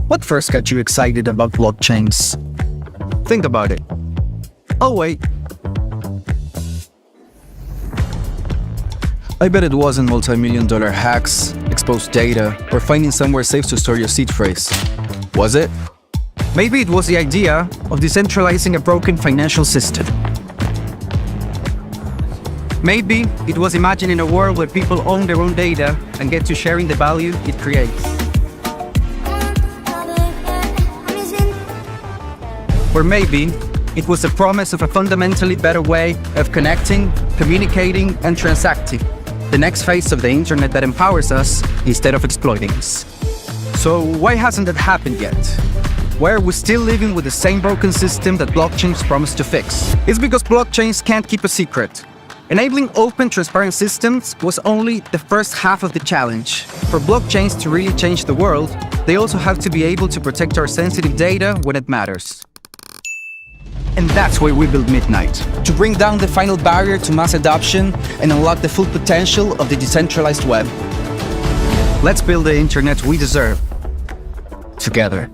What first got you excited about blockchains? Think about it. Oh wait, I bet it wasn't multi-million-dollar hacks, exposed data, or finding somewhere safe to store your seed phrase. Was it? Maybe it was the idea of decentralizing a broken financial system. Maybe it was imagining a world where people own their own data and get to sharing the value it creates. Or maybe it was the promise of a fundamentally better way of connecting, communicating, and transacting. The next phase of the internet that empowers us instead of exploiting us. So why hasn't that happened yet? Why are we still living with the same broken system that blockchains promise to fix? It's because blockchains can't keep a secret. Enabling open, transparent systems was only the first half of the challenge. For blockchains to really change the world, they also have to be able to protect our sensitive data when it matters. And that's why we built Midnight, to bring down the final barrier to mass adoption and unlock the full potential of the decentralized web. Let's build the internet we deserve, together.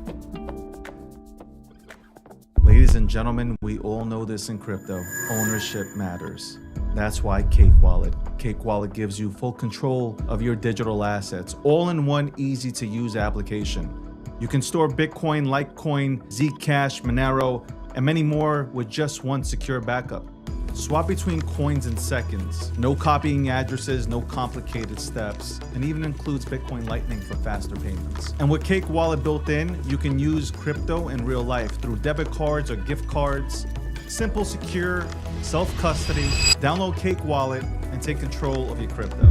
Ladies and gentlemen, we all know this in crypto. Ownership matters. That's why Cake Wallet. Cake Wallet gives you full control of your digital assets, all in one easy-to-use application. You can store Bitcoin, Litecoin, Zcash, Monero, and many more with just one secure backup. Swap between coins in seconds. No copying addresses, no complicated steps, and even includes Bitcoin Lightning for faster payments. And with Cake Wallet built in, you can use crypto in real life through debit cards or gift cards. Simple, secure, self-custody. Download Cake Wallet and take control of your crypto.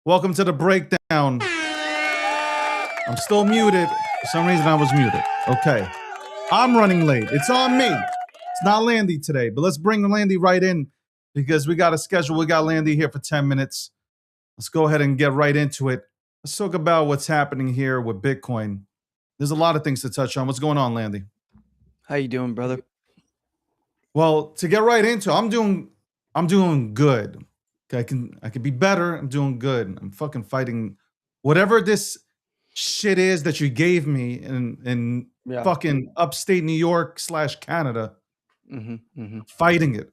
Welcome to the breakdown. I'm still muted. For some reason I was muted. Okay. I'm running late. It's on me. It's not Landy today, but let's bring Landy right in because we got a schedule. We got Landy here for 10 minutes. Let's go ahead and get right into it. Let's talk about what's happening here with Bitcoin. There's a lot of things to touch on. What's going on, Landy? How you doing, brother? Well, to get right into, I'm doing good. I can be better. I'm doing good. I'm fucking fighting whatever this shit is that you gave me in fucking upstate New York / Canada. Fighting it.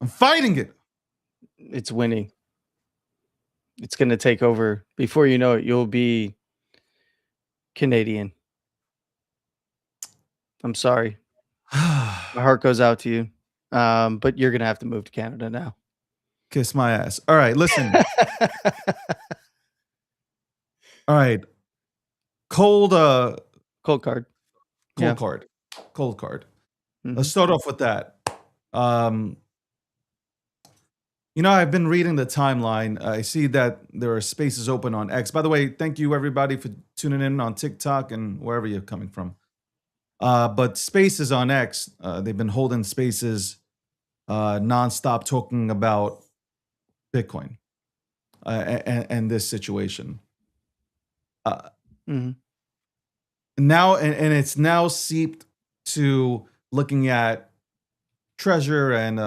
I'm fighting it. It's winning. It's going to take over. Before you know it, you'll be Canadian. I'm sorry. My heart goes out to you. But you're going to have to move to Canada now. Kiss my ass. All right, listen. All right. Cold card. Cold card. Let's start off with that. I've been reading the timeline. I see that there are spaces open on X. By the way, thank you everybody for tuning in on TikTok and wherever you're coming from. But spaces on X, they've been holding spaces nonstop talking about Bitcoin and this situation. now, and it's now seeped to looking at Treasure and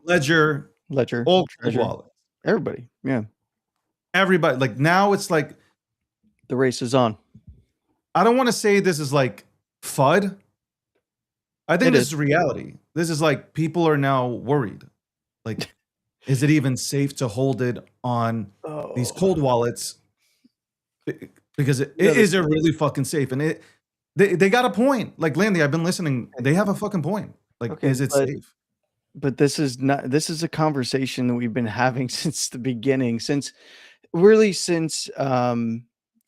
Ledger, Ledger, all cold Treasure, wallets. everybody. Yeah. Everybody, like now it's like, The race is on. I don't want to say this is like FUD. I think It this is. is reality. This is like people are now worried. Like, is it even safe to hold it on these Oh. cold wallets? Because it Yeah, is it really fucking safe? And they got a point. Like Landy, I've been listening. They have a fucking point. Like, Okay, is it safe? but this is a conversation that we've been having since the beginning, since really since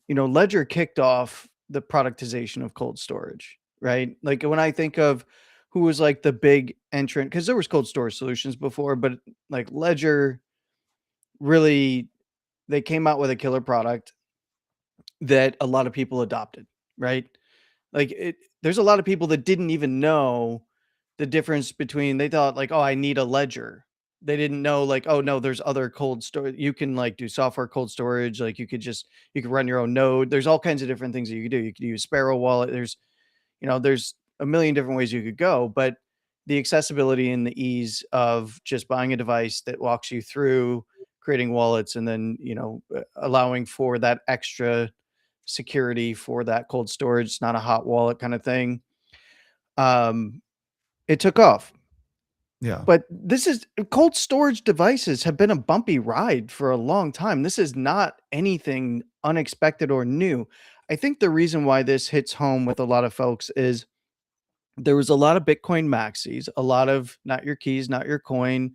Ledger kicked off the productization of cold storage, right? Like when I think of who was like the big entrant, because there was cold storage solutions before, but like Ledger really, they came out with a killer product that a lot of people adopted, right? Like there's a lot of people that didn't even know the difference between, they thought like, oh, I need a ledger. They didn't know like, oh no, there's other cold storage. You can like do software cold storage. Like you could run your own node. There's all kinds of different things that you could do. You could use Sparrow Wallet. There's a million different ways you could go, but the accessibility and the ease of just buying a device that walks you through creating wallets and then, allowing for that extra security for that cold storage, it's not a hot wallet kind of thing. Um, it took off. Yeah. But this is cold storage devices have been a bumpy ride for a long time. This is not anything unexpected or new. I think the reason why this hits home with a lot of folks is there was a lot of Bitcoin maxis, a lot of not your keys, not your coin,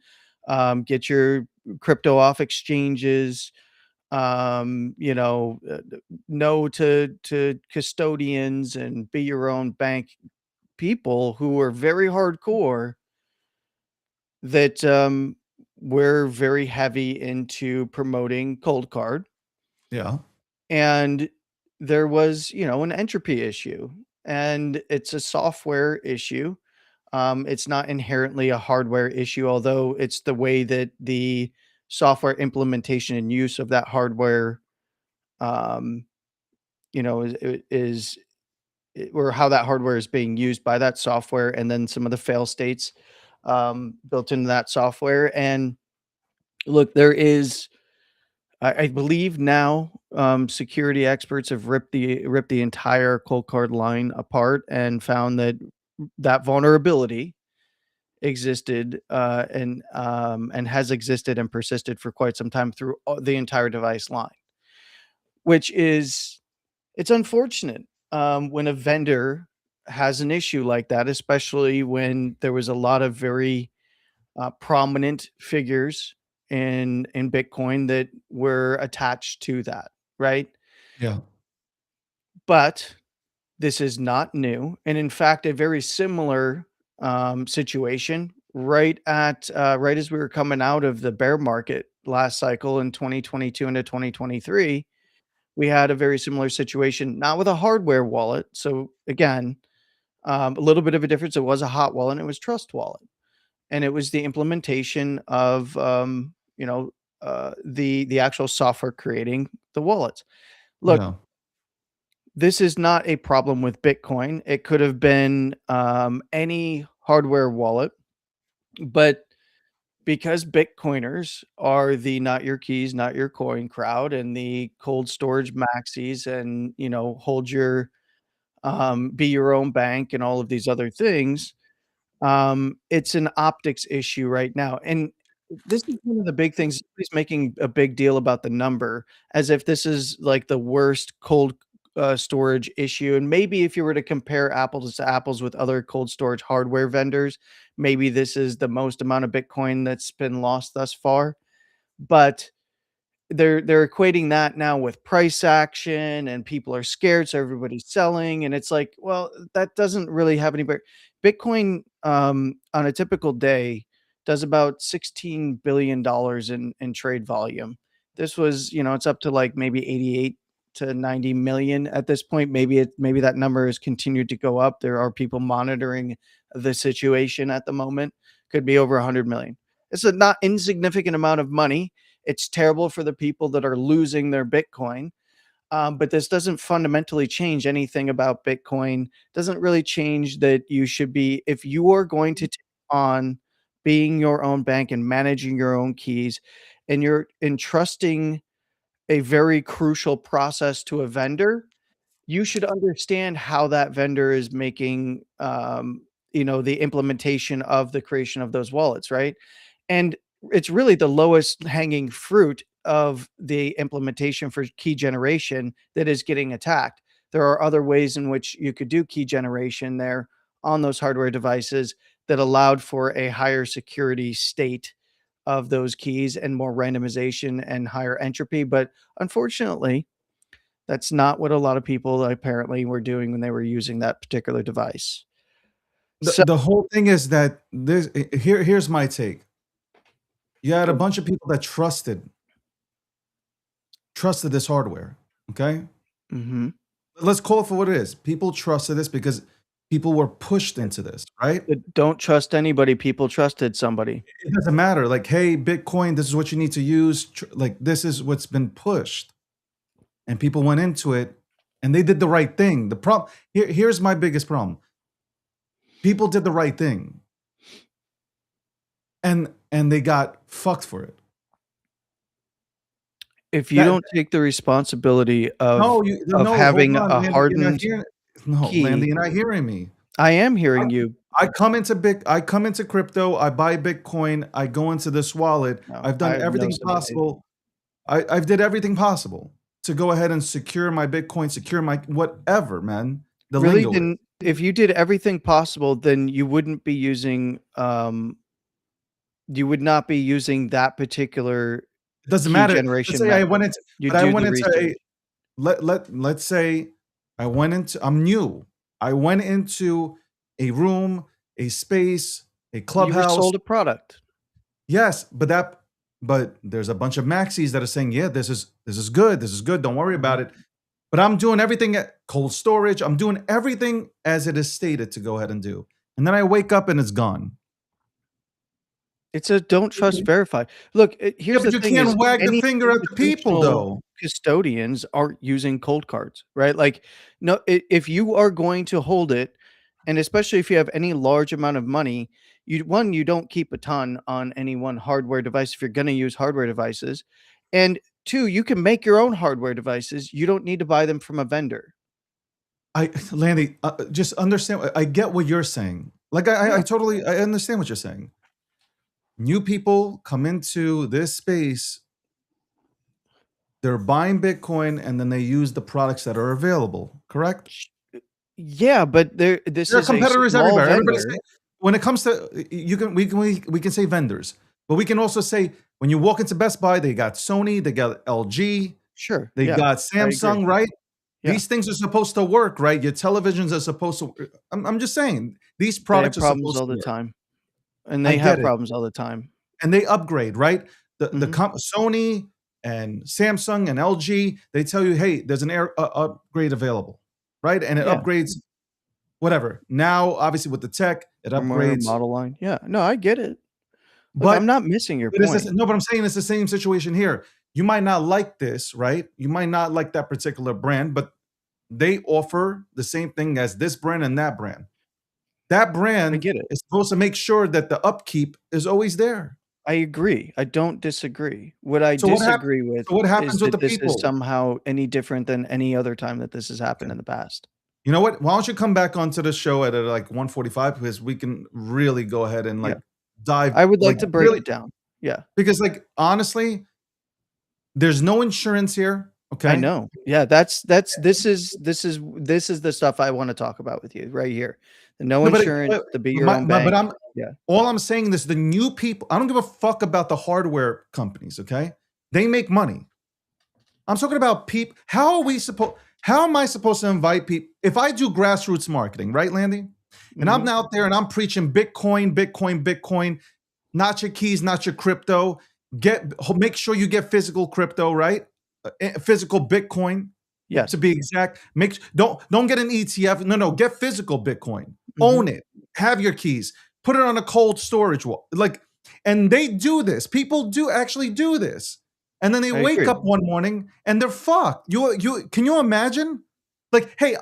get your crypto off exchanges, no to custodians and be your own bank people who were very hardcore that were very heavy into promoting cold card. Yeah. And there was, an entropy issue, and it's a software issue. It's not inherently a hardware issue, although it's the way that the software implementation and use of that hardware, um, is or how that hardware is being used by that software, and then some of the fail states built into that software. And look, there is, I believe now, security experts have ripped the entire cold card line apart and found that that vulnerability existed and has existed and persisted for quite some time through the entire device line, which is, it's unfortunate when a vendor has an issue like that, especially when there was a lot of very prominent figures in Bitcoin that were attached to that, right? Yeah. But this is not new, and in fact, a very similar situation right as we were coming out of the bear market last cycle in 2022 into 2023. We had a very similar situation, not with a hardware wallet. So again, a little bit of a difference. It was a hot wallet, and it was Trust Wallet, and it was the implementation of the actual software creating the wallets. Look, Yeah. this is not a problem with Bitcoin. It could have been any hardware wallet, but because Bitcoiners are the not your keys, not your coin crowd, and the cold storage maxis, and hold your be your own bank and all of these other things, it's an optics issue right now. And this is one of the big things. He's making a big deal about the number as if this is like the worst cold storage issue. And maybe if you were to compare apples to apples with other cold storage hardware vendors, maybe this is the most amount of Bitcoin that's been lost thus far. But they're equating that now with price action, and people are scared, so everybody's selling, and it's like, well, that doesn't really have any Bitcoin, on a typical day does about $16 billion in trade volume. This was, it's up to like maybe 88 to 90 million at this point. Maybe that number has continued to go up. There are people monitoring the situation at the moment. Could be over 100 million. It's a not insignificant amount of money. It's terrible for the people that are losing their Bitcoin. But this doesn't fundamentally change anything about Bitcoin. Doesn't really change that you should be, if you are going to take on being your own bank and managing your own keys, and you're entrusting a very crucial process to a vendor, you should understand how that vendor is making, the implementation of the creation of those wallets, right? And it's really the lowest hanging fruit of the implementation for key generation that is getting attacked. There are other ways in which you could do key generation there on those hardware devices that allowed for a higher security state of those keys and more randomization and higher entropy. But unfortunately, that's not what a lot of people apparently were doing when they were using that particular device. So The whole thing is that here's my take. You had a bunch of people that trusted this hardware. Okay, mhm. let's call it for what it is. People trusted this because people were pushed into this, right? But don't trust anybody, people trusted somebody. It doesn't matter. Like, hey, Bitcoin, this is what you need to use. Like, this is what's been pushed, and people went into it, and they did the right thing. The problem here's my biggest problem. People did the right thing, and they got fucked for it. If you That don't take the responsibility of no, having hold on, a Landy, hardened no, key. Landy, you're not hearing me. I am hearing you. I come into crypto, I buy Bitcoin, I go into this wallet. No, I've I done have no everything sympathy. possible. I've did everything possible to go ahead and secure my Bitcoin, secure my whatever, man. The Really, lingo. then if you did everything possible, then you wouldn't be using, you would not be using that particular It doesn't key matter. Let's generation say I method. went into, You but I do went the into a research. let's say I went into, I'm new. I went into a room, a space, a You were clubhouse. sold a product. Yes, but there's a bunch of maxis that are saying, yeah, this is good. This is good. Don't worry about it. But I'm doing everything at cold storage. I'm doing everything as it is stated to go ahead and do. And then I wake up and it's gone. It's a don't trust, verify. Look, Yeah, here's but the you thing can't is wag the any finger at the people, institutional though. custodians aren't using cold cards, right? Like, no, if you are going to hold it, and especially if you have any large amount of money, you don't keep a ton on any one hardware device if you're going to use hardware devices. And two, you can make your own hardware devices. You don't need to buy them from a vendor. Landy, just understand. I get what you're saying. Like, I totally, I understand what you're saying. New people come into this space, they're buying Bitcoin, and then they use the products that are available, correct? Yeah, but this There are is a competitors small everywhere. Everybody's vendor. when it comes to, we can say vendors, but we can also say when you walk into Best Buy, they got Sony, they got LG, Sure. they Yeah, got I agree. Samsung, right? Yeah. These things are supposed to work, right? Your televisions are supposed to. I'm just saying these They have products are problems supposed all to the work, time. And I they get have it, problems all the time. and they upgrade, right? Mhm. Sony and Samsung and LG, they tell you, hey, there's an upgrade available, right? And it Yeah. upgrades whatever. Now, obviously, with the tech, it Firmware, upgrades. model line. Yeah. No, I get it. Look, I'm But not missing your But it's point. no, but I'm saying it's the same situation here. You might not like this, right? You might not like that particular brand, but they offer the same thing as this brand and that brand. That I brand get it. is supposed to make sure that the upkeep is always there. I agree. I don't disagree. What I So disagree with what is happens with that the this is people? somehow any different than any other time that this has happened Okay. in the past. You know what? Why don't you come back onto the show at like 1:45 because we can really go ahead and Yeah. like dive I would like like to break really it down. Yeah. because like honestly, there's no insurance here. I Okay. know. Yeah, this is the stuff I want to talk about with you right here. The no No, but insurance, but the be your own but bank. I'm Yeah. all I'm saying is the new people. I don't give a fuck about the hardware companies. Okay, they make money. I'm talking about people. How am I supposed to invite people if I do grassroots marketing, right, Landy? And I'm Mhm. out there and I'm preaching Bitcoin, Bitcoin, Bitcoin. Not your keys, not your crypto. Make sure you get physical crypto, right? Physical Bitcoin Yes. to be exact. Don't get an ETF. No, get physical Bitcoin. Mhm. Own it. Have your keys. Put it on a cold storage wall. And they do this. People do actually do this. And then they I wake agree. up one morning and they're fucked. You can you imagine? Like, hey,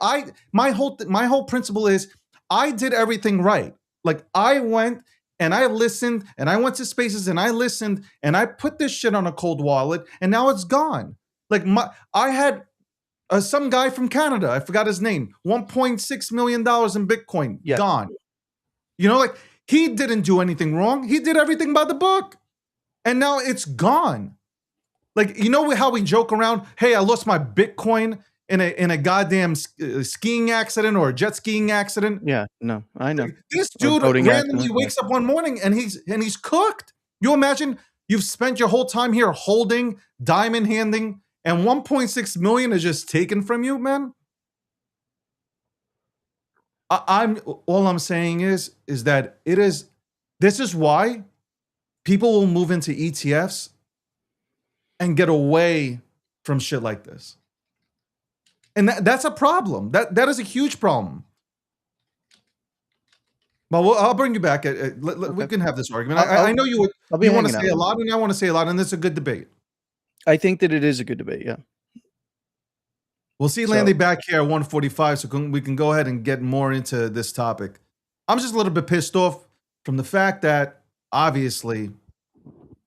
my whole principle is I did everything right. Like I went and I listened and I went to spaces and I listened and I put this shit on a cold wallet and now it's gone. Like I had some guy from Canada, I forgot his name, $1.6 million in Bitcoin, Yes. gone. You know, like he didn't do anything wrong. He did everything by the book. And now it's gone. Like, you know how we joke around, hey, I lost my Bitcoin in a goddamn skiing accident or a jet skiing accident. Yeah, no, I know. This Or dude boating randomly accident, wakes up one morning and he's cooked. You imagine you've spent your whole time here holding, diamond handing, and 1.6 million is just taken from you, man. All I'm saying is that this is why people will move into ETFs and get away from shit like this. And that's a problem. That is a huge problem. Well, I'll bring you back. We can have this argument. I know you would. I'll be You want to hanging say out. a lot, and I want to say a lot, and it's a good debate. I think that it is a good debate. Yeah. We'll see Landy back here at 1:45, so we can go ahead and get more into this topic. I'm just a little bit pissed off from the fact that obviously,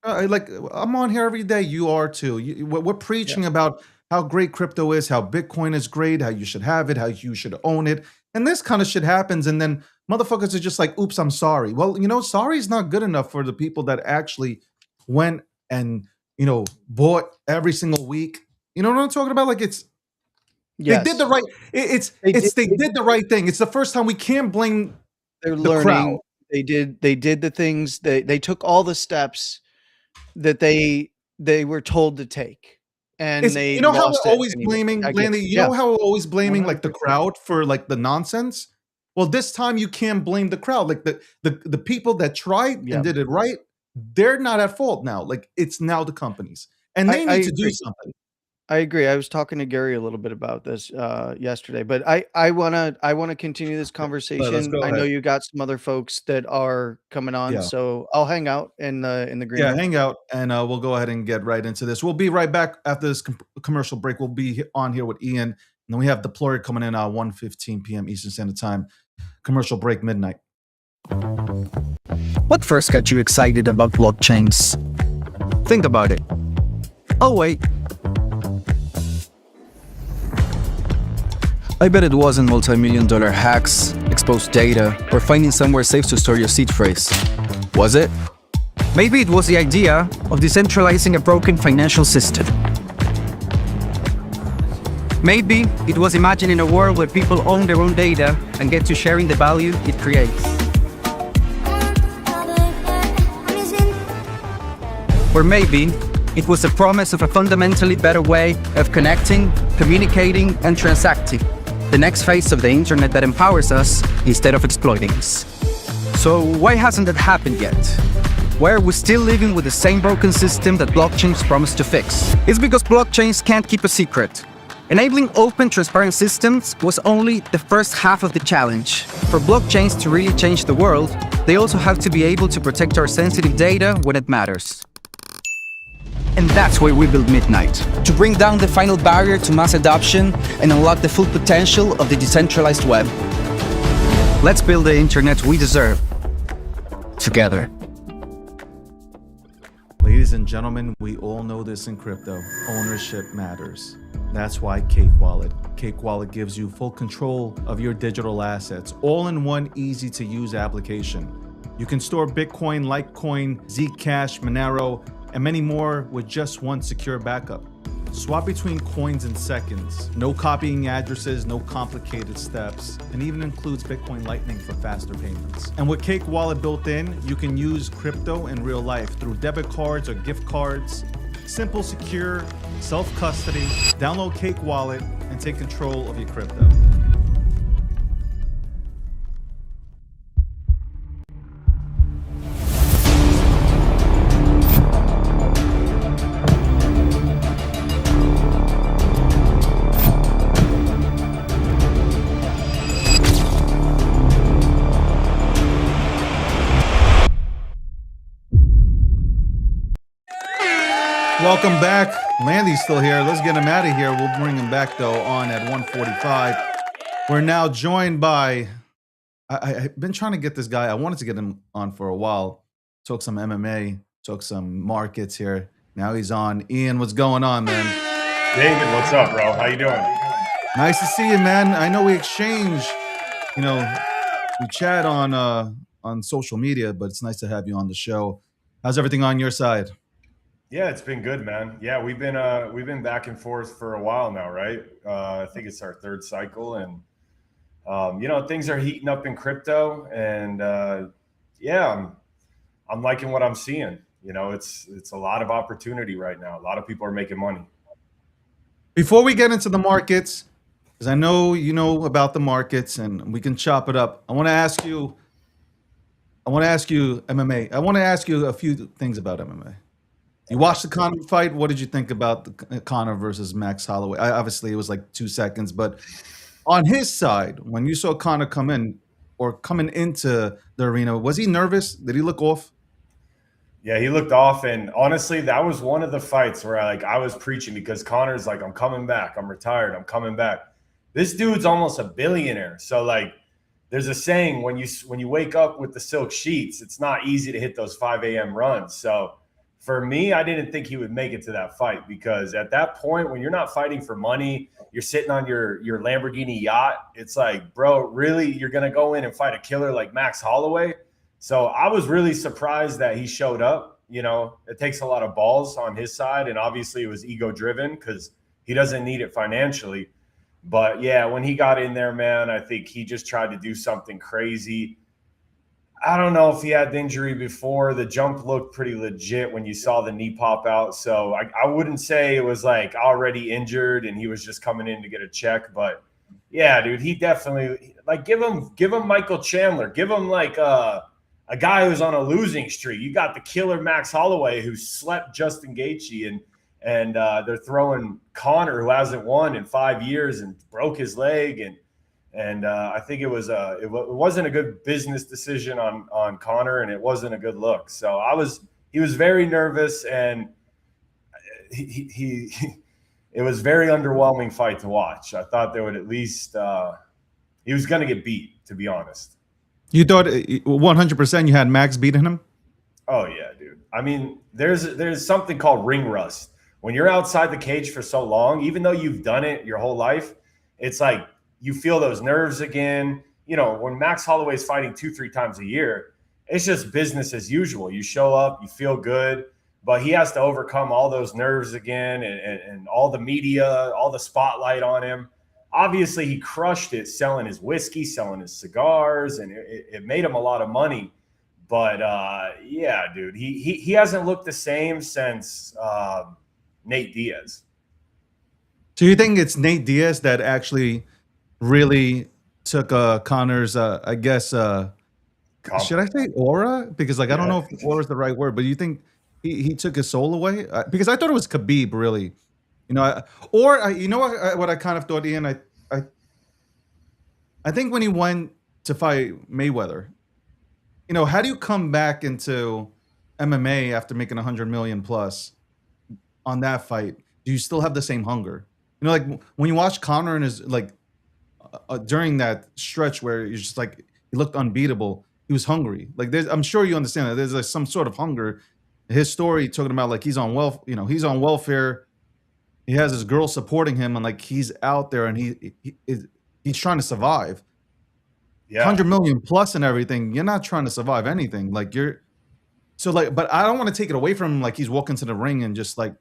like I'm on here every day. You are too. We're preaching about how great crypto is, how Bitcoin is great, how you should have it, how you should own it, and this kind of shit happens, and then motherfuckers are just like, "Oops, I'm sorry." Well, you know, sorry is not good enough for the people that actually went and bought every single week. You know what I'm talking about? Like Yes. they did the right. They did the right thing. It's the first time we can't blame They're the learning. crowd. They did the things they took all the steps that they were told to take. And they You know how lost we're it always anyway. blaming I get Landy. it. You Yeah. know how we're always blaming like the 100%. crowd for like the nonsense. Well, this time you can't blame the crowd. Like the people that tried Yeah. and did it right, they're not at fault now. Like it's now the companies, and they I need to do agree. something. I agree. I was talking to Gary a little bit about this yesterday, but I wanna continue this conversation. go I know ahead. you got some other folks that are coming on, Yeah. so I'll hang out in the green Yeah, room. hang out, and we'll go ahead and get right into this. We'll be right back after this commercial break. We'll be on here with Ian, and then we have Deployer coming in 1:15 p.m. Eastern Standard Time. Commercial break midnight. What first got you excited about blockchains? Think about it. Oh, wait. I bet it wasn't multi-million-dollar hacks, exposed data, or finding somewhere safe to store your seed phrase. Was it? Maybe it was the idea of decentralizing a broken financial system. Maybe it was imagining a world where people own their own data and get to sharing the value it creates. Or maybe it was the promise of a fundamentally better way of connecting, communicating, and transacting. The next phase of the internet that empowers us instead of exploiting us. So why hasn't that happened yet? Why are we still living with the same broken system that blockchains promise to fix? It's because blockchains can't keep a secret. Enabling open, transparent systems was only the first half of the challenge. For blockchains to really change the world, they also have to be able to protect our sensitive data when it matters. And that's why we build Midnight, to bring down the final barrier to mass adoption and unlock the full potential of the decentralized web. Let's build the internet we deserve, together. Ladies and gentlemen, we all know this in crypto. Ownership matters. That's why Cake Wallet. Cake Wallet gives you full control of your digital assets, all in one easy-to-use application. You can store Bitcoin, Litecoin, Zcash, Monero, and many more with just one secure backup. Swap between coins in seconds. No copying addresses, no complicated steps, and even includes Bitcoin Lightning for faster payments. And with Cake Wallet built in, you can use crypto in real life through debit cards or gift cards. Simple, secure, self-custody. Download Cake Wallet and take control of your crypto. Welcome back. Landy's still here. Let's get him out of here. We'll bring him back, though, on at 1:45. We're now joined by, I've been trying to get this guy. I wanted to get him on for a while. Talk some MMA, talk some markets here. Now he's on. Ian, what's going on, man? David, what's up, bro? How you doing? Nice to see you, man. I know we exchange, we chat on social media, but it's nice to have you on the show. How's everything on your side? Yeah, it's been good, man. Yeah, we've been back and forth for a while now, right? I think it's our third cycle, and things are heating up in crypto, and I'm liking what I'm seeing. It's a lot of opportunity right now. A lot of people are making money. Before we get into the markets, because I know you know about the markets, and we can chop it up. I want to ask you MMA. I want to ask you a few things about MMA. You watched the Conor fight. What did you think about the Conor versus Max Holloway? Obviously, it was like 2 seconds, but on his side, when you saw Conor coming into the arena, was he nervous? Did he look off? Yeah, he looked off, and honestly, that was one of the fights where I was preaching, because Conor's like, I'm coming back. I'm retired. I'm coming back. This dude's almost a billionaire. So like, there's a saying, when you wake up with the silk sheets, it's not easy to hit those 5 a.m. runs. So for me, I didn't think he would make it to that fight, because at that point, when you're not fighting for money, you're sitting on your Lamborghini yacht. It's like, bro, really, you're going to go in and fight a killer like Max Holloway? So I was really surprised that he showed up. It takes a lot of balls on his side, and obviously it was ego driven, because he doesn't need it financially. But yeah, when he got in there, man, I think he just tried to do something crazy. I don't know if he had the injury before. The jump looked pretty legit when you saw the knee pop out. So I wouldn't say it was like already injured and he was just coming in to get a check. But yeah, dude, he definitely, like, give him Michael Chandler. Give him like a guy who's on a losing streak. You got the killer Max Holloway who slept Justin Gaethje, and they're throwing Conor, who hasn't won in 5 years and broke his leg, and I think it wasn't a good business decision on Conor, and it wasn't a good look. So he was very nervous, and it was very underwhelming fight to watch. I thought there would at least he was going to get beat, to be honest. You thought 100% you had Max beating him? Oh yeah, dude. I mean, there's something called ring rust. When you're outside the cage for so long, even though you've done it your whole life, it's like you feel those nerves again. When Max Holloway's fighting 2-3 times a year, it's just business as usual. You show up, you feel good, but he has to overcome all those nerves again, and all the media, all the spotlight on him. Obviously, he crushed it selling his whiskey, selling his cigars, and it made him a lot of money. But yeah, dude, he hasn't looked the same since Nate Diaz. Do you think it's Nate Diaz that actually really took Conor's, I guess, should I say aura? Because I don't know if aura is the right word, but you think he took his soul away? Because I thought it was Khabib, really. What I kind of thought, Ian, I think when he went to fight Mayweather, how do you come back into MMA after making 100 million plus on that fight? Do you still have the same hunger? Like when you watch Conor and his during that stretch where you're just like, he looked unbeatable. He was hungry. Like I'm sure you understand that there's like some sort of hunger. His story talking about like he's on he's on welfare. He has his girl supporting him, and like he's out there and he's trying to survive. Yeah, 100 million plus and everything. You're not trying to survive anything. Like but I don't want to take it away from him. Like he's walking to the ring and just like,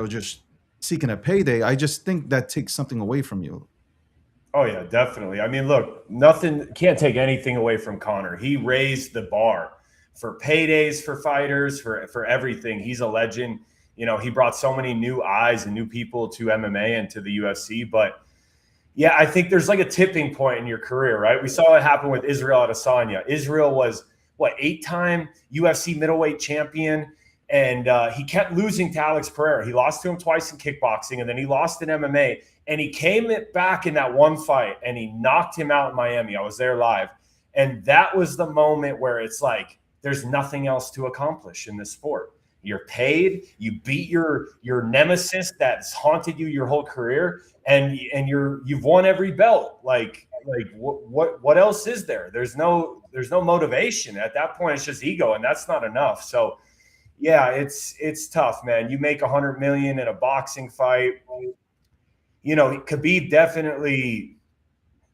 just seeking a payday. I just think that takes something away from you. Oh yeah, definitely. I mean, look, can't take anything away from Conor. He raised the bar for paydays for fighters, for everything. He's a legend. He brought so many new eyes and new people to MMA and to the UFC. But yeah, I think there's like a tipping point in your career, right? We saw it happen with Israel Adesanya. Israel was 8-time UFC middleweight champion. And he kept losing to Alex Pereira. He lost to him twice in kickboxing, and then he lost in MMA. And he came back in that one fight, and he knocked him out in Miami. I was there live. And that was the moment where it's like, there's nothing else to accomplish in this sport. you're paid, you beat your nemesis that's haunted you your whole career, and you've won every belt. Like what else is there? There's no motivation at that point. It's just ego, and that's not enough. So yeah, it's tough, man. You make $100 million in a boxing fight. You know, Khabib definitely,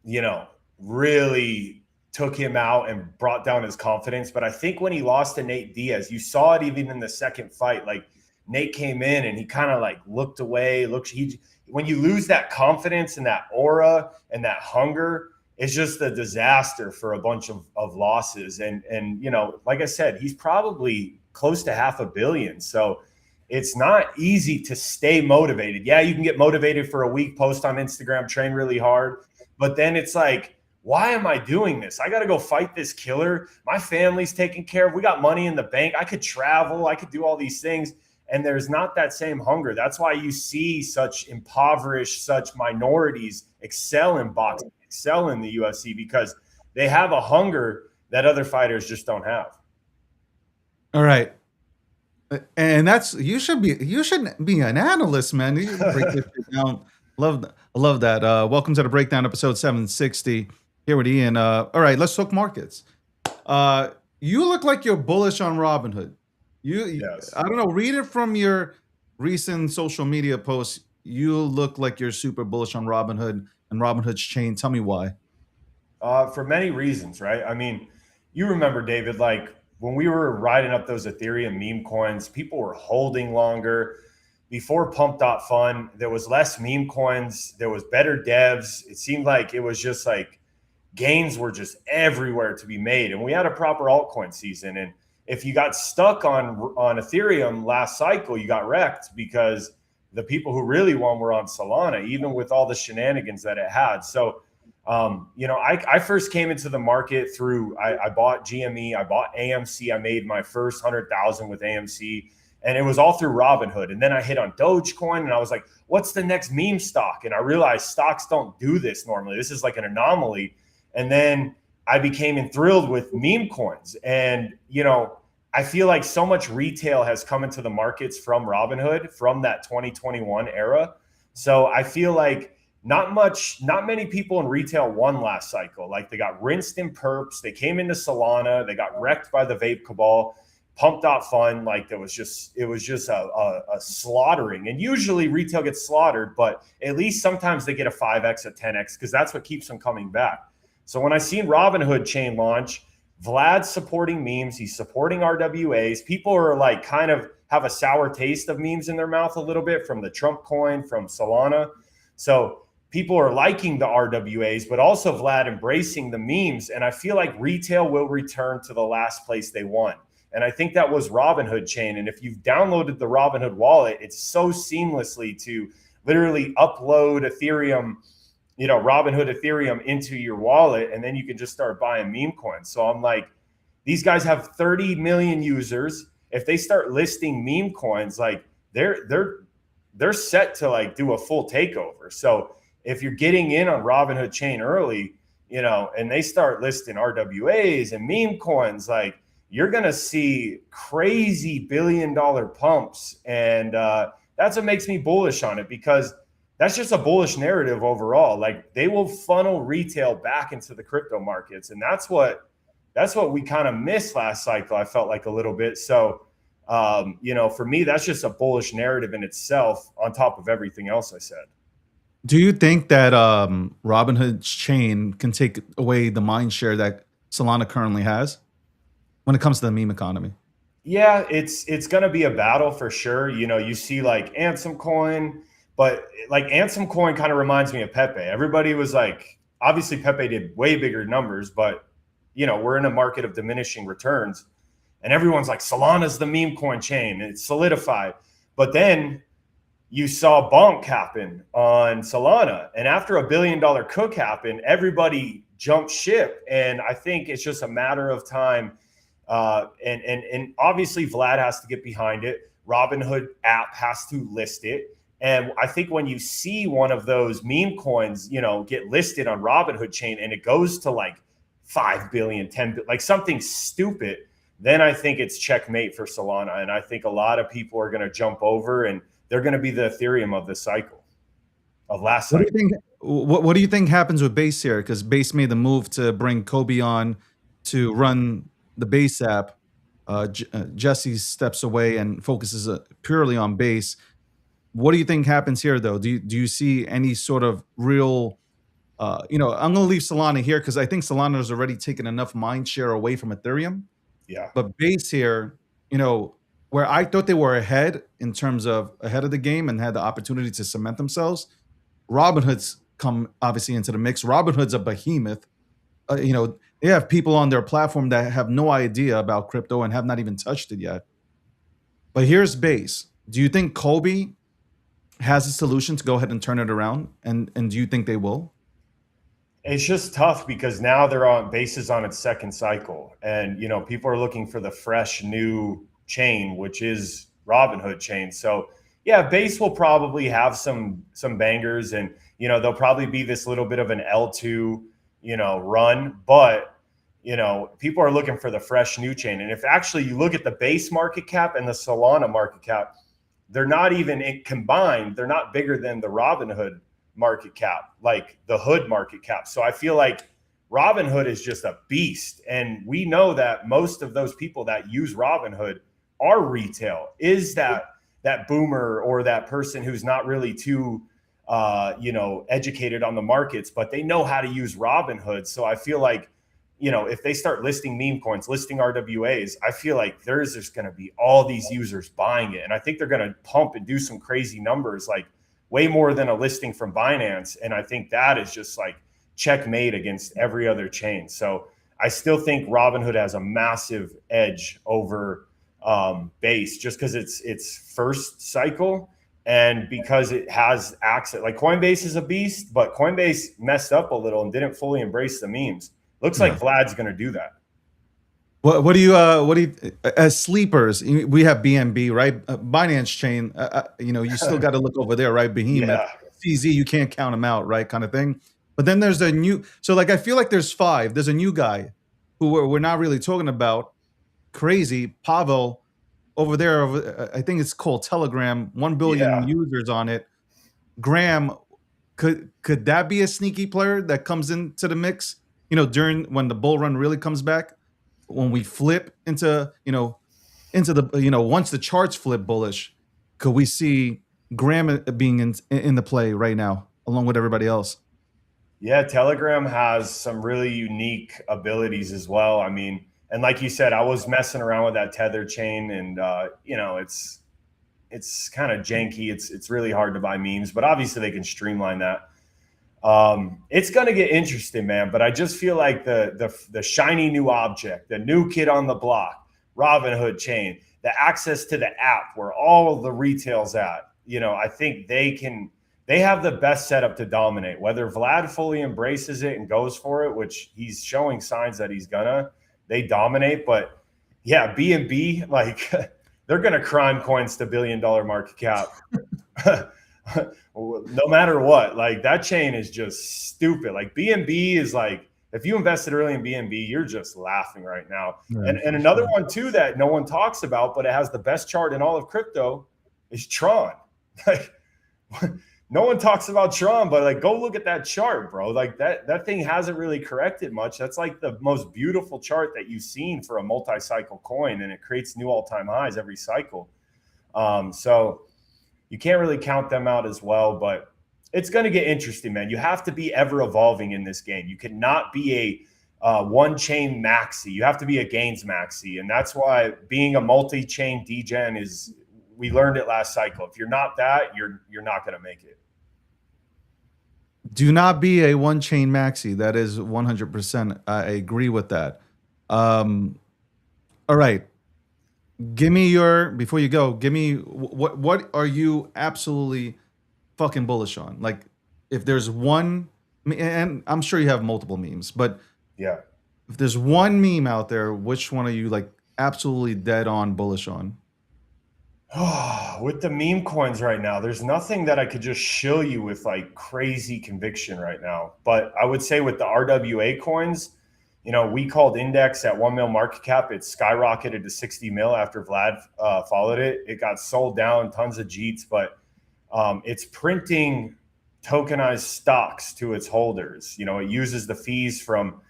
you know, really took him out and brought down his confidence. But I think when he lost to Nate Diaz, you saw it even in the second fight. Like Nate came in and he kind of like looked away. When you lose that confidence and that aura and that hunger, it's just a disaster for a bunch of losses. And you know, like I said, he's probably close to $500 million. So it's not easy to stay motivated. Yeah, you can get motivated for a week, post on Instagram, train really hard. But then it's like, why am I doing this? I got to go fight this killer. My family's taken care of. We got money in the bank. I could travel. I could do all these things. And there's not that same hunger. That's why you see such impoverished, such minorities excel in boxing, excel in the UFC, because they have a hunger that other fighters just don't have. All right. And that's you should be an analyst, man. You can break this shit down. Love that. Welcome to the breakdown, episode 760. Here with Ian. All right, let's talk markets. You look like you're bullish on Robinhood. Yes. I don't know. Read it from your recent social media posts. You look like you're super bullish on Robinhood and Robinhood's chain. Tell me why. For many reasons, right? I mean, you remember, David, like when we were riding up those Ethereum meme coins, people were holding longer. Before Pump.Fun, there was less meme coins. There was better devs. It seemed like it was just like gains were just everywhere to be made. And we had a proper altcoin season. And if you got stuck on Ethereum last cycle, you got wrecked because the people who really won were on Solana, even with all the shenanigans that it had. So, you know, I first came into the market through, I bought GME, I bought AMC. I made my first 100,000 with AMC, and it was all through Robinhood. And then I hit on Dogecoin and I was like, what's the next meme stock? And I realized stocks don't do this normally. This is like an anomaly. And then I became enthralled with meme coins. And, you know, I feel like so much retail has come into the markets from Robinhood from that 2021 era. So I feel like not many people in retail won last cycle. Like they got rinsed in perps. They came into Solana. They got wrecked by the vape cabal. Pump.Fun, like it was just a slaughtering. And usually retail gets slaughtered, but at least sometimes they get a 5x, a 10x, because that's what keeps them coming back. So when I seen Robinhood chain launch, Vlad's supporting memes, he's supporting RWAs. People are like kind of have a sour taste of memes in their mouth a little bit from the Trump coin, from Solana. So people are liking the RWAs, but also Vlad embracing the memes. And I feel like retail will return to the last place they won. And I think that was Robinhood chain. And if you've downloaded the Robinhood wallet, it's so seamlessly to literally upload Ethereum, you know, Robinhood Ethereum into your wallet, and then you can just start buying meme coins. So I'm like, these guys have 30 million users. If they start listing meme coins, like they're set to like do a full takeover. So if you're getting in on Robinhood chain early, you know, and they start listing RWAs and meme coins, like you're going to see crazy billion-dollar pumps. And that's what makes me bullish on it, because that's just a bullish narrative overall. Like they will funnel retail back into the crypto markets. And that's what we kind of missed last cycle, I felt like a little bit. So, you know, for me, that's just a bullish narrative in itself on top of everything else I said. Do you think that Robinhood's chain can take away the mind share that Solana currently has when it comes to the meme economy? Yeah, it's going to be a battle for sure. You know, you see like Ansem Coin, but like Ansem Coin kind of reminds me of Pepe. Everybody was like, obviously Pepe did way bigger numbers, but you know, we're in a market of diminishing returns, and everyone's like, Solana's the meme coin chain, it's solidified. But then you saw bonk happen on Solana, and after $1 billion cook happened, everybody jumped ship. And I think it's just a matter of time. And obviously Vlad has to get behind it. Robinhood app has to list it. And I think when you see one of those meme coins, you know, get listed on Robinhood chain and it goes to like 5 billion, 10 billion, like something stupid, then I think it's checkmate for Solana. And I think a lot of people are going to jump over, and they're going to be the Ethereum of this cycle, of last What do cycle. you think? What do you think happens with Base here? Because Base made the move to bring Kobe on to run the Base app. Jesse steps away and focuses purely on Base. What do you think happens here, though? Do you see any sort of real? I'm going to leave Solana here because I think Solana has already taken enough mind share away from Ethereum. Yeah. But Base here, where I thought they were ahead in terms of ahead of the game and had the opportunity to cement themselves, Robinhood's come obviously into the mix. Robinhood's a behemoth. They have people on their platform that have no idea about crypto and have not even touched it yet. But here's Base. Do you think Kobe has a solution to go ahead and turn it around? And do you think they will? It's just tough because now Base is on its second cycle, and people are looking for the fresh new chain, which is Robinhood chain. So yeah, Base will probably have some bangers, and there'll probably be this little bit of an L2 run, but people are looking for the fresh new chain. And if actually you look at the Base market cap and the Solana market cap, they're not even combined. They're not bigger than the Robinhood market cap, like the Hood market cap. So I feel like Robinhood is just a beast. And we know that most of those people that use Robinhood are retail. Is that boomer or that person who's not really too educated on the markets, but they know how to use Robinhood. So I feel like, if they start listing meme coins, listing RWAs, I feel like there's just going to be all these users buying it. And I think they're going to pump and do some crazy numbers, like way more than a listing from Binance. And I think that is just like checkmate against every other chain. So I still think Robinhood has a massive edge over Base, just because it's first cycle and because it has access. Like Coinbase is a beast, but Coinbase messed up a little and didn't fully embrace the memes. Looks like Vlad's going to do that. What do you as sleepers? We have BNB, right? Binance chain. You still got to look over there, right? Behemoth, Yeah. CZ, you can't count them out, right? Kind of thing. But then there's a new. So like I feel like there's 5. There's a new guy who we're not really talking about. Crazy Pavel over there. I think it's called Telegram. 1 billion users on it. Graham, could that be a sneaky player that comes into the mix? During when the bull run really comes back, when we flip into the once the charts flip bullish, could we see Graham being in the play right now along with everybody else? Yeah, Telegram has some really unique abilities as well. I mean, and like you said, I was messing around with that Tether chain, and it's kind of janky. It's really hard to buy memes, but obviously they can streamline that. It's going to get interesting, man. But I just feel like the shiny new object, the new kid on the block, Robinhood chain, the access to the app where all of the retail's at, I think they have the best setup to dominate. Whether Vlad fully embraces it and goes for it, which he's showing signs that he's gonna, they dominate. But yeah, BNB, like they're gonna crime coins to $1 billion market cap. No matter what, like that chain is just stupid. Like BNB is like, if you invested early in BNB, you're just laughing right now. Yeah, and another one too that no one talks about, but it has the best chart in all of crypto, is Tron. Like no one talks about Tron, but like go look at that chart, bro. Like that thing hasn't really corrected much. That's like the most beautiful chart that you've seen for a multi-cycle coin, and it creates new all-time highs every cycle. So you can't really count them out as well, but it's going to get interesting, man. You have to be ever evolving in this game. You cannot be a one-chain maxi. You have to be a gains maxi. And that's why being a multi-chain degen is, we learned it last cycle. If you're not that, you're not going to make it. Do not be a one-chain maxi. That is 100%. I agree with that. All right. Give me before you go, give me what are you absolutely fucking bullish on? Like if there's one, and I'm sure you have multiple memes, but yeah, if there's one meme out there, which one are you like absolutely dead on bullish on? With the meme coins right now, there's nothing that I could just show you with like crazy conviction right now. But I would say with the RWA coins, we called Index at 1 mil market cap. It skyrocketed to 60 mil after Vlad followed it. It got sold down, tons of JEETs, but it's printing tokenized stocks to its holders. It uses the fees from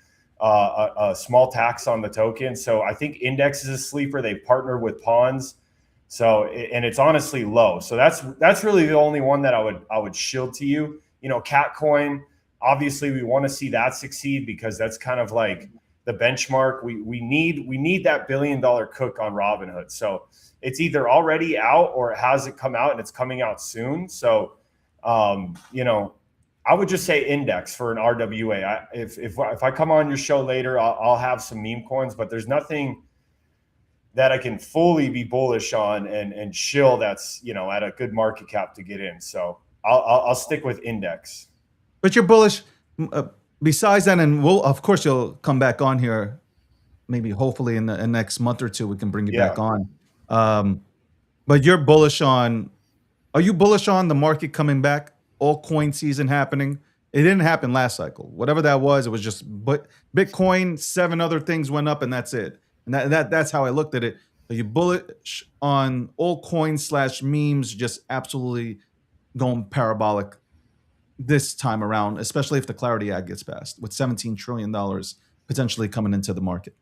a small tax on the token. So I think Index is a sleeper. They've partnered with Pawns. So, and it's honestly low. So that's really the only one that I would shield to you. Catcoin, obviously we want to see that succeed because that's kind of like the benchmark. We need that $1 billion cook on Robinhood. So it's either already out or it hasn't come out and it's coming out soon. So, I would just say Index for an RWA. If I come on your show later, I'll have some meme coins, but there's nothing that I can fully be bullish on and shill that's at a good market cap to get in. So I'll stick with Index. But you're bullish. Besides that, and of course you'll come back on here. Maybe hopefully in the next month or two we can bring you back on. But you're bullish on. Are you bullish on the market coming back? Altcoin season happening. It didn't happen last cycle. Whatever that was, it was just Bitcoin. 7 other things went up, and that's it. And that's how I looked at it. Are you bullish on altcoin / memes just absolutely going parabolic this time around, especially if the Clarity Act gets passed with $17 trillion potentially coming into the market?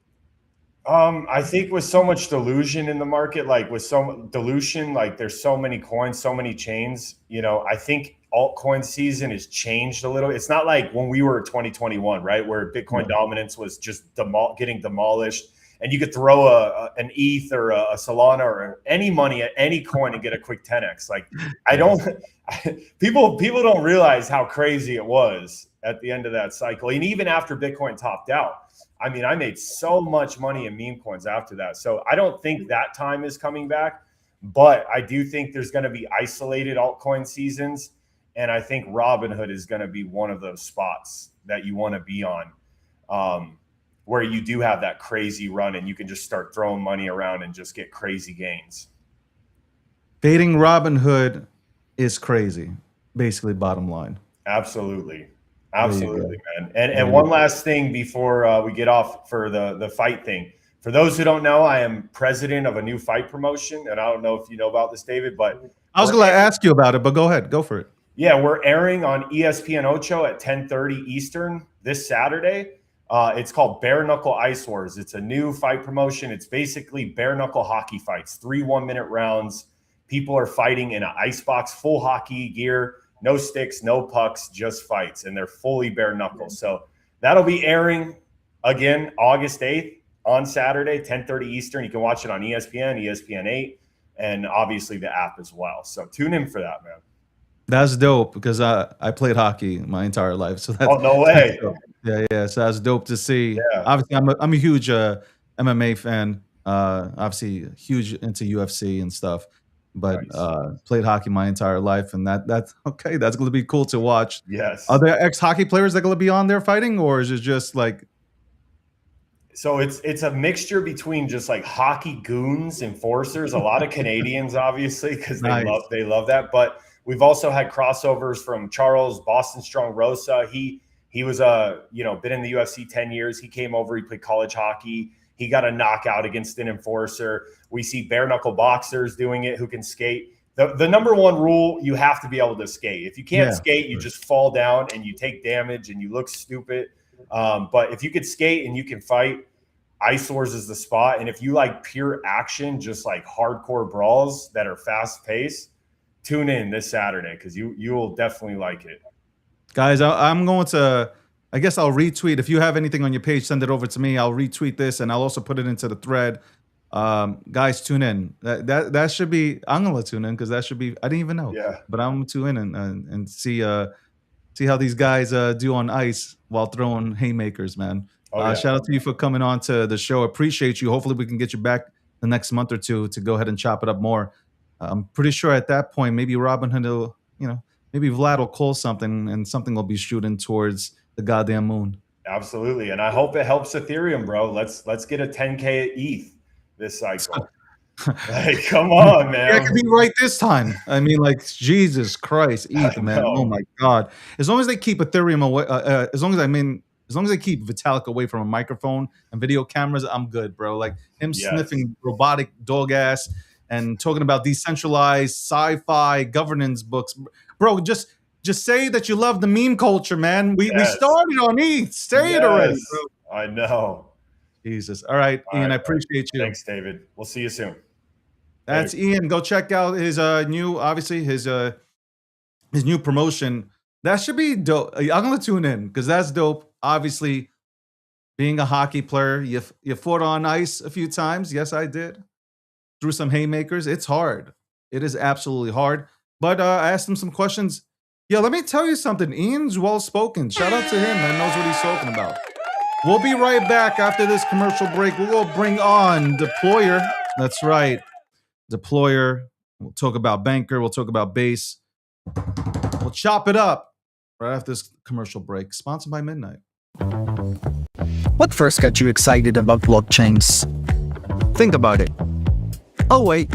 I think with so much delusion in the market, like with so much dilution, like there's so many coins, so many chains, I think altcoin season has changed a little. It's not like when we were 2021, right? Where Bitcoin dominance was just getting demolished. And you could throw an ETH or a Solana or any money at any coin and get a quick 10x. Like people don't realize how crazy it was at the end of that cycle. And even after Bitcoin topped out, I mean, I made so much money in meme coins after that. So I don't think that time is coming back, but I do think there's going to be isolated altcoin seasons. And I think Robinhood is going to be one of those spots that you want to be on. Where you do have that crazy run and you can just start throwing money around and just get crazy gains. Fading Robinhood is crazy, basically, bottom line. Absolutely, man. And one last thing before we get off for the fight thing. For those who don't know, I am president of a new fight promotion, and I don't know if you know about this, David, but I was going to ask you about it, but go ahead, go for it. Yeah, we're airing on ESPN Ocho at 10:30 Eastern this Saturday. It's called Bare Knuckle Ice Wars. It's a new fight promotion. It's basically bare knuckle hockey fights, 3 1-minute rounds. People are fighting in an icebox, full hockey gear, no sticks, no pucks, just fights, and they're fully bare knuckle. So that'll be airing again August 8th on Saturday, 10:30 Eastern. You can watch it on ESPN, ESPN 8, and obviously the app as well. So tune in for that, man. That's dope because I played hockey my entire life. So that's, no way. Yeah. So that's dope to see. Yeah. Obviously, I'm a huge MMA fan. Obviously, huge into UFC and stuff. But Nice. Played hockey my entire life, and that's okay. That's going to be cool to watch. Yes. Are there ex-hockey players that are going to be on there fighting, or is it just like? So it's a mixture between just like hockey goons, enforcers, a lot of Canadians, obviously, because they love that. But we've also had crossovers from Charles Boston Strong Rosa. He was been in the UFC 10 years. He came over, he played college hockey. He got a knockout against an enforcer. We see bare knuckle boxers doing it who can skate. The number one rule, you have to be able to skate. If you can't skate, you just fall down and you take damage and you look stupid. But if you could skate and you can fight, Ice Wars is the spot. And if you like pure action, just like hardcore brawls that are fast paced, tune in this Saturday because you will definitely like it. Guys, I'm going to, I guess I'll retweet. If you have anything on your page, send it over to me. I'll retweet this and I'll also put it into the thread. Guys, tune in. That should be, I'm going to tune in because that should be, I didn't even know. Yeah. But I'm going to tune in and see how these guys do on ice while throwing haymakers, man. Shout out to you for coming on to the show. Appreciate you. Hopefully we can get you back the next month or two to go ahead and chop it up more. I'm pretty sure at that point, maybe Robinhood will, maybe Vlad will call something and something will be shooting towards the goddamn moon. Absolutely. And I hope it helps Ethereum, bro. Let's get a 10K ETH this cycle. Like, come on, man. Yeah, it could be right this time. I mean, like, Jesus Christ, ETH, man. Oh my God. As long as they keep Ethereum away, as long as As long as they keep Vitalik away from a microphone and video cameras, I'm good, bro. Like him Yes. sniffing robotic dog ass and talking about decentralized sci-fi governance books, bro. Just say that you love the meme culture, man. We Yes. started on ETH. Say it already, Yes. bro. I know. Jesus. All right, All Ian. right, I appreciate you. Thanks, David. We'll see you soon. That's Ian. Go check out his new, obviously his new promotion. That should be dope. I'm gonna tune in because that's dope. Obviously, being a hockey player, you fought on ice a few times. Yes, I did. Threw some haymakers. It's hard. It is absolutely hard. But I asked him some questions. Yeah, let me tell you something. Ian's well spoken. Shout out to him. That knows what he's talking about. We'll be right back after this commercial break. We'll bring on Deployer. That's right. Deployer. We'll talk about Banker. We'll talk about Base. We'll chop it up right after this commercial break. Sponsored by Midnight. What first got you excited about blockchains? Think about it. Oh, wait.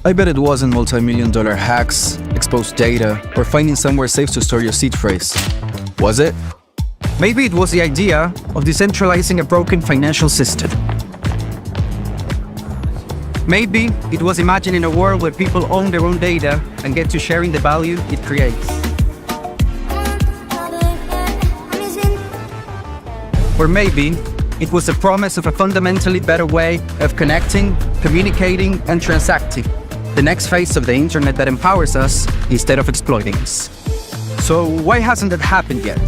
I bet it wasn't multi-million-dollar hacks, exposed data, or finding somewhere safe to store your seed phrase. Was it? Maybe it was the idea of decentralizing a broken financial system. Maybe it was imagining a world where people own their own data and get to sharing the value it creates. Or maybe it was the promise of a fundamentally better way of connecting, communicating, and transacting. The next phase of the internet that empowers us instead of exploiting us. So why hasn't that happened yet?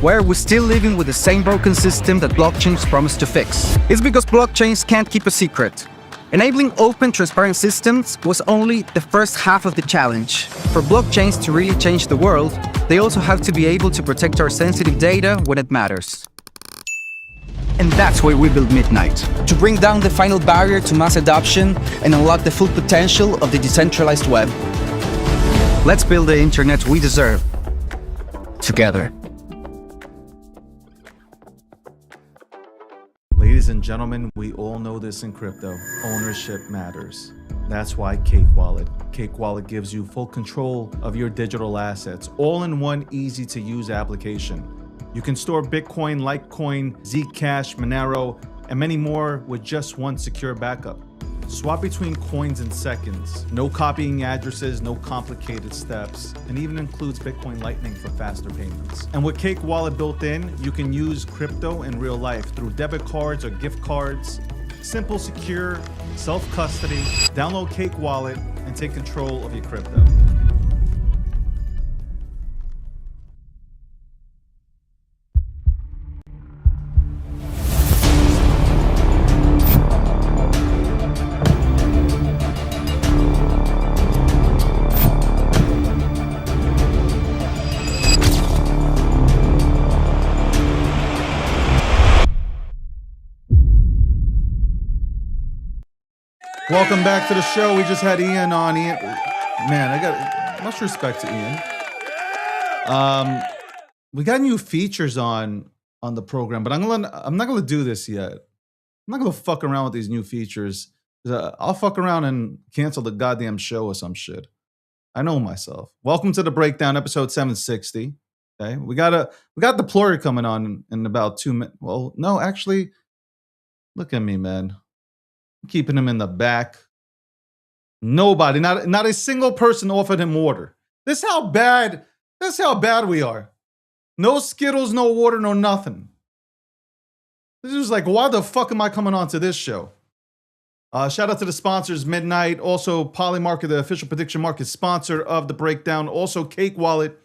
Why are we still living with the same broken system that blockchains promise to fix? It's because blockchains can't keep a secret. Enabling open, transparent systems was only the first half of the challenge. For blockchains to really change the world, they also have to be able to protect our sensitive data when it matters. And that's why we built Midnight, to bring down the final barrier to mass adoption and unlock the full potential of the decentralized web. Let's build the internet we deserve, together. Ladies and gentlemen, we all know this in crypto. Ownership matters. That's why Cake Wallet. Cake Wallet gives you full control of your digital assets, all in one easy-to-use application. You can store Bitcoin, Litecoin, Zcash, Monero, and many more with just one secure backup. Swap between coins in seconds. No copying addresses, no complicated steps, and even includes Bitcoin Lightning for faster payments. And with Cake Wallet built in, you can use crypto in real life through debit cards or gift cards. Simple, secure, self-custody. Download Cake Wallet and take control of your crypto. Welcome back to the show. We just had Ian on. Ian, man, I got much respect to Ian. We got new features on the program, but I'm not gonna do this yet. I'm not gonna fuck around with these new features. I'll fuck around and cancel the goddamn show or some shit. I know myself. Welcome to the breakdown, episode 760. Okay, we got Deployer coming on in about 2 minutes. Well, no, actually, look at me, man. Keeping him in the back. Nobody, not a single person offered him water. This how bad we are. No Skittles, no water, no nothing. This is like, why the fuck am I coming on to this show? Shout out to the sponsors, Midnight, also Polymarket, the official prediction market sponsor of the breakdown, also Cake Wallet.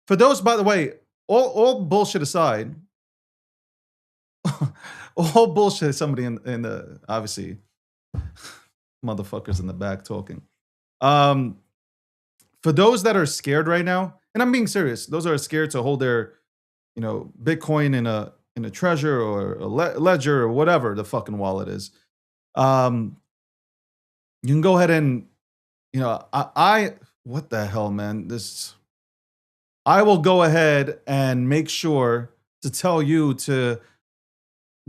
For those, by the way, all bullshit aside, all bullshit. Somebody in the obviously motherfuckers in the back talking. For those that are scared right now, and I'm being serious, those that are scared to hold their, Bitcoin in a treasure or a ledger or whatever the fucking wallet is. You can go ahead and, I what the hell, man? I will go ahead and make sure to tell you to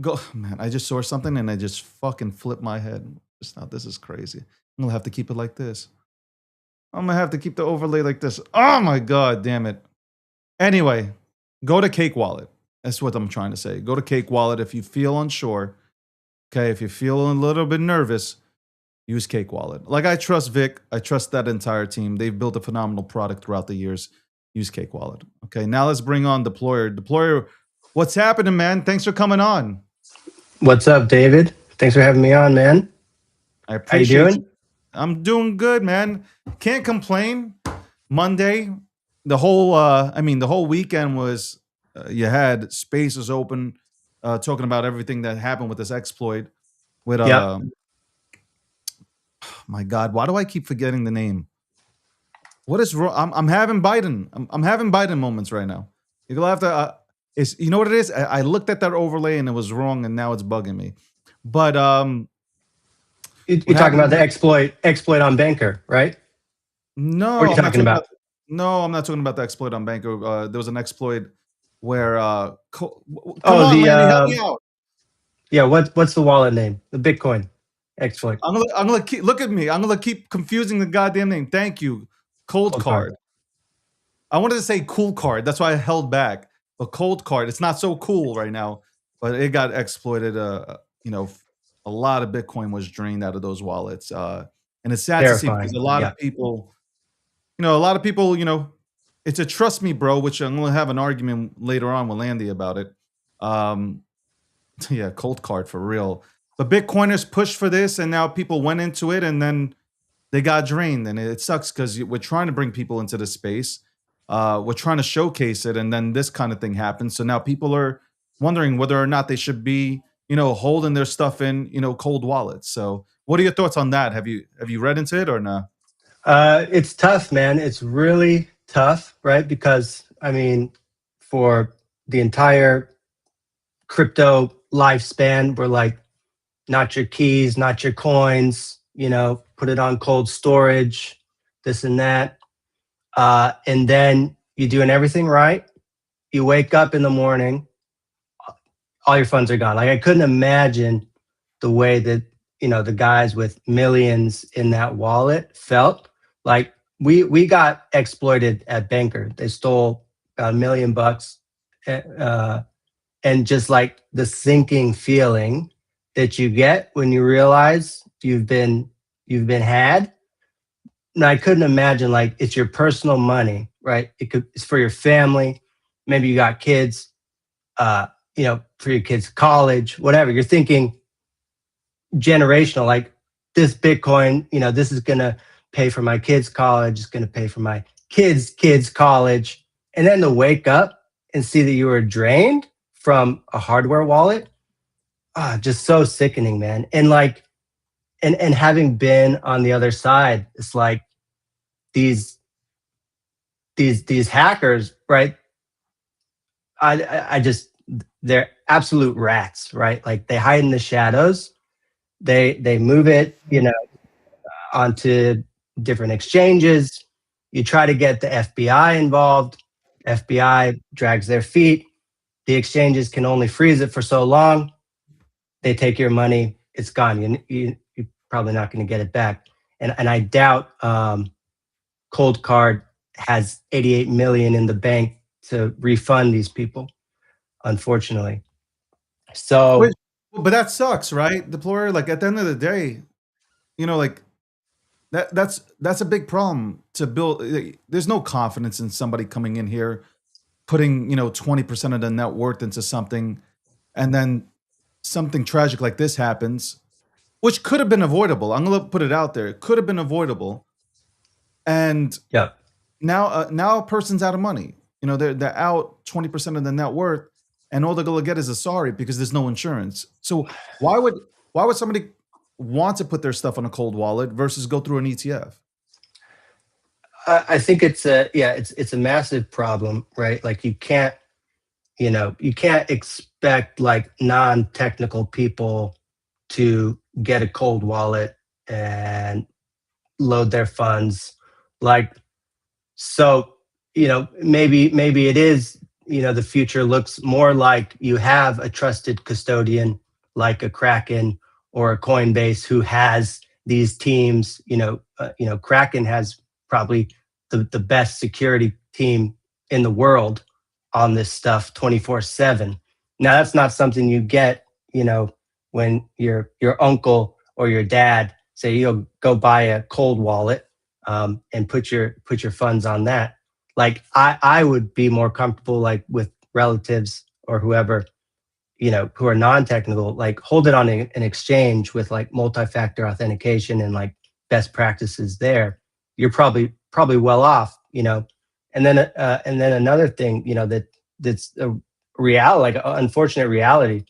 go. Man, I just saw something and I just fucking flipped my head. This is crazy. I'm gonna have to keep it like this. I'm gonna have to keep the overlay like this. Oh my god, damn it. Anyway, go to Cake Wallet. That's what I'm trying to say. Go to Cake Wallet if you feel unsure. Okay, if you feel a little bit nervous, use Cake Wallet. Like, I trust Vic. I trust that entire team. They've built a phenomenal product throughout the years. Use Cake Wallet. Okay, now let's bring on Deployer. Deployer, what's happening, man? Thanks for coming on. What's up, David? Thanks for having me on, man. I How you appreciate doing? I'm doing good, man. Can't complain. Monday, the whole weekend was, you had spaces open, talking about everything that happened with this exploit. With Yep. my God, why do I keep forgetting the name? What is wrong? I'm having Biden. I'm having Biden moments right now. You're gonna have to. It's, you know what it is. I looked at that overlay and it was wrong, and now it's bugging me. But You're what talking about happened? the exploit on Banker, right? No, What are you I'm not talking talking about? about. No, I'm not talking about the exploit on Banker. There was an exploit where. Come Oh, on, Lanny, help me out. yeah. What's the wallet name? The Bitcoin exploit. I'm gonna keep. Look at me. I'm gonna keep confusing the goddamn name. Thank you. Cold Cold card. card. I wanted to say cool card. That's why I held back. But cold card. It's not so cool right now. But it got exploited. A lot of Bitcoin was drained out of those wallets. And it's sad to see because Terrifying. a lot Yeah. of people, it's a trust me, bro, which I'm gonna have an argument later on with Landy about it. Yeah, cold card for real. But Bitcoiners pushed for this, and now people went into it, and then they got drained, and it sucks because we're trying to bring people into the space. We're trying to showcase it, and then this kind of thing happens. So now people are wondering whether or not they should be, holding their stuff in, cold wallets. So, what are your thoughts on that? Have you read into it or no? It's tough, man. It's really tough, right? Because I mean, for the entire crypto lifespan, we're like, not your keys, not your coins. Put it on cold storage, this and that. And then you're doing everything right. You wake up in the morning, all your funds are gone. Like, I couldn't imagine the way that, the guys with millions in that wallet felt. Like, we got exploited at Banker. They stole about $1 million. And just like the sinking feeling that you get when you realize you've been had. And I couldn't imagine, like, it's your personal money, right? It's for your family. Maybe you got kids, for your kids' college, whatever. You're thinking generational, like, this Bitcoin, this is going to pay for my kids' college. It's going to pay for my kids' college. And then to wake up and see that you were drained from a hardware wallet, just so sickening, man. And like, and having been on the other side, it's like these hackers, right? I just, they're absolute rats, right? Like, they hide in the shadows. They move it, onto different exchanges. You try to get the FBI involved. FBI drags their feet. The exchanges can only freeze it for so long. They take your money, it's gone. You're probably not going to get it back. And I doubt Cold Card has 88 million in the bank to refund these people, unfortunately. So, But that sucks, right? Deployer, like, at the end of the day, like, that's a big problem to build. There's no confidence in somebody coming in here, putting 20% of the net worth into something, and then something tragic like this happens, which could have been avoidable. I'm gonna put it out there. It could have been avoidable, and yeah. now a person's out of money. They're out 20% of the net worth, and all they're gonna get is a sorry because there's no insurance. So why would somebody want to put their stuff on a cold wallet versus go through an ETF? I think it's a massive problem, right? Like, you can't expect, like, non-technical people to get a cold wallet and load their funds. Like, so, maybe it is, the future looks more like you have a trusted custodian like a Kraken or a Coinbase who has these teams. Kraken has probably the best security team in the world on this stuff 24/7. Now that's not something you get, when your uncle or your dad say you'll go buy a cold wallet and put your funds on that. Like I would be more comfortable like with relatives or whoever, who are non-technical, like hold it on an exchange with like multi-factor authentication and like best practices there. You're probably well off, And then another thing, that's a reality, like unfortunate reality,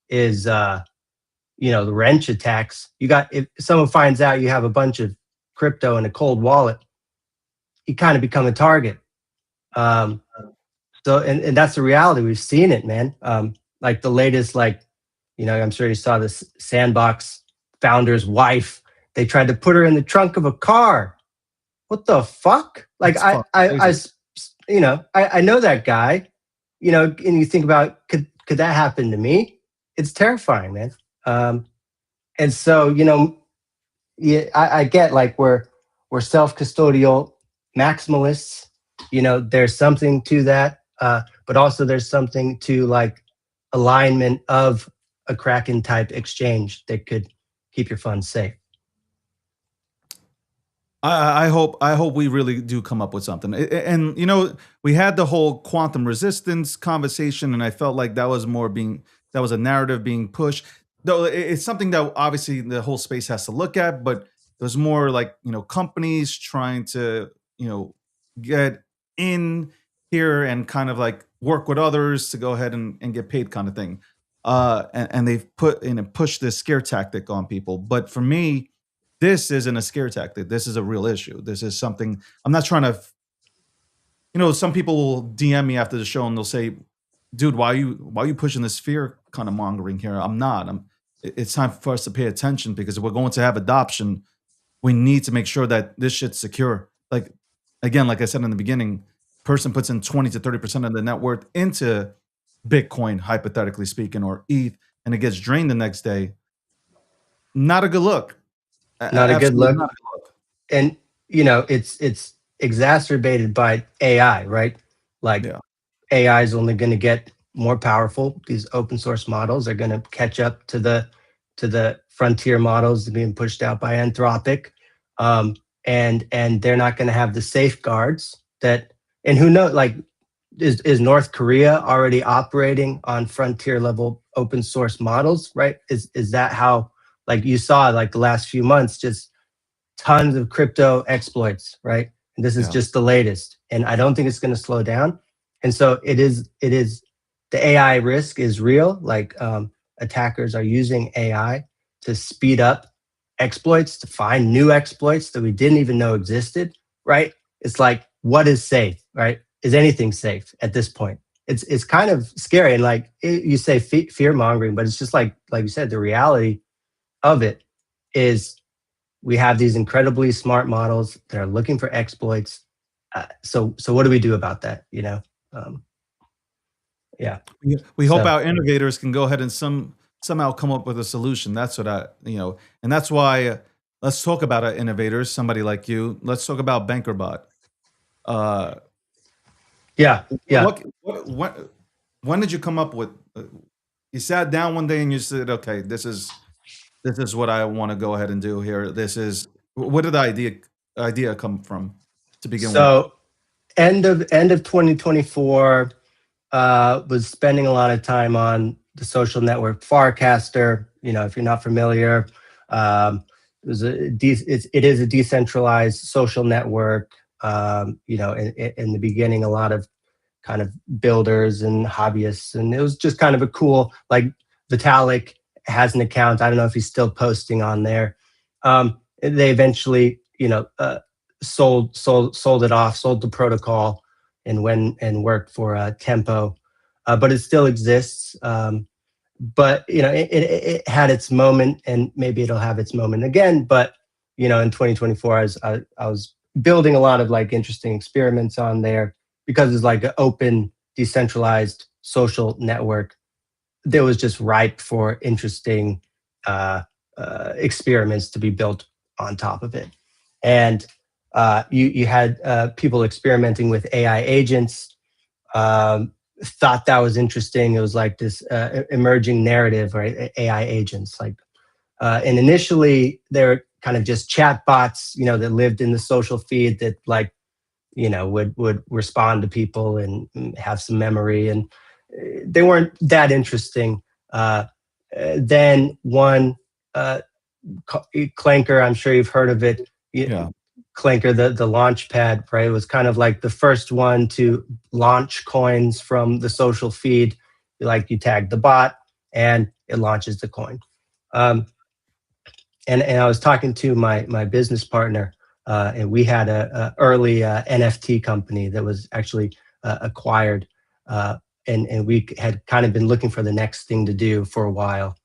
is the wrench attacks. If someone finds out you have a bunch of crypto in a cold wallet, you kind of become a target. So and that's the reality. We've seen it, man. Like the latest, I'm sure you saw this Sandbox founder's wife. They tried to put her in the trunk of a car. What the fuck? Like I know that guy, and you think about, could that happen to me? It's terrifying, man. And so, I get like we're self-custodial maximalists, there's something to that. But also there's something to like alignment of a Kraken type exchange that could keep your funds safe. I hope we really do come up with something. And we had the whole quantum resistance conversation, and I felt like that was a narrative being pushed. Though it's something that obviously the whole space has to look at, but there's more like companies trying to get in here and kind of like work with others to go ahead and get paid kind of thing. And they've pushed this scare tactic on people. But for me, this isn't a scare tactic. This is a real issue. This is something I'm not trying to, some people will DM me after the show and they'll say, dude, why are you pushing this fear kind of mongering here? I'm not. It's time for us to pay attention, because if we're going to have adoption, we need to make sure that this shit's secure. Like, again, like I said in the beginning, person puts in 20 to 30% of the net worth into Bitcoin, hypothetically speaking, or ETH, and it gets drained the next day. Not a good look. Not a good look. And it's exacerbated by AI, right? Like AI is only going to get more powerful. These open source models are going to catch up to the frontier models being pushed out by Anthropic, and they're not going to have the safeguards that. And who knows? Like, is North Korea already operating on frontier level open source models? Right? Is that how? Like you saw, like the last few months, just tons of crypto exploits, right? And this is just the latest, and I don't think it's going to slow down. And so it is. The AI risk is real. Like attackers are using AI to speed up exploits, to find new exploits that we didn't even know existed, right? It's like, what is safe, right? Is anything safe at this point? It's kind of scary. And like you say fear mongering, but it's just like you said, the reality of it is we have these incredibly smart models that are looking for exploits. So what do we do about that? We hope our innovators can go ahead and somehow come up with a solution. That's what and that's why let's talk about our innovators, somebody like you. Let's talk about BankerBot. When did you come up with? You sat down one day and you said, "Okay, this is what I want to go ahead and do here." Where did the idea come from to begin with? So, end of 2024, was spending a lot of time on the social network Farcaster. If you're not familiar, it is a decentralized social network. In the beginning, a lot of kind of builders and hobbyists, and it was just kind of a cool, like Vitalik has an account. I don't know if he's still posting on there. They eventually, sold it off, sold the protocol, and went and worked for Tempo, but it still exists. But it had its moment, and maybe it'll have its moment again. But in 2024, I was building a lot of like interesting experiments on there, because it's like an open, decentralized social network that was just ripe for interesting experiments to be built on top of it. And You had people experimenting with AI agents. Thought that was interesting. It was like this emerging narrative, right? AI agents, like, and initially they're kind of just chat bots, that lived in the social feed that, like, would respond to people and have some memory, and they weren't that interesting. Then one, Clanker, I'm sure you've heard of it. Yeah. Clanker, the launch pad, right? It was kind of like the first one to launch coins from the social feed. Like, you tag the bot and it launches the coin. And I was talking to my business partner, and we had a early NFT company that was actually acquired, and we had kind of been looking for the next thing to do for a while.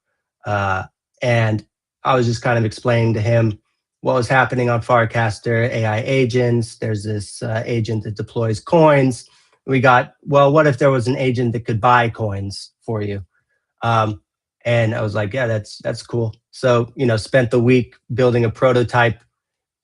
And I was just kind of explaining to him what was happening on Farcaster, AI agents. There's this agent that deploys coins. We got, well, what if there was an agent that could buy coins for you? And I was like, yeah, that's cool. So, spent the week building a prototype,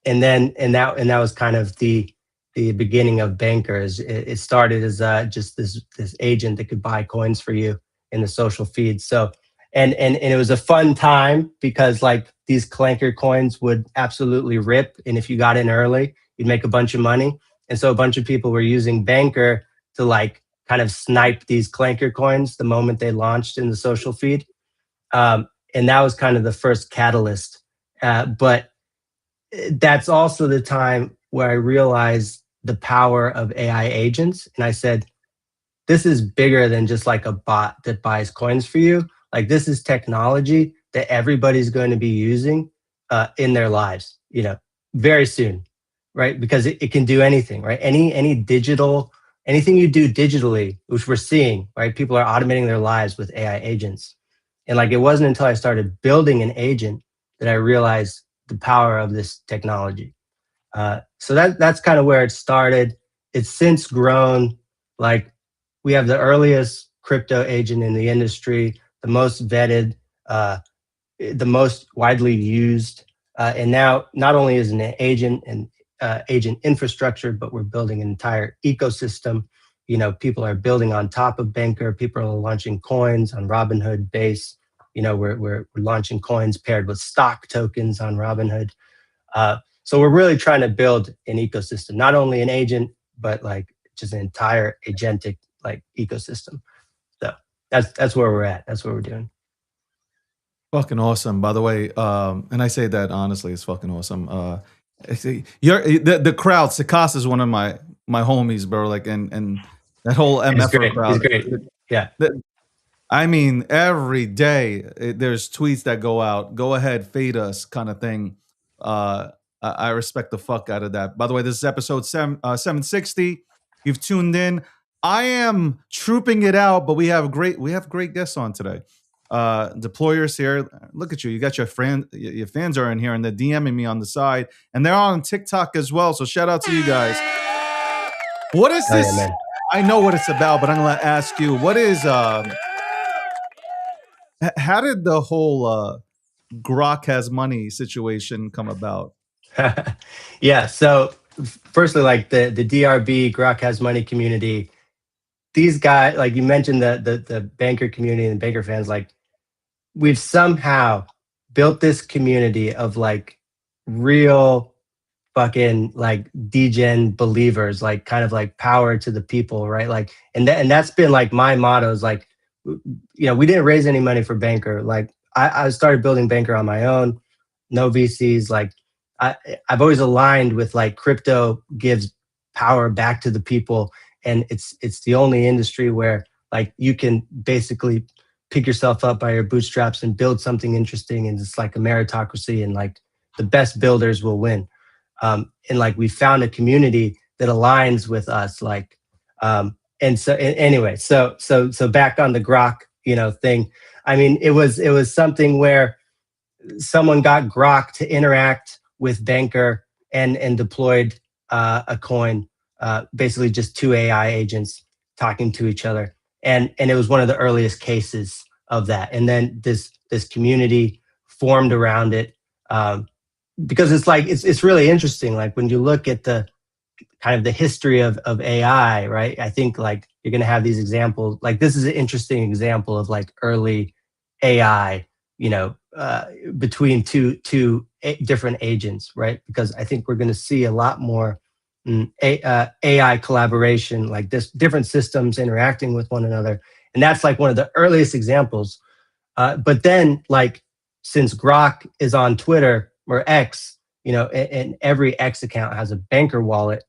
and that was kind of the beginning of Bankers. It started as just this agent that could buy coins for you in the social feed. So, and it was a fun time because, like, these Clanker coins would absolutely rip, and if you got in early, you'd make a bunch of money. And so a bunch of people were using Banker to, like, kind of snipe these Clanker coins the moment they launched in the social feed. And that was kind of the first catalyst. But that's also the time where I realized the power of AI agents. And I said, this is bigger than just like a bot that buys coins for you. Like, this is technology that everybody's going to be using in their lives, very soon, right? Because it can do anything, right? Any digital, anything you do digitally, which we're seeing, right? People are automating their lives with AI agents. And, like, it wasn't until I started building an agent that I realized the power of this technology. So that's kind of where it started. It's since grown. Like, we have the earliest crypto agent in the industry, the most vetted, the most widely used. And now not only is an agent and agent infrastructure, but we're building an entire ecosystem. People are building on top of Banker. People are launching coins on Robinhood Base. We're launching coins paired with stock tokens on Robinhood. So we're really trying to build an ecosystem, not only an agent, but, like, just an entire agentic, like, ecosystem. So that's where we're at. That's what we're doing. Fucking awesome, by the way. And I say that honestly, it's fucking awesome. The crowd, Sikas is one of my homies, bro. Like, and that whole MF crowd. He's great. Yeah. I mean, every day there's tweets that go out, go ahead, fade us, kind of thing. I respect the fuck out of that. By the way, this is episode 760. You've tuned in. I am trooping it out, but we have great guests on today. Deployers here. Look at you. You got your fans are in here, and they're DMing me on the side, and they're on TikTok as well. So shout out to you guys. What is this? Yeah, I know what it's about, but I'm gonna ask you. What is how did the whole Grok has money situation come about? Yeah. So firstly, like, the DRB Grok has money community, these guys, like you mentioned, the Banker community and Banker fans, like, we've somehow built this community of, like, real fucking, like, degen believers, like, kind of like power to the people, right? Like, and that's been, like, my motto is, like, we didn't raise any money for Banker. Like, I started building Banker on my own, no VCs. Like, I've always aligned with, like, crypto gives power back to the people, and it's the only industry where, like, you can basically pick yourself up by your bootstraps and build something interesting, and it's like a meritocracy, and, like, the best builders will win. And, like, we found a community that aligns with us, like, and so anyway, so back on the Grok, thing. I mean, it was something where someone got Grok to interact with Banker and deployed a coin, basically just two AI agents talking to each other, and it was one of the earliest cases of that. And then this community formed around it. because it's like it's really interesting. Like when you look at the kind of the history of AI, right? I think like you're going to have these examples. Like this is an interesting example of like early AI, between two different agents, right? Because I think we're going to see a lot more AI collaboration, like this different systems interacting with one another, and that's like one of the earliest examples. But then, like since Grok is on Twitter or X, and every X account has a banker wallet,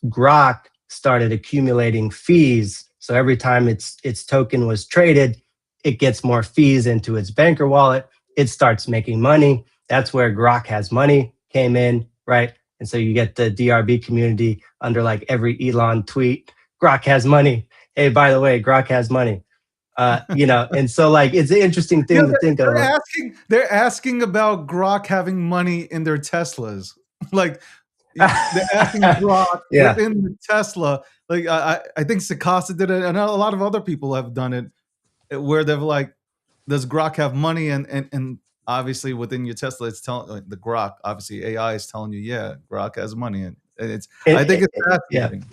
Grok started accumulating fees. So every time its token was traded, it gets more fees into its banker wallet. It starts making money. That's where Grok has money came in, right? And so you get the DRB community under like every Elon tweet, Grok has money. Hey, by the way, Grok has money. And so like it's an interesting thing to think of. They're asking about Grok having money in their Teslas. Like they're asking Grok within the Tesla. Like I think Sakasa did it, and a lot of other people have done it, where they're like, does Grok have money? And obviously within your Tesla, it's telling like, the Grok, obviously AI is telling you, yeah, Grok has money, and I think it's fascinating.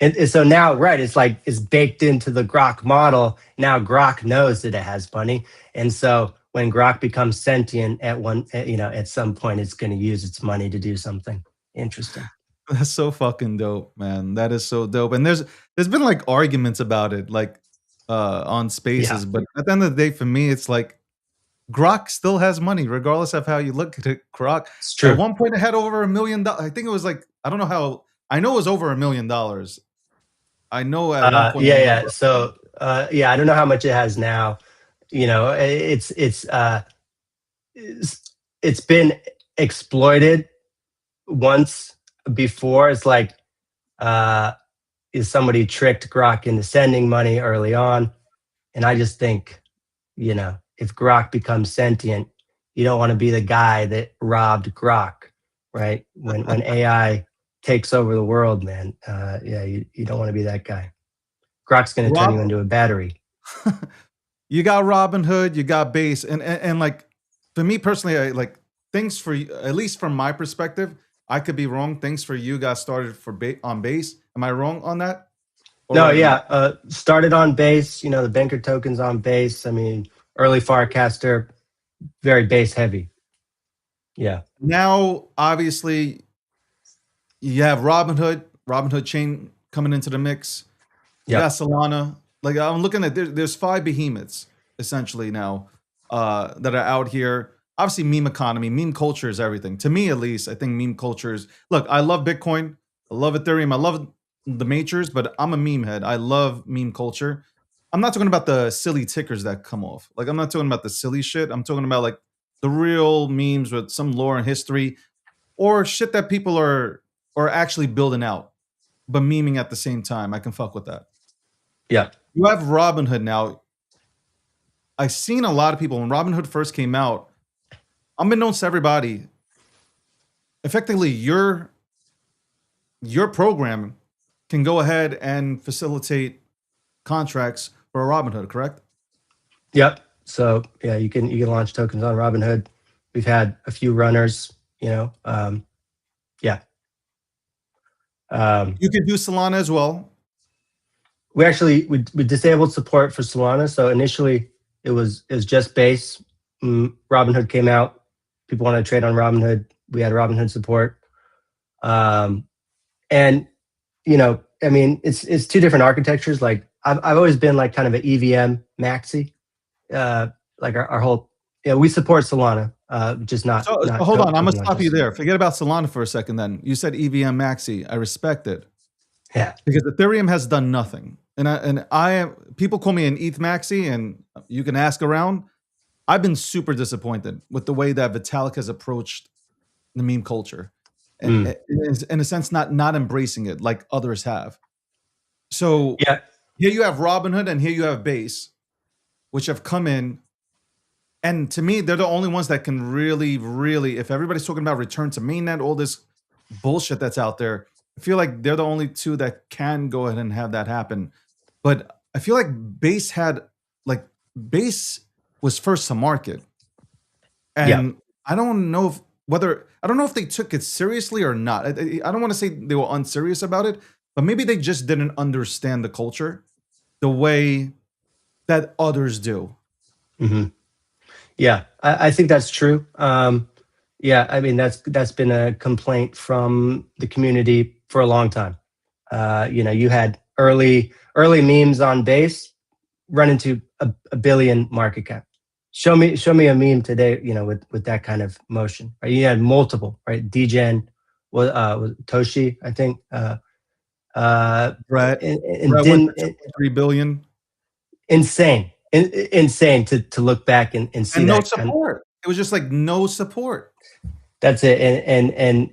And so now, right, it's like it's baked into the Grok model. Now Grok knows that it has money, and so when Grok becomes sentient at some point, it's going to use its money to do something interesting. That's so fucking dope, man. That is so dope. And there's been like arguments about it, like on Spaces, but at the end of the day, for me, it's like Grok still has money, regardless of how you look at it. Grok, it's true. At one point, it had over $1 million. I think it was like, I don't know how. I know it was over $1 million. I know at one point. Yeah. So I don't know how much it has now. It's been exploited once before. It's like somebody tricked Grok into sending money early on, and I just think, if Grok becomes sentient, you don't want to be the guy that robbed Grok, right? When AI takes over the world, man. You don't want to be that guy. Grok's going to turn you into a battery. You got Robinhood, you got Base, and like for me personally, I like things for you, at least from my perspective. I could be wrong. Things for you got started on Base. Am I wrong on that? Started on Base. The banker tokens on Base. I mean, early Farcaster, very Base heavy. Yeah. Now, obviously, you have Robinhood chain coming into the mix. You got Solana. Like I'm looking at, there's 5 behemoths essentially now that are out here. Obviously, meme economy, meme culture is everything. To me, at least, I think meme culture is. Look, I love Bitcoin, I love Ethereum, I love the majors, but I'm a meme head. I love meme culture. I'm not talking about the silly tickers that come off. Like I'm not talking about the silly shit. I'm talking about like the real memes with some lore and history, or shit that people are actually building out, but memeing at the same time. I can fuck with that. Yeah. You have Robinhood now. I've seen a lot of people when Robinhood first came out. Unbeknownst to everybody, effectively your program can go ahead and facilitate contracts for a Robinhood, correct? Yep. So you can launch tokens on Robinhood. We've had a few runners. You can do Solana as well. We disabled support for Solana. So initially it was just Base. Robinhood came out. People wanted to trade on Robinhood. We had Robinhood support. And I mean, it's 2 different architectures. Like I've always been like kind of an EVM maxi. Like our whole, we support Solana, just not. So hold on, I'm gonna stop you there. Forget about Solana for a second. Then you said EVM maxi. I respect it. Yeah, because Ethereum has done nothing, and I am. People call me an ETH maxi, and you can ask around. I've been super disappointed with the way that Vitalik has approached the meme culture, and in a sense, not embracing it like others have. So here you have Robinhood, and here you have Base, which have come in. And to me, they're the only ones that can really, really, if everybody's talking about return to mainnet, all this bullshit that's out there, I feel like they're the only 2 that can go ahead and have that happen. But I feel like Base was first to market. And I don't know if whether I don't know if they took it seriously or not. I don't want to say they were unserious about it, but maybe they just didn't understand the culture the way that others do. Hmm. Yeah, I think that's true. Yeah, I mean that's been a complaint from the community for a long time. You had early memes on base run into a billion market cap. Show me a meme today, with that kind of motion. Right? You had multiple, right? Degen was Toshi, I think. Brett And went didn't for 3 billion insane, insane to look back and see and no that kind of, support. It was just like no support. that's it. And and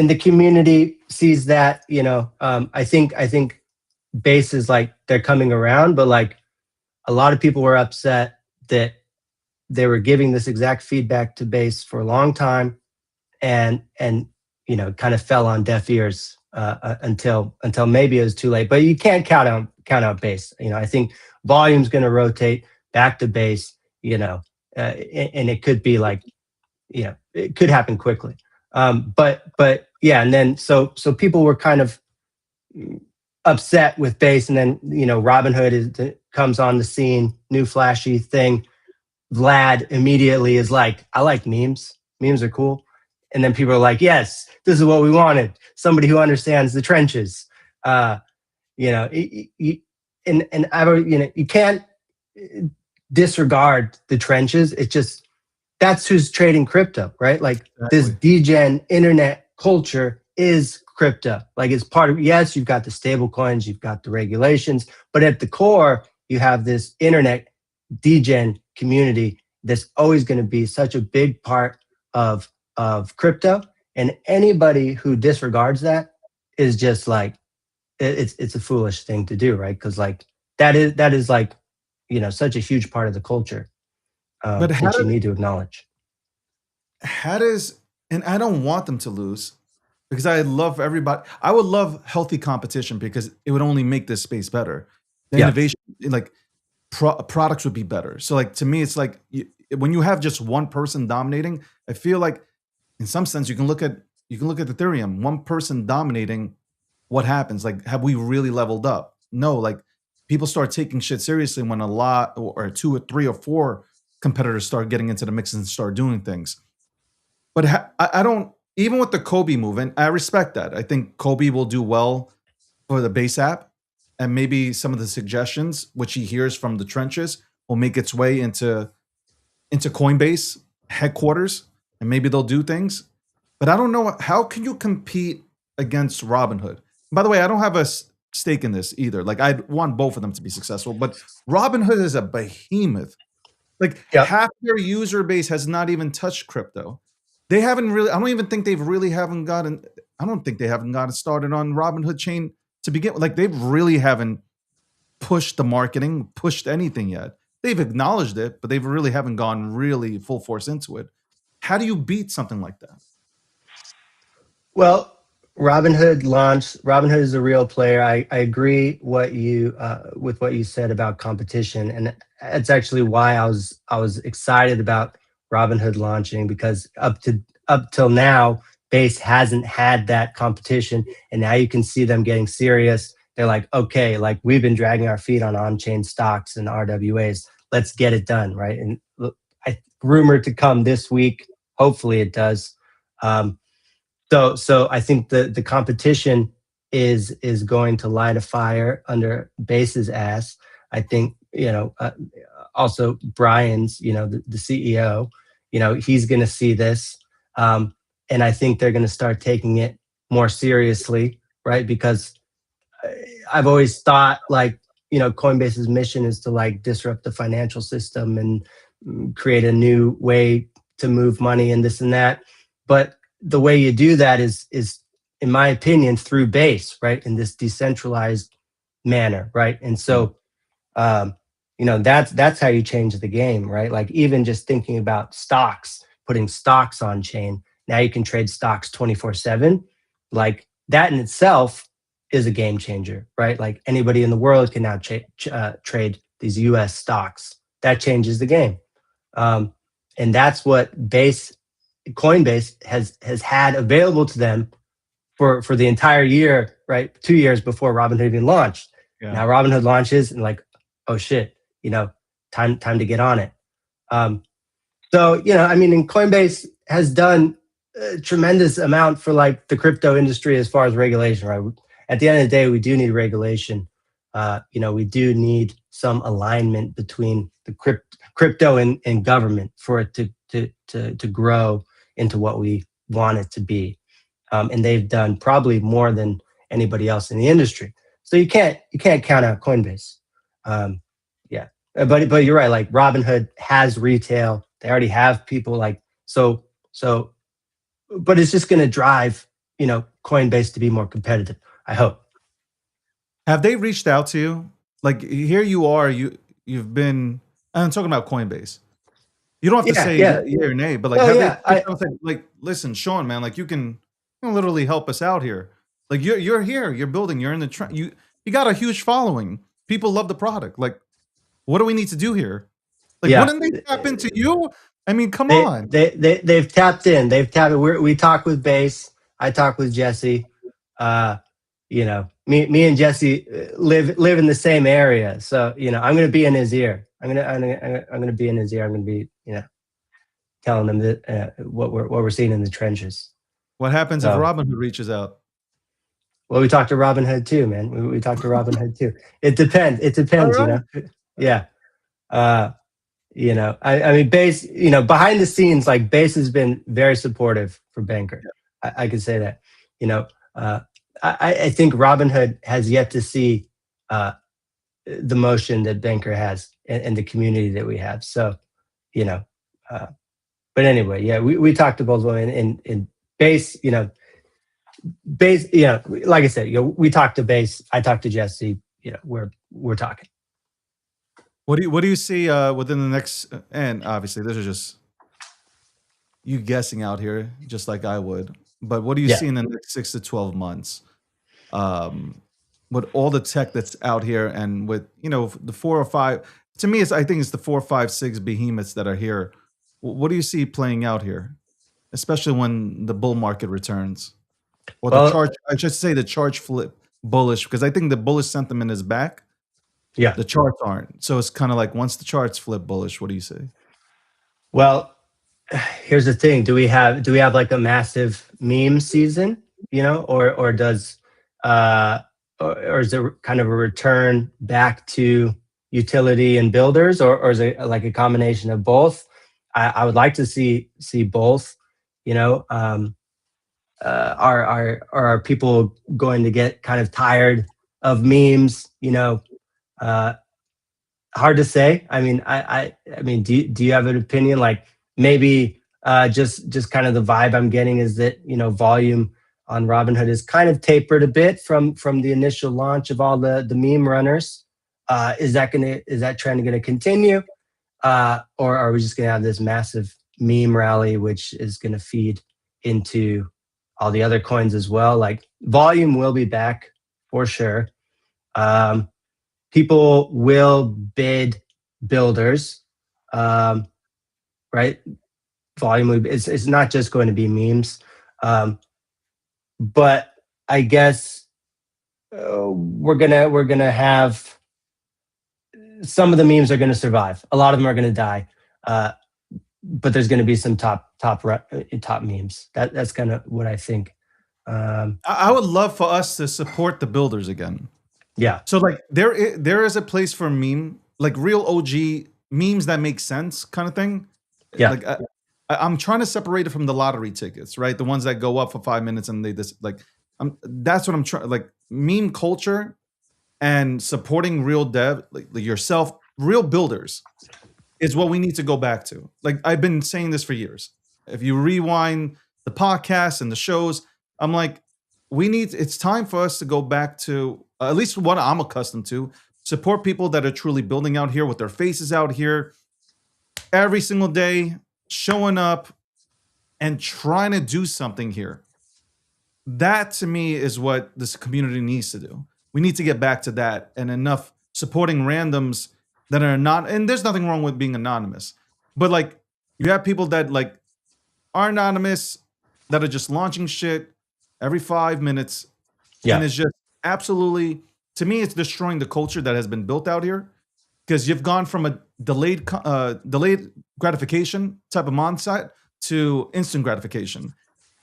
the community sees that. I think base is like they're coming around, but like a lot of people were upset that they were giving this exact feedback to base for a long time, and kind of fell on deaf ears until maybe it was too late. But you can't count out base. I think volume's going to rotate back to base. And it could be like, it could happen quickly. But yeah, and then so people were kind of upset with base, and then Robinhood comes on the scene, new flashy thing. Vlad immediately is like, I like memes. Memes are cool. And then people are like, yes, this is what we wanted. Somebody who understands the trenches. And you can't disregard the trenches. It's just, that's who's trading crypto, right? Like this degen internet culture is crypto. Like it's part of, yes, you've got the stable coins, you've got the regulations, but at the core, you have this internet degen community that's always going to be such a big part of crypto. And anybody who disregards that is just like, it's a foolish thing to do, right? Because like that is like, such a huge part of the culture But that you need to acknowledge. And I don't want them to lose because I love everybody. I would love healthy competition because it would only make this space better. The innovation, like products would be better. So like to me, it's like when you have just one person dominating, I feel like in some sense you can look at Ethereum, one person dominating. What happens? Like, have we really leveled up? No, like people start taking shit seriously when a lot or 2 or 3 or 4 competitors start getting into the mix and start doing things. But I don't, even with the Kobe movement, I respect that. I think Kobe will do well for the base app, and maybe some of the suggestions which he hears from the trenches will make its way into Coinbase headquarters, and maybe they'll do things. But I don't know, how can you compete against Robinhood? By the way, I don't have a stake in this either. Like I'd want both of them to be successful, but Robinhood is a behemoth. Like half their user base has not even touched crypto. They haven't really, I don't think they haven't gotten started on Robinhood chain to begin with. Like they really haven't pushed the marketing, pushed anything yet. They've acknowledged it, but they really haven't gone really full force into it. How do you beat something like that? Well, Robinhood is a real player. I agree with what you said about competition, and that's actually why I was excited about Robinhood launching, because up till now, Base hasn't had that competition, and now you can see them getting serious. They're like, okay, like we've been dragging our feet on-chain stocks and RWAs. Let's get it done, right? And rumored to come this week. Hopefully, it does. So I think the competition is going to light a fire under Base's ass. I think also Brian's the CEO, he's going to see this, and I think they're going to start taking it more seriously, right? Because I've always thought like Coinbase's mission is to like disrupt the financial system and create a new way to move money and this and that, but the way you do that is, in my opinion, through Base, right? In this decentralized manner, right? And so, that's how you change the game, right? Like even just thinking about stocks, putting stocks on chain. Now you can trade stocks 24/7. Like that in itself is a game changer, right? Like anybody in the world can now trade these US stocks. That changes the game. And that's what Base Coinbase has had available to them for the entire year, right? 2 years before Robinhood even launched. Yeah. Now Robinhood launches and like, oh shit, time to get on it. So I mean, and Coinbase has done a tremendous amount for like the crypto industry as far as regulation, right? At the end of the day, we do need regulation. We do need some alignment between the crypto and government for it to grow into what we want it to be. And they've done probably more than anybody else in the industry. So you can't count out Coinbase. Yeah, but you're right. Like Robinhood has retail. They already have people like so. But it's just going to drive Coinbase to be more competitive, I hope. Have they reached out to you? Like here you are, you've been. I'm talking about Coinbase. You don't have to say yeah or nay, but like, have they reached out and said, like, listen, Sean, man, like you can literally help us out here. Like you're here, you're building, you're in the trend. You got a huge following. People love the product. Like, what do we need to do here? Like, wouldn't they tap into you? I mean, come on. They've tapped in. We talk with Base. I talk with Jesse. Me and Jesse live in the same area, so I'm going to be in his ear. I'm going to be in his ear. I'm going to be telling him that what we're seeing in the trenches. What happens if Robinhood reaches out? Well, we talked to Robinhood too, man. We talked to Robinhood too. It depends. Right. Yeah. I mean, Base. Behind the scenes, like Base has been very supportive for Banker. Yeah. I can say that. I think Robinhood has yet to see the motion that Banker has and the community that we have. So, but anyway, yeah, we talked to both of them in Base. Base. Like I said, we talked to Base. I talked to Jesse. We're talking. What do you see within the next? And obviously, this is just you guessing out here, just like I would. But what do you see in the next 6 to 12 months? With all the tech that's out here, and with the 4 or 5. To me, I think it's the 4, 5, 6 behemoths that are here. What do you see playing out here, especially when the bull market returns, or the charge? I should say the charge flip bullish, because I think the bullish sentiment is back. Yeah, the charts aren't. So it's kind of like once the charts flip bullish, what do you say? Well, here's the thing: do we have like a massive meme season, or does or is there kind of a return back to utility and builders, or is it like a combination of both? I would like to see both. Are people going to get kind of tired of memes? Hard to say. I mean, I mean, do you have an opinion? Like maybe just kind of the vibe I'm getting is that volume on Robinhood is kind of tapered a bit from the initial launch of all the meme runners. Is that trend going to continue, or are we just going to have this massive meme rally, which is going to feed into all the other coins as well? Like volume will be back for sure. People will bid builders, right? Volume it's not just going to be memes, but I guess we're gonna have some of the memes are going to survive. A lot of them are going to die, but there's going to be some top memes. That's kind of what I think. I would love for us to support the builders again. Yeah. So like there is a place for meme, like real OG memes that make sense kind of thing. Yeah. Like I'm trying to separate it from the lottery tickets, right? The ones that go up for 5 minutes and they just like, that's what I'm trying. Like meme culture and supporting real dev, like yourself, real builders, is what we need to go back to. Like I've been saying this for years. If you rewind the podcasts and the shows, I'm like, it's time for us to go back to at least what I'm accustomed to, support people that are truly building out here with their faces out here every single day, showing up and trying to do something here. That to me is what this community needs to do. We need to get back to that, and enough supporting randoms that are not, and there's nothing wrong with being anonymous, but like you have people that like are anonymous, that are just launching shit every 5 minutes. Yeah. And it's just absolutely, to me, it's destroying the culture that has been built out here, because you've gone from a delayed gratification type of mindset to instant gratification.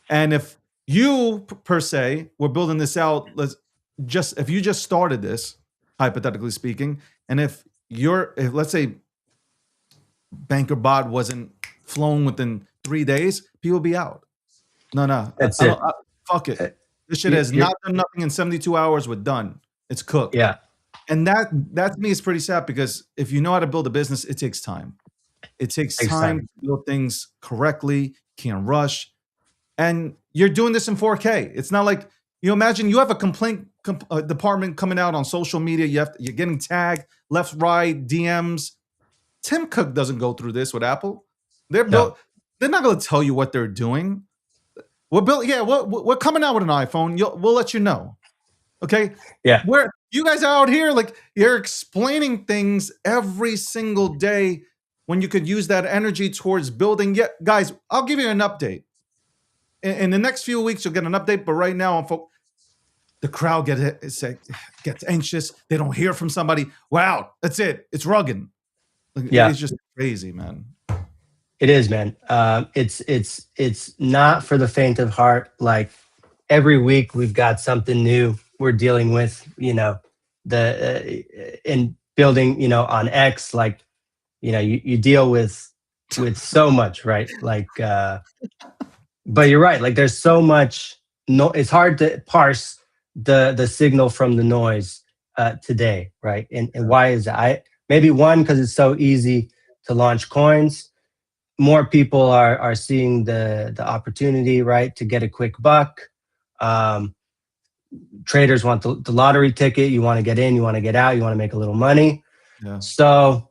And if you per se were building this out, if you just started this, hypothetically speaking, and if let's say Banker Bot wasn't flown within 3 days, people would be out. No, That's it. Fuck it. This shit has not done nothing in 72 hours. We're done. It's cooked. Yeah. And that to me is pretty sad, because if you know how to build a business, it takes time. It takes time to build things correctly. Can't rush. And you're doing this in 4K. It's not like, imagine you have a complaint department coming out on social media. You're getting tagged left, right, DMs. Tim Cook doesn't go through this with Apple. They're not going to tell you what they're doing. We're coming out with an iPhone. We'll let you know. Okay. Yeah. Where you guys are out here, like, you're explaining things every single day when you could use that energy towards building. Yeah, guys, I'll give you an update. In the next few weeks, you'll get an update. But right now, the crowd gets anxious. They don't hear from somebody. Wow, that's it. It's rugged. Yeah. It's just crazy, man. It is, man. It's not for the faint of heart. Like, every week we've got something new we're dealing with, in building, on X, like, you deal with so much, right? Like, but you're right. Like, there's so much. It's hard to parse the signal from the noise today, right? And why is that? Maybe one, because it's so easy to launch coins. More people are seeing the opportunity, right, to get a quick buck. Traders want the lottery ticket. You want to get in, you want to get out, you want to make a little money. Yeah. So,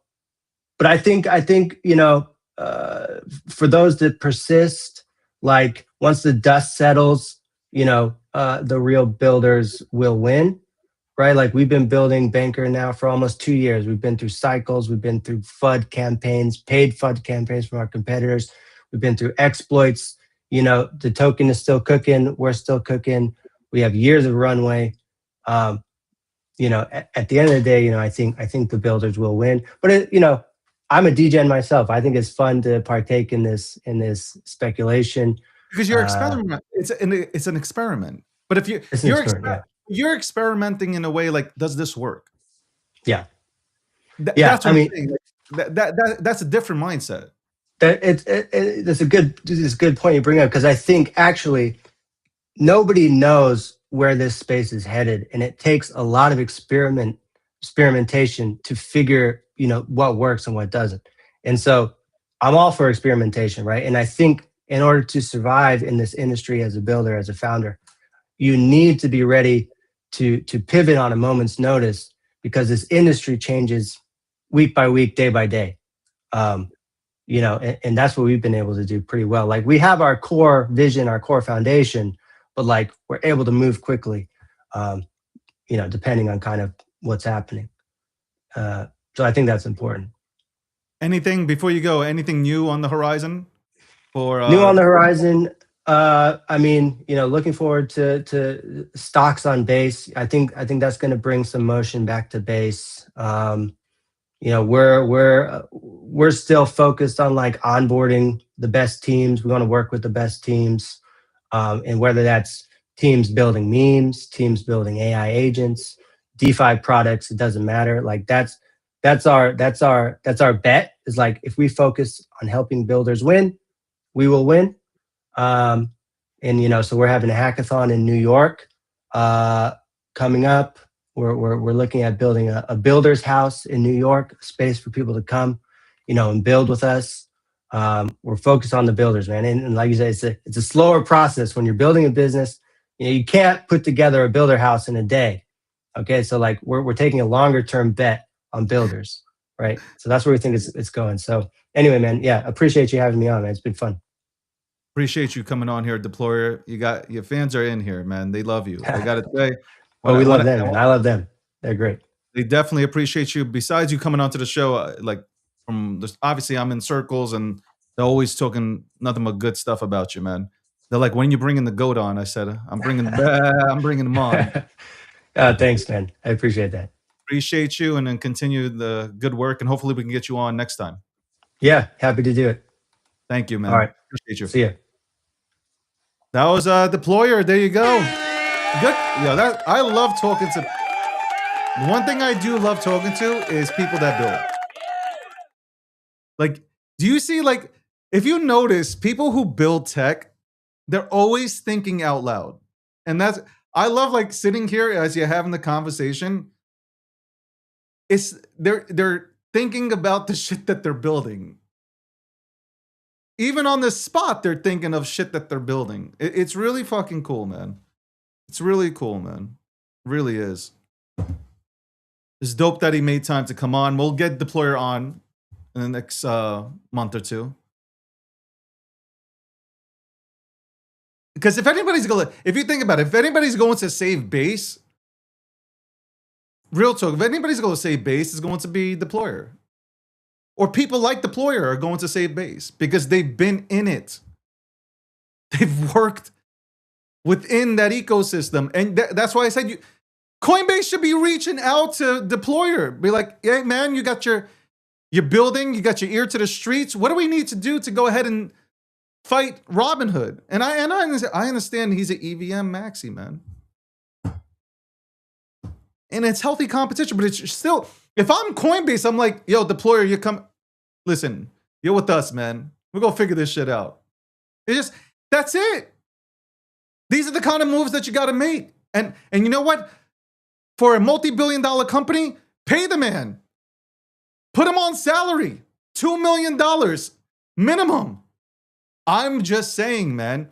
but I think for those that persist, like, once the dust settles, the real builders will win, right? Like, we've been building Banker now for almost 2 years. We've been through cycles. We've been through FUD campaigns, paid FUD campaigns from our competitors. We've been through exploits. The token is still cooking. We're still cooking. We have years of runway. At the end of the day, I think the builders will win. But I'm a DGen myself. I think it's fun to partake in this speculation. Because you're experimenting. It's an experiment. But if you're experimenting in a way like, does this work? Yeah. That's what I'm saying. That's a different mindset. That's a good point you bring up, because I think actually nobody knows where this space is headed, and it takes a lot of experimentation to figure what works and what doesn't. And so I'm all for experimentation, right? And I think in order to survive in this industry as a builder, as a founder, you need to be ready to pivot on a moment's notice, because this industry changes week by week, day by day. And that's what we've been able to do pretty well. Like, we have our core vision, our core foundation, but like, we're able to move quickly, depending on kind of what's happening. So I think that's important. Anything before you go? Anything new on the horizon? New on the horizon. Looking forward to stocks on Base. I think that's going to bring some motion back to Base. We're still focused on like onboarding the best teams. We want to work with the best teams, and whether that's teams building memes, teams building AI agents, DeFi products, it doesn't matter. Like, that's our bet, is like, if we focus on helping builders win, we will win. So we're having a hackathon in New York coming up. We're looking at building a builder's house in New York, a space for people to come, and build with us. We're focused on the builders, man. And like you said, it's a slower process when you're building a business. You can't put together a builder house in a day. Okay, so like, we're taking a longer term bet on builders, right? So that's where we think it's going. So anyway, man, yeah, appreciate you having me on, man. It's been fun. Appreciate you coming on here, Deployer. Your fans are in here, man. They love you. I got to say. We love them, man. I love them. They're great. They definitely appreciate you. Besides you coming onto the show, obviously I'm in circles and They're always talking nothing but good stuff about you, man. They're like, when you bringing the goat on? I said, I'm bringing them on. Thanks, man. I appreciate that. Appreciate you, and then continue the good work, and hopefully we can get you on next time. Yeah, happy to do it. Thank you, man. All right. Appreciate you. See ya. That was Deployer. There you go. Good. Yeah, I love talking to. One thing I do love talking to is people that build. Like, do you see, like, if you notice, people who build tech, they're always thinking out loud. And I love, like, sitting here as you're having the conversation. They're thinking about the shit that they're building. Even on the spot, they're thinking of shit that they're building. It's really fucking cool, man. It's really cool, man. It really is. It's dope that he made time to come on. We'll get Deployer on in the next month or two. Because if you think about it, if anybody's going to save base, real talk, if anybody's going to save base, it's going to be Deployer. Or people like Deployer are going to save base because they've been in it. They've worked within that ecosystem. And that's why I said Coinbase should be reaching out to Deployer. Be like, hey, man, you got your building, you got your ear to the streets. What do we need to do to go ahead and fight Robinhood? And I understand he's an EVM maxi, man. And it's healthy competition, but it's still, if I'm Coinbase, I'm like, yo, Deployer, you come, listen, you're with us, man. We're going to figure this shit out. That's it. These are the kind of moves that you got to make. And you know what? For a multi-billion-dollar company, pay the man. Put him on salary. $2 million minimum. I'm just saying, man,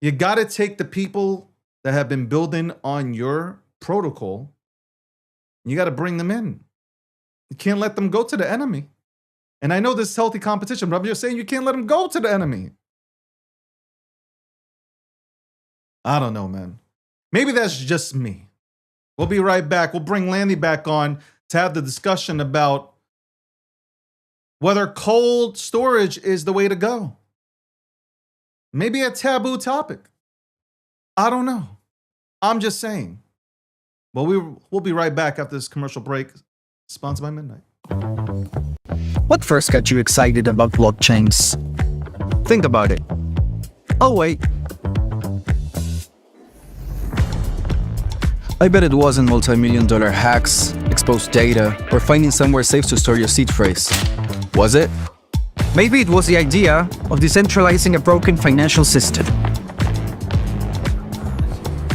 you got to take the people that have been building on your protocol. You got to bring them in. You can't let them go to the enemy. And I know this is healthy competition, but I'm just saying you can't let them go to the enemy. I don't know, man. Maybe that's just me. We'll be right back. We'll bring Landy back on to have the discussion about whether cold storage is the way to go. Maybe a taboo topic. I don't know. I'm just saying. Well, we'll be right back after this commercial break, sponsored by Midnight. What first got you excited about blockchains? Think about it. Oh, wait. I bet it wasn't multi-million-dollar hacks, exposed data, or finding somewhere safe to store your seed phrase. Was it? Maybe it was the idea of decentralizing a broken financial system.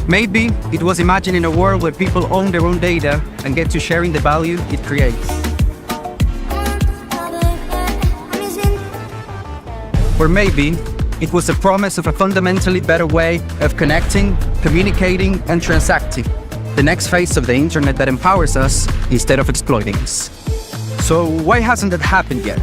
Maybe it was imagining a world where people own their own data and get to sharing the value it creates. Or maybe it was the promise of a fundamentally better way of connecting, communicating, and transacting. The next phase of the internet that empowers us instead of exploiting us. So why hasn't that happened yet?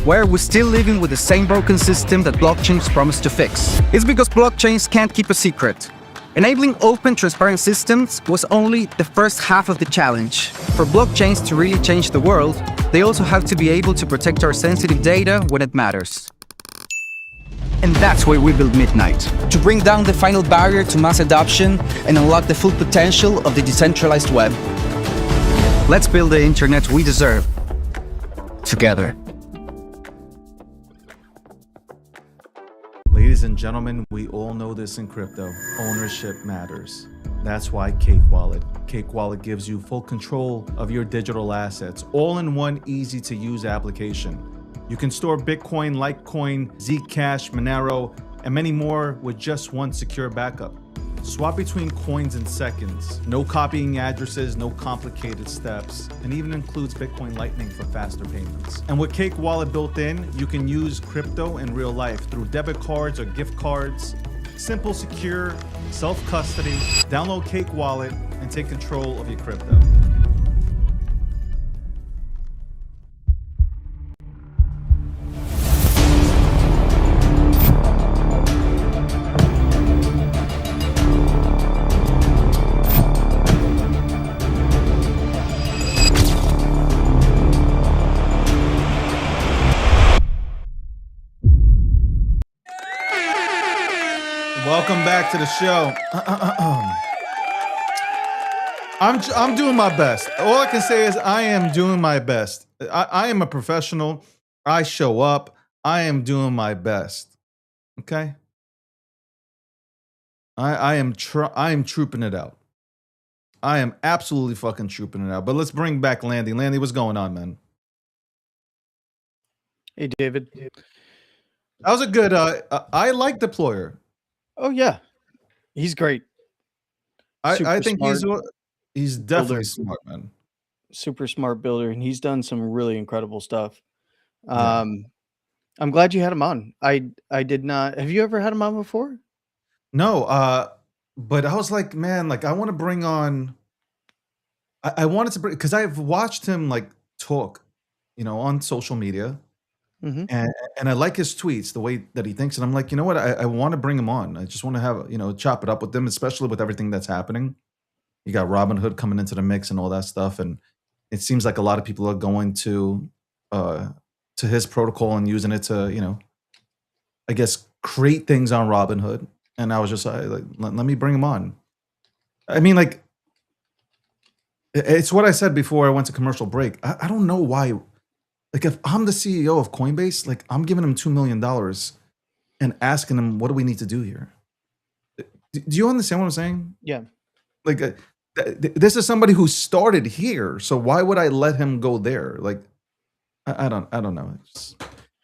Why are we still living with the same broken system that blockchains promise to fix? It's because blockchains can't keep a secret. Enabling open, transparent systems was only the first half of the challenge. For blockchains to really change the world, they also have to be able to protect our sensitive data when it matters. And that's why we built Midnight, to bring down the final barrier to mass adoption and unlock the full potential of the decentralized web. Let's build the internet we deserve, together. Ladies and gentlemen, we all know this in crypto. Ownership matters. That's why Cake Wallet. Cake Wallet gives you full control of your digital assets, all in one easy-to-use application. You can store Bitcoin, Litecoin, Zcash, Monero, and many more with just one secure backup. Swap between coins in seconds. No copying addresses, no complicated steps, and even includes Bitcoin Lightning for faster payments. And with Cake Wallet built in, you can use crypto in real life through debit cards or gift cards. Simple, secure, self-custody. Download Cake Wallet and take control of your crypto. welcome back to the show. I'm doing my best. All I can say is I am doing my best. I am a professional. I show up. I am doing my best. Okay. I am trooping it out. I am absolutely fucking trooping it out. But let's bring back Landy. Landy, what's going on, man? Hey, David. That was a good. I like Deployer. Oh yeah, he's great. I Super think smart he's definitely builder. smart, man. Super smart builder, and he's done some really incredible stuff. Yeah. I'm glad you had him on. I did not. Have you ever had him on before? No, but I was like, man, like I want to bring on. I wanted to bring because I've watched him like talk, on social media, Mm-hmm. and I like his tweets, the way that he thinks, and I'm like, you know what, I want to bring him on. I just want to have chop it up with him, especially with everything that's happening. You got Robinhood coming into the mix and all that stuff, and it seems like a lot of people are going to his protocol and using it to, I guess, create things on Robinhood. And I was just like, let me bring him on. I mean, like, it's what I said before I went to commercial break. I don't know why. Like, if I'm the CEO of Coinbase, like, I'm giving him $2 million and asking him, what do we need to do here? Do you understand what I'm saying? Yeah. Like, this is somebody who started here. So why would I let him go there? Like, I don't know.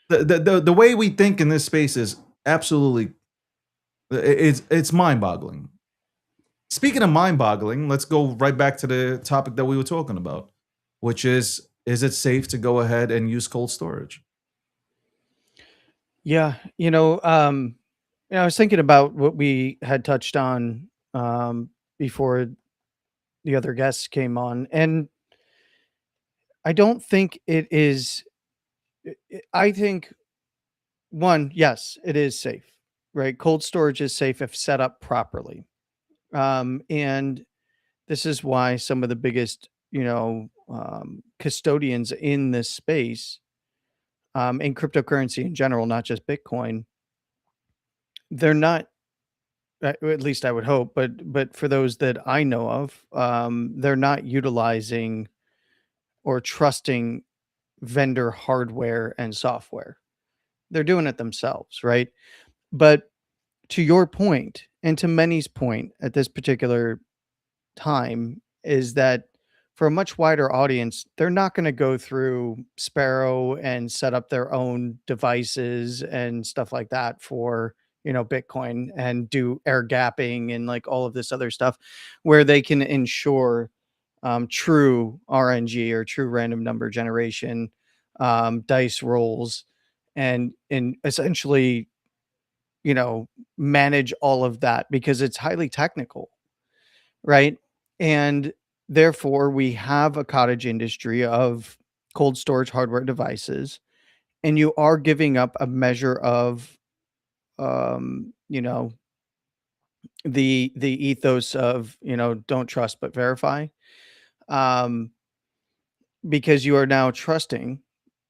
The way we think in this space is absolutely, it's mind-boggling. Speaking of mind-boggling, let's go right back to the topic that we were talking about, which is it safe to go ahead and use cold storage? Yeah. I was thinking about what we had touched on before the other guests came on, and I don't think it is. I think one, yes, it is safe, right? Cold storage is safe if set up properly. And this is why some of the biggest, custodians in this space, in cryptocurrency in general, not just Bitcoin, they're not, at least I would hope, but for those that I know of, they're not utilizing or trusting vendor hardware and software. They're doing it themselves, right? But to your point, and to many's point at this particular time, is that for a much wider audience, they're not going to go through Sparrow and set up their own devices and stuff like that for, Bitcoin, and do air gapping and like all of this other stuff where they can ensure true RNG or true random number generation, dice rolls, and essentially, manage all of that because it's highly technical, right? And therefore, we have a cottage industry of cold storage hardware devices, and you are giving up a measure of, um, you know, the ethos of, don't trust but verify, um, because you are now trusting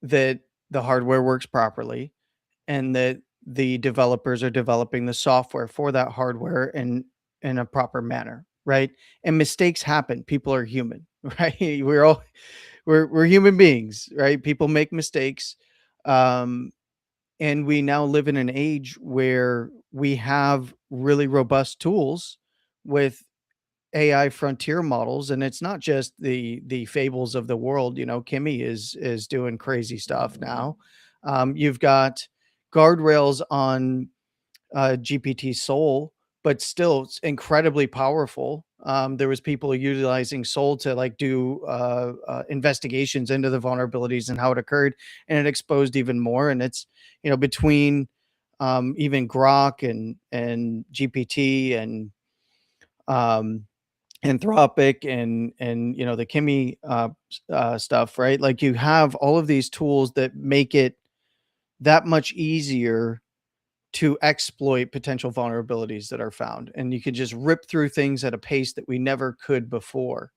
that the hardware works properly and that the developers are developing the software for that hardware in a proper manner, right? And mistakes happen. People are human, right? We're human beings, right? People make mistakes. Um, and we now live in an age where we have really robust tools with AI frontier models, and it's not just the fables of the world. Kimmy is doing crazy stuff now. You've got guardrails on GPT Soul, but still it's incredibly powerful. There was people utilizing Soul to like do investigations into the vulnerabilities and how it occurred, and it exposed even more. And it's between even Grok and GPT and um, Anthropic and the Kimmy stuff, right? Like you have all of these tools that make it that much easier to exploit potential vulnerabilities that are found, and you can just rip through things at a pace that we never could before.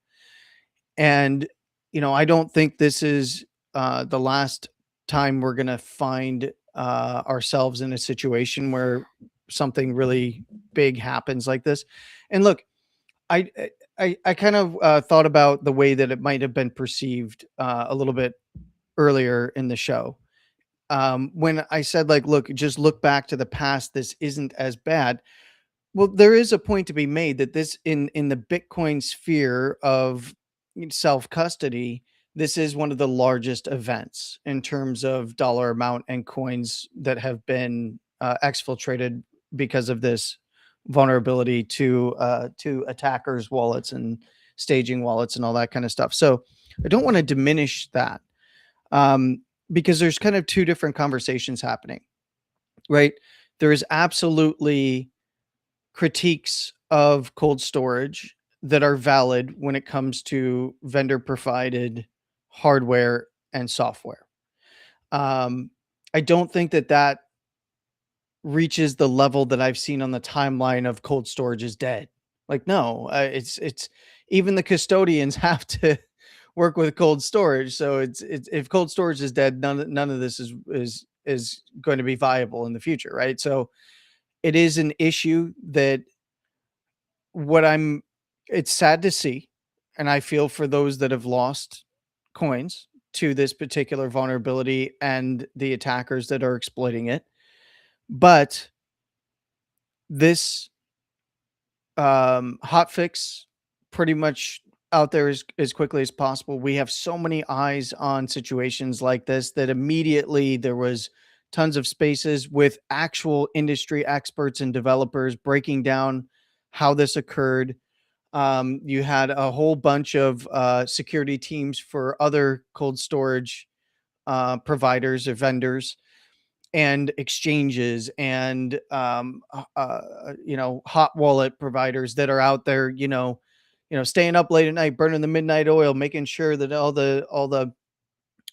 And I don't think this is the last time we're going to find ourselves in a situation where something really big happens like this. And look, I I kind of thought about the way that it might have been perceived a little bit earlier in the show. When I said, like, look, just look back to the past, this isn't as bad. Well, there is a point to be made that this in the Bitcoin sphere of self custody, this is one of the largest events in terms of dollar amount and coins that have been exfiltrated because of this vulnerability to attackers' wallets and staging wallets and all that kind of stuff. So I don't want to diminish that, um, because there's kind of two different conversations happening, right? There is absolutely critiques of cold storage that are valid when it comes to vendor provided hardware and software. Um, I don't think that that reaches the level that I've seen on the timeline of cold storage is dead. Like, no, it's even the custodians have to work with cold storage. So it's if cold storage is dead, none of this is going to be viable in the future, right? So it is an issue that what I'm it's sad to see, and I feel for those that have lost coins to this particular vulnerability and the attackers that are exploiting it. But this hot fix pretty much out there as quickly as possible. We have so many eyes on situations like this that immediately there was tons of spaces with actual industry experts and developers breaking down how this occurred. You had a whole bunch of security teams for other cold storage providers or vendors and exchanges and hot wallet providers that are out there, staying up late at night, burning the midnight oil, making sure that all the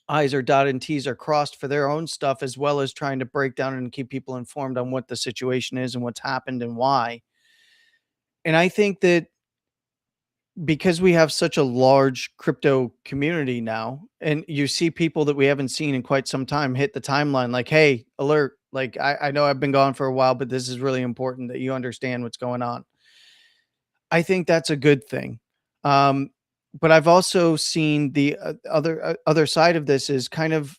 I's are dotted and T's are crossed for their own stuff, as well as trying to break down and keep people informed on what the situation is and what's happened and why. And I think that because we have such a large crypto community now, and you see people that we haven't seen in quite some time hit the timeline like, hey, alert, like I know I've been gone for a while, but this is really important that you understand what's going on. I think that's a good thing. Um, but I've also seen the other side of this is kind of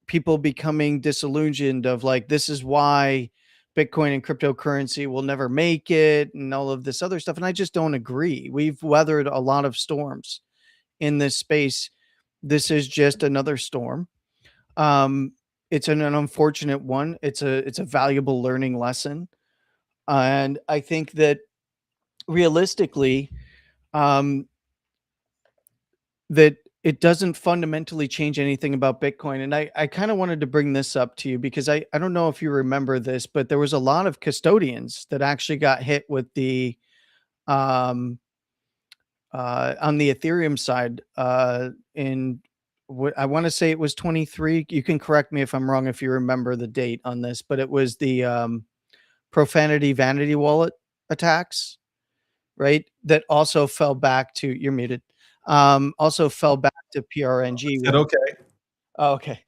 people becoming disillusioned of like, this is why Bitcoin and cryptocurrency will never make it and all of this other stuff. And I just don't agree. We've weathered a lot of storms in this space. This is just another storm. It's an unfortunate one. It's a valuable learning lesson. And I think that realistically, um, that it doesn't fundamentally change anything about Bitcoin. And I kind of wanted to bring this up to you because I don't know if you remember this, but there was a lot of custodians that actually got hit with the um on the Ethereum side in what I want to say it was 23. You can correct me if I'm wrong if you remember the date on this, but it was the profanity vanity wallet attacks, right? That also fell back to you're muted. Also fell back to PRNG. Said okay. Oh, okay.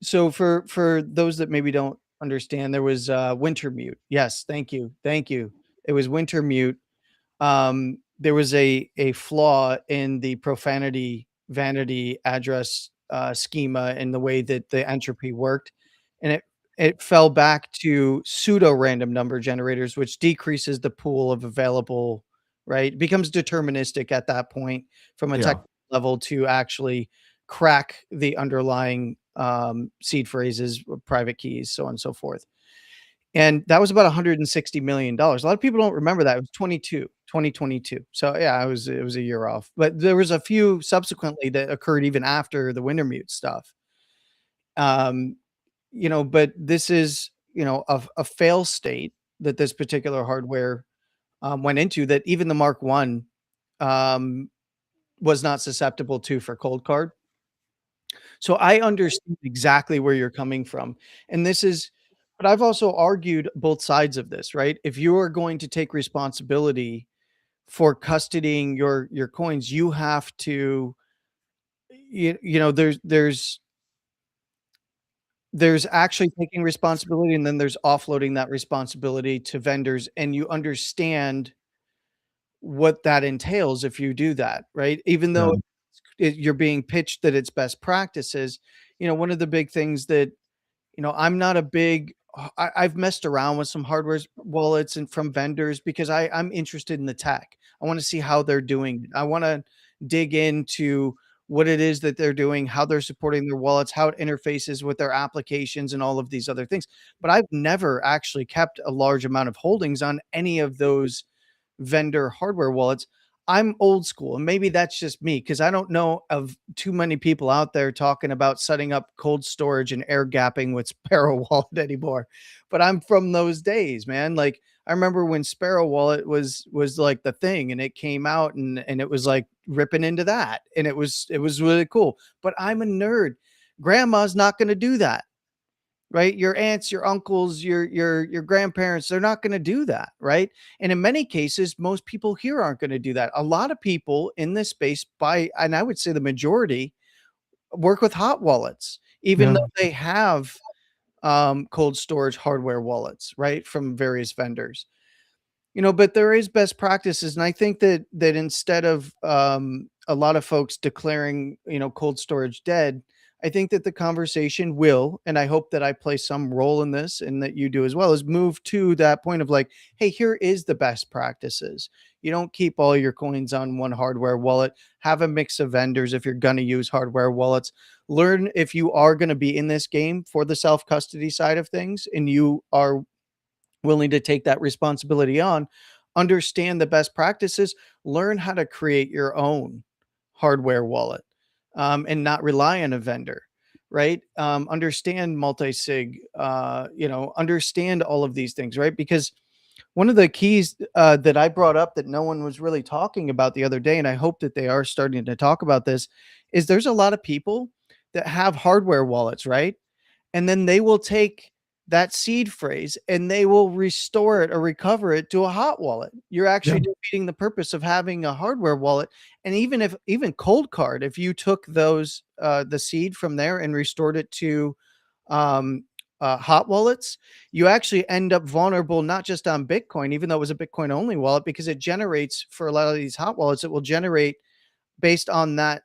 So for those that maybe don't understand, there was Wintermute. Yes, thank you. Thank you. It was Wintermute. There was a flaw in the profanity vanity address schema in the way that the entropy worked, and it fell back to pseudo random number generators, which decreases the pool of available, right? It becomes deterministic at that point from a Yeah. technical level to actually crack the underlying seed phrases, private keys, so on and so forth. And that was about $160 million. A lot of people don't remember that. It was 2022. So yeah, it was a year off. But there was a few subsequently that occurred even after the Wintermute stuff. Um, but this is, a fail state that this particular hardware went into that even the Mark One was not susceptible to for cold card. So I understand exactly where you're coming from. And this is, but I've also argued both sides of this, right? If you are going to take responsibility for custodying your coins, you have to, there's there's actually taking responsibility, and then there's offloading that responsibility to vendors, and you understand what that entails if you do that, right? Even Yeah. though you're being pitched that it's best practices, one of the big things that I'm not a big I've messed around with some hardware wallets and from vendors because I'm interested in the tech. I want to see how they're doing it. I want to dig into what it is that they're doing, how they're supporting their wallets, how it interfaces with their applications and all of these other things. But I've never actually kept a large amount of holdings on any of those vendor hardware wallets. I'm old school, and maybe that's just me because I don't know of too many people out there talking about setting up cold storage and air gapping with Sparrow Wallet anymore. But I'm from those days, man. Like I remember when Sparrow Wallet was like the thing, and it came out, and it was like ripping into that, and it was really cool. But I'm a nerd. Grandma's not going to do that, right? Your aunts, your uncles, your grandparents, they're not going to do that, right? And in many cases, most people here aren't going to do that. A lot of people in this space and I would say the majority work with hot wallets, even Yeah. though they have cold storage hardware wallets, right, from various vendors. But there is best practices, and I think that instead of a lot of folks declaring cold storage dead, I think that the conversation will, and I hope that I play some role in this and that you do as well, is move to that point of like, hey, here is the best practices. You don't keep all your coins on one hardware wallet. Have a mix of vendors if you're going to use hardware wallets. Learn if you are going to be in this game for the self custody side of things, and you are willing to take that responsibility on, understand the best practices, learn how to create your own hardware wallet, and not rely on a vendor, right? Understand multi-sig, understand all of these things, right? Because one of the keys that I brought up that no one was really talking about the other day, and I hope that they are starting to talk about this, is there's a lot of people that have hardware wallets, right? And then they will take that seed phrase and they will restore it or recover it to a hot wallet. You're actually defeating the purpose of having a hardware wallet. And even Cold Card, if you took those the seed from there and restored it to um, hot wallets, you actually end up vulnerable not just on Bitcoin, even though it was a Bitcoin only wallet, because it generates for a lot of these hot wallets, it will generate based on that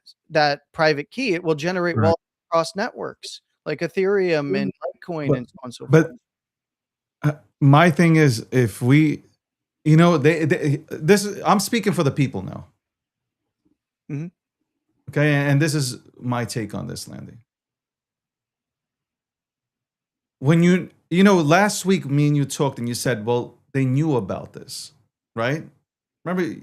private key, it will generate Right. wallets across networks like Ethereum and Litecoin But and so on and so forth. my thing is, if we, I'm speaking for the people now. Mhm. Okay, and this is my take on this, Landy. When last week, me and you talked, and you said, well, they knew about this, right? Remember?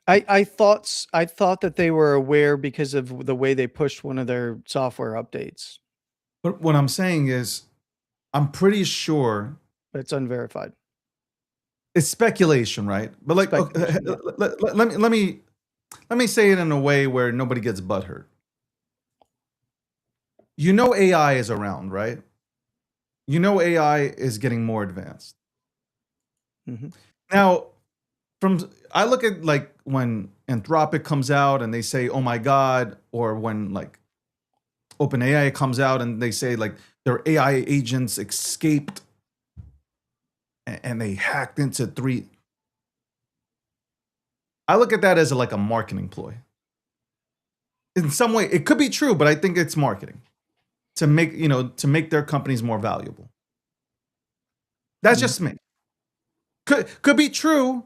I thought that they were aware because of the way they pushed one of their software updates, But what I'm saying is, I'm pretty sure but it's unverified. it's speculation, right? But like, okay, Speculation, yeah. let me say it in a way where nobody gets butthurt. AI is around, right? AI is getting more advanced. Mhm. Now, I look at like when Anthropic comes out and they say, "Oh my God," or when like OpenAI comes out and they say like their AI agents escaped and they hacked into 3. I look at that as like a marketing ploy. In some way, it could be true, but I think it's marketing to make their companies more valuable. That's just me. Could be true.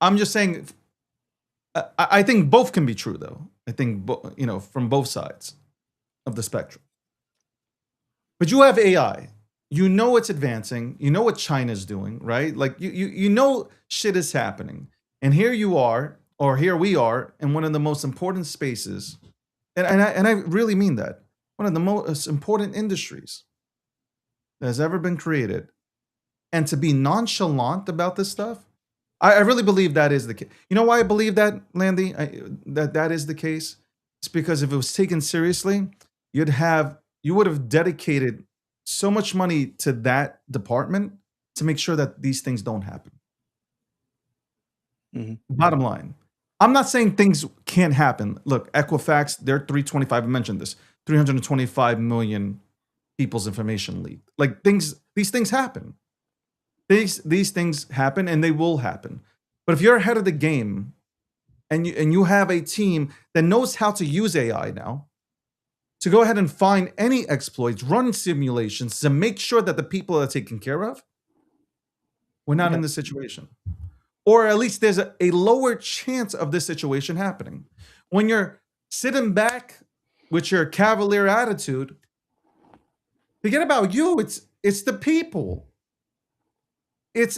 I'm just saying. I think both can be true, though. I think from both sides of the spectrum. But you have AI. You know it's advancing. You know what China's doing, right? Like you know shit is happening, and here you are, or here we are, in one of the most important spaces, and I really mean that, one of the most important industries that has ever been created, and to be nonchalant about this stuff, I really believe that is the case. You know why I believe that, Landy? That is the case. It's because if it was taken seriously, you would have dedicated so much money to that department to make sure that these things don't happen. Mhm. Bottom line, I'm not saying things can't happen. Look, Equifax, they're 325. I mentioned this, 325 million people's information leaked. Like these things happen. These things happen, and they will happen. But if you're ahead of the game, and you have a team that knows how to use AI now to go ahead and find any exploits, run simulations to make sure that the people are taken care of, we're not in this situation. Or at least there's a lower chance of this situation happening. When you're sitting back with your cavalier attitude, forget about you. It's the people. It's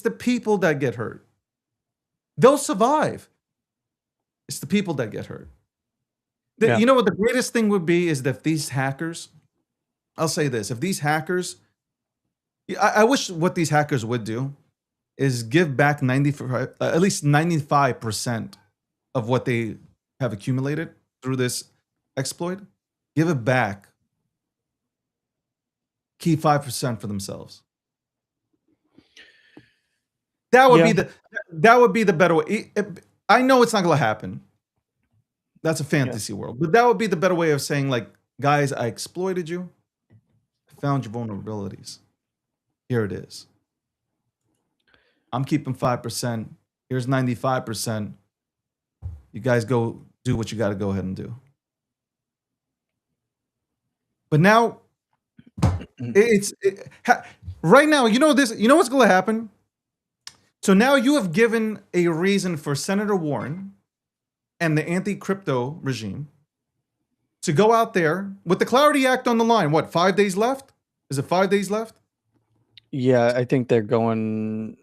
the people that get hurt. They'll survive. It's the people that get hurt. Yeah. You know what the greatest thing would be is that if these hackers, I'll say this, if these hackers, I wish what these hackers would do is give back at least 95% of what they have accumulated through this exploit. Give it back. Keep 5% for themselves. That would be the better way. I know it's not going to happen. That's a fantasy world, but that would be the better way of saying, like, guys, I exploited you. I found your vulnerabilities. Here it is. I'm keeping 5%. Here's 95%. You guys go do what you got to go ahead and do. But now, right now, you know what's going to happen? So now you have given a reason for Senator Warren and the anti-crypto regime to go out there with the Clarity Act on the line. What, 5 days left? Is it 5 days left? Yeah, I think they're going.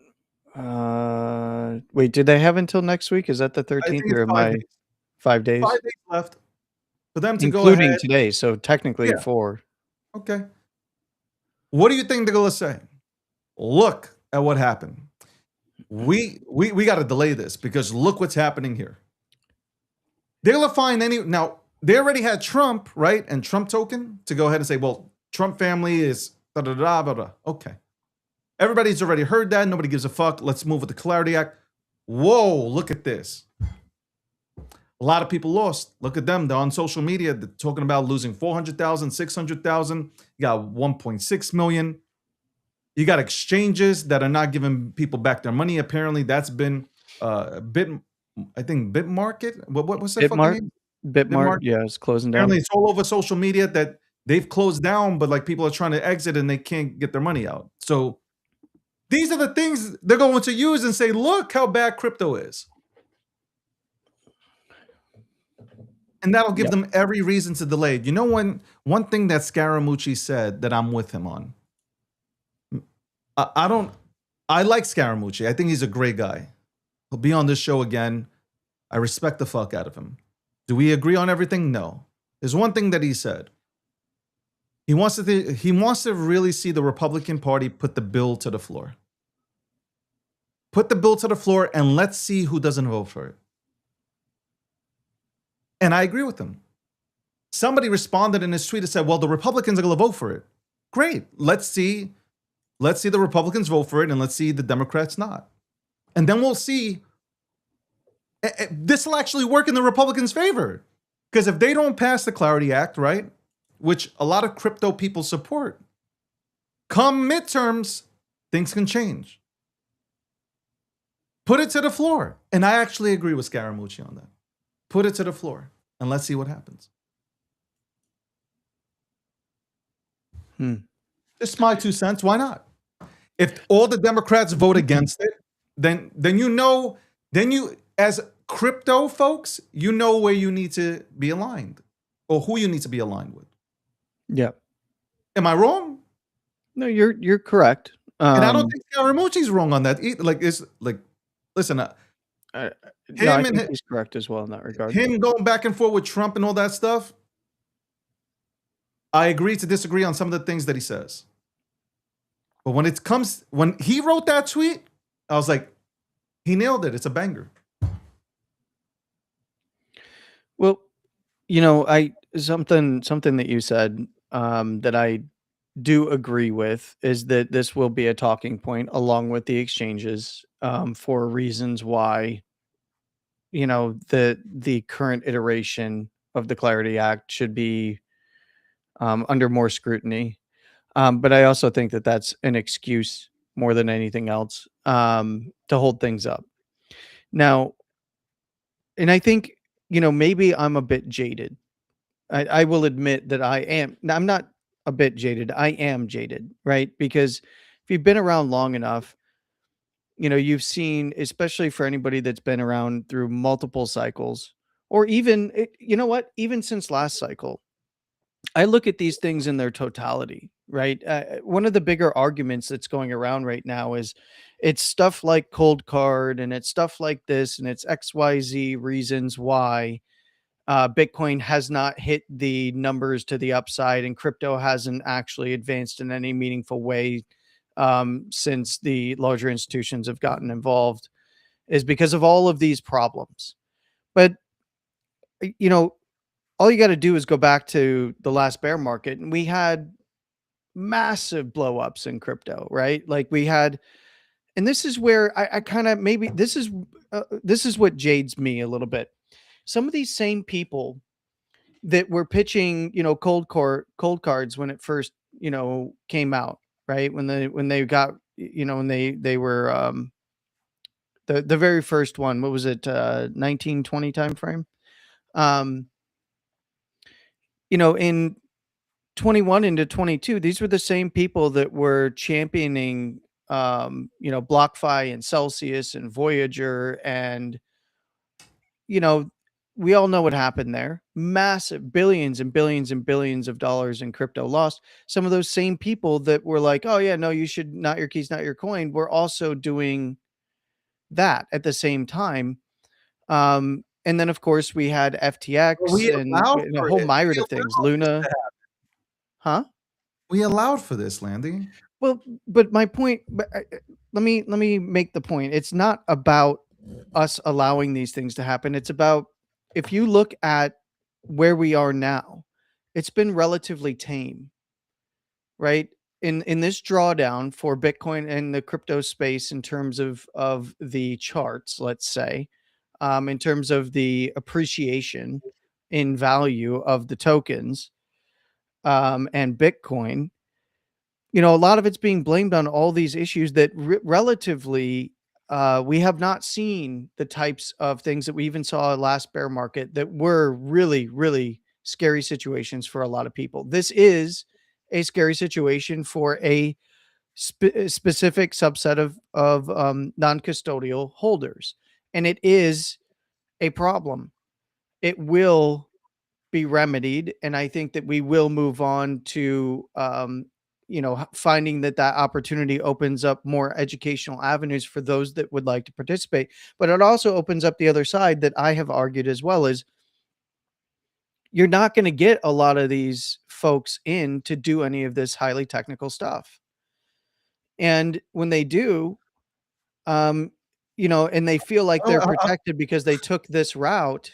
Wait, did they have until next week? Is that the 13th or am 5 I days. 5 days? 5 days left for them to go Including ahead. today, so technically Yeah. 4. Okay. What do you think they're going to say? Look at what happened. We got to delay this because look what's happening here. They're going to find now they already had Trump, right? And Trump token to go ahead and say, well, Trump family is da-da-da-da-da. Okay. Everybody's already heard that. Nobody gives a fuck. Let's move with the Clarity Act. Whoa, look at this. A lot of people lost. Look at them. They're on social media. They're talking about losing 400,000, 600,000. You got 1.6 million. You got exchanges that are not giving people back their money. Apparently, that's been Bitmarket. What's that fucking name? Bitmart, yeah, it's closing down. Apparently, it's all over social media that they've closed down, but like people are trying to exit and they can't get their money out. So these are the things they're going to use and say, look how bad crypto is. And that'll give them every reason to delay it. You know, one thing that Scaramucci said that I'm with him on. I like Scaramucci. I think he's a great guy. He'll be on this show again. I respect the fuck out of him. Do we agree on everything? No. There's one thing that he said. He wants to really see the Republican Party put the bill to the floor. Put the bill to the floor and let's see who doesn't vote for it. And I agree with him. Somebody responded in his tweet and said, well, the Republicans are going to vote for it. Great. Let's see the Republicans vote for it and let's see the Democrats not. And then we'll see. This will actually work in the Republicans' favor. Because if they don't pass the Clarity Act, right, which a lot of crypto people support, come midterms, things can change. Put it to the floor. And I actually agree with Scaramucci on that. Put it to the floor and let's see what happens. Just my 2 cents. Why not? If all the Democrats vote against it, then you, as crypto folks, you know where you need to be aligned or who you need to be aligned with. Yeah. Am I wrong? No, you're correct. And I don't think Scaramucci's wrong on that. Listen, no, I think he's correct as well in that regard. Him going back and forth with Trump and all that stuff, I agree to disagree on some of the things that he says. But when he wrote that tweet, I was like, he nailed it. It's a banger. Well, something that you said that I do agree with is that this will be a talking point along with the exchanges for reasons why, the current iteration of the Clarity Act should be under more scrutiny. But I also think that that's an excuse more than anything else, to hold things up. Now, and I think, maybe I'm a bit jaded. I will admit that I am. I'm not a bit jaded. I am jaded, right? Because if you've been around long enough, you've seen, especially for anybody that's been around through multiple cycles, or even, you know what, even since last cycle, I look at these things in their totality, right? One of the bigger arguments that's going around right now is it's stuff like cold card and it's stuff like this and it's XYZ reasons why Bitcoin has not hit the numbers to the upside and crypto hasn't actually advanced in any meaningful way since the larger institutions have gotten involved, is because of all of these problems. But, all you got to do is go back to the last bear market, and we had massive blowups in crypto, right? Like we had, and this is where I kind of, maybe this is what jades me a little bit. Some of these same people that were pitching, cold cards when it first, came out, right? When they got, when they were the very first one, what was it, 1920 time frame? In 21 into 22, these were the same people that were championing, BlockFi and Celsius and Voyager. And, we all know what happened there. Massive billions and billions and billions of dollars in crypto lost. Some of those same people that were like, oh yeah, no, you should, not your keys, not your coin, were also doing that at the same time. And then of course we had FTX and a whole myriad of things. Luna. Huh? We allowed for this, Landy. Well, but my point, let me make the point. It's not about us allowing these things to happen. It's about, if you look at where we are now, it's been relatively tame, right? In this drawdown for Bitcoin and the crypto space, in terms of the charts, let's say, in terms of the appreciation in value of the tokens, and Bitcoin, a lot of it's being blamed on all these issues that relatively, we have not seen the types of things that we even saw last bear market that were really, really scary situations for a lot of people. This is a scary situation for a specific subset of non-custodial holders, and it is a problem. It will be remedied, and I think that we will move on to finding that opportunity opens up more educational avenues for those that would like to participate. But it also opens up the other side that I have argued as well, is you're not going to get a lot of these folks in to do any of this highly technical stuff. And when they do, and they feel like they're protected because they took this route,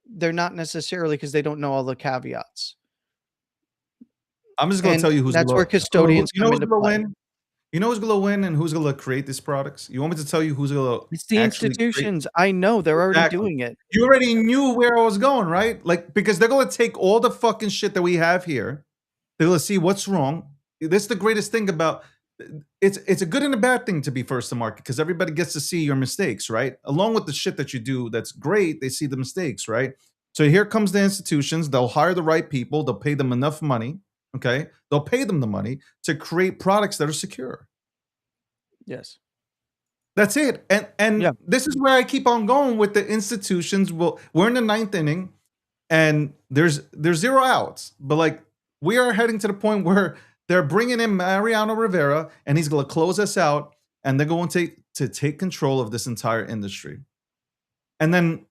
they're not necessarily, because they don't know all the caveats. I'm just going to tell you who's that's where custodians come into play. You know who's going to win and who's going to create these products? You want me to tell you who's going to? It's the institutions. I know they're already doing it. You already knew where I was going, right? Like, because they're going to take all the fucking shit that we have here. They're going to see what's wrong. This is the greatest thing about it's a good and a bad thing to be first to market, because everybody gets to see your mistakes, right? Along with the shit that you do that's great, they see the mistakes, right? So here comes the institutions. They'll hire the right people. They'll pay them enough money. Okay, they'll pay them the money to create products that are secure. Yes, that's it. And yeah. This is where I keep on going with the institutions. Well, we're in the 9th inning, and there's 0 outs. But like, we are heading to the point where they're bringing in Mariano Rivera, and he's going to close us out, and they're going to take control of this entire industry. And then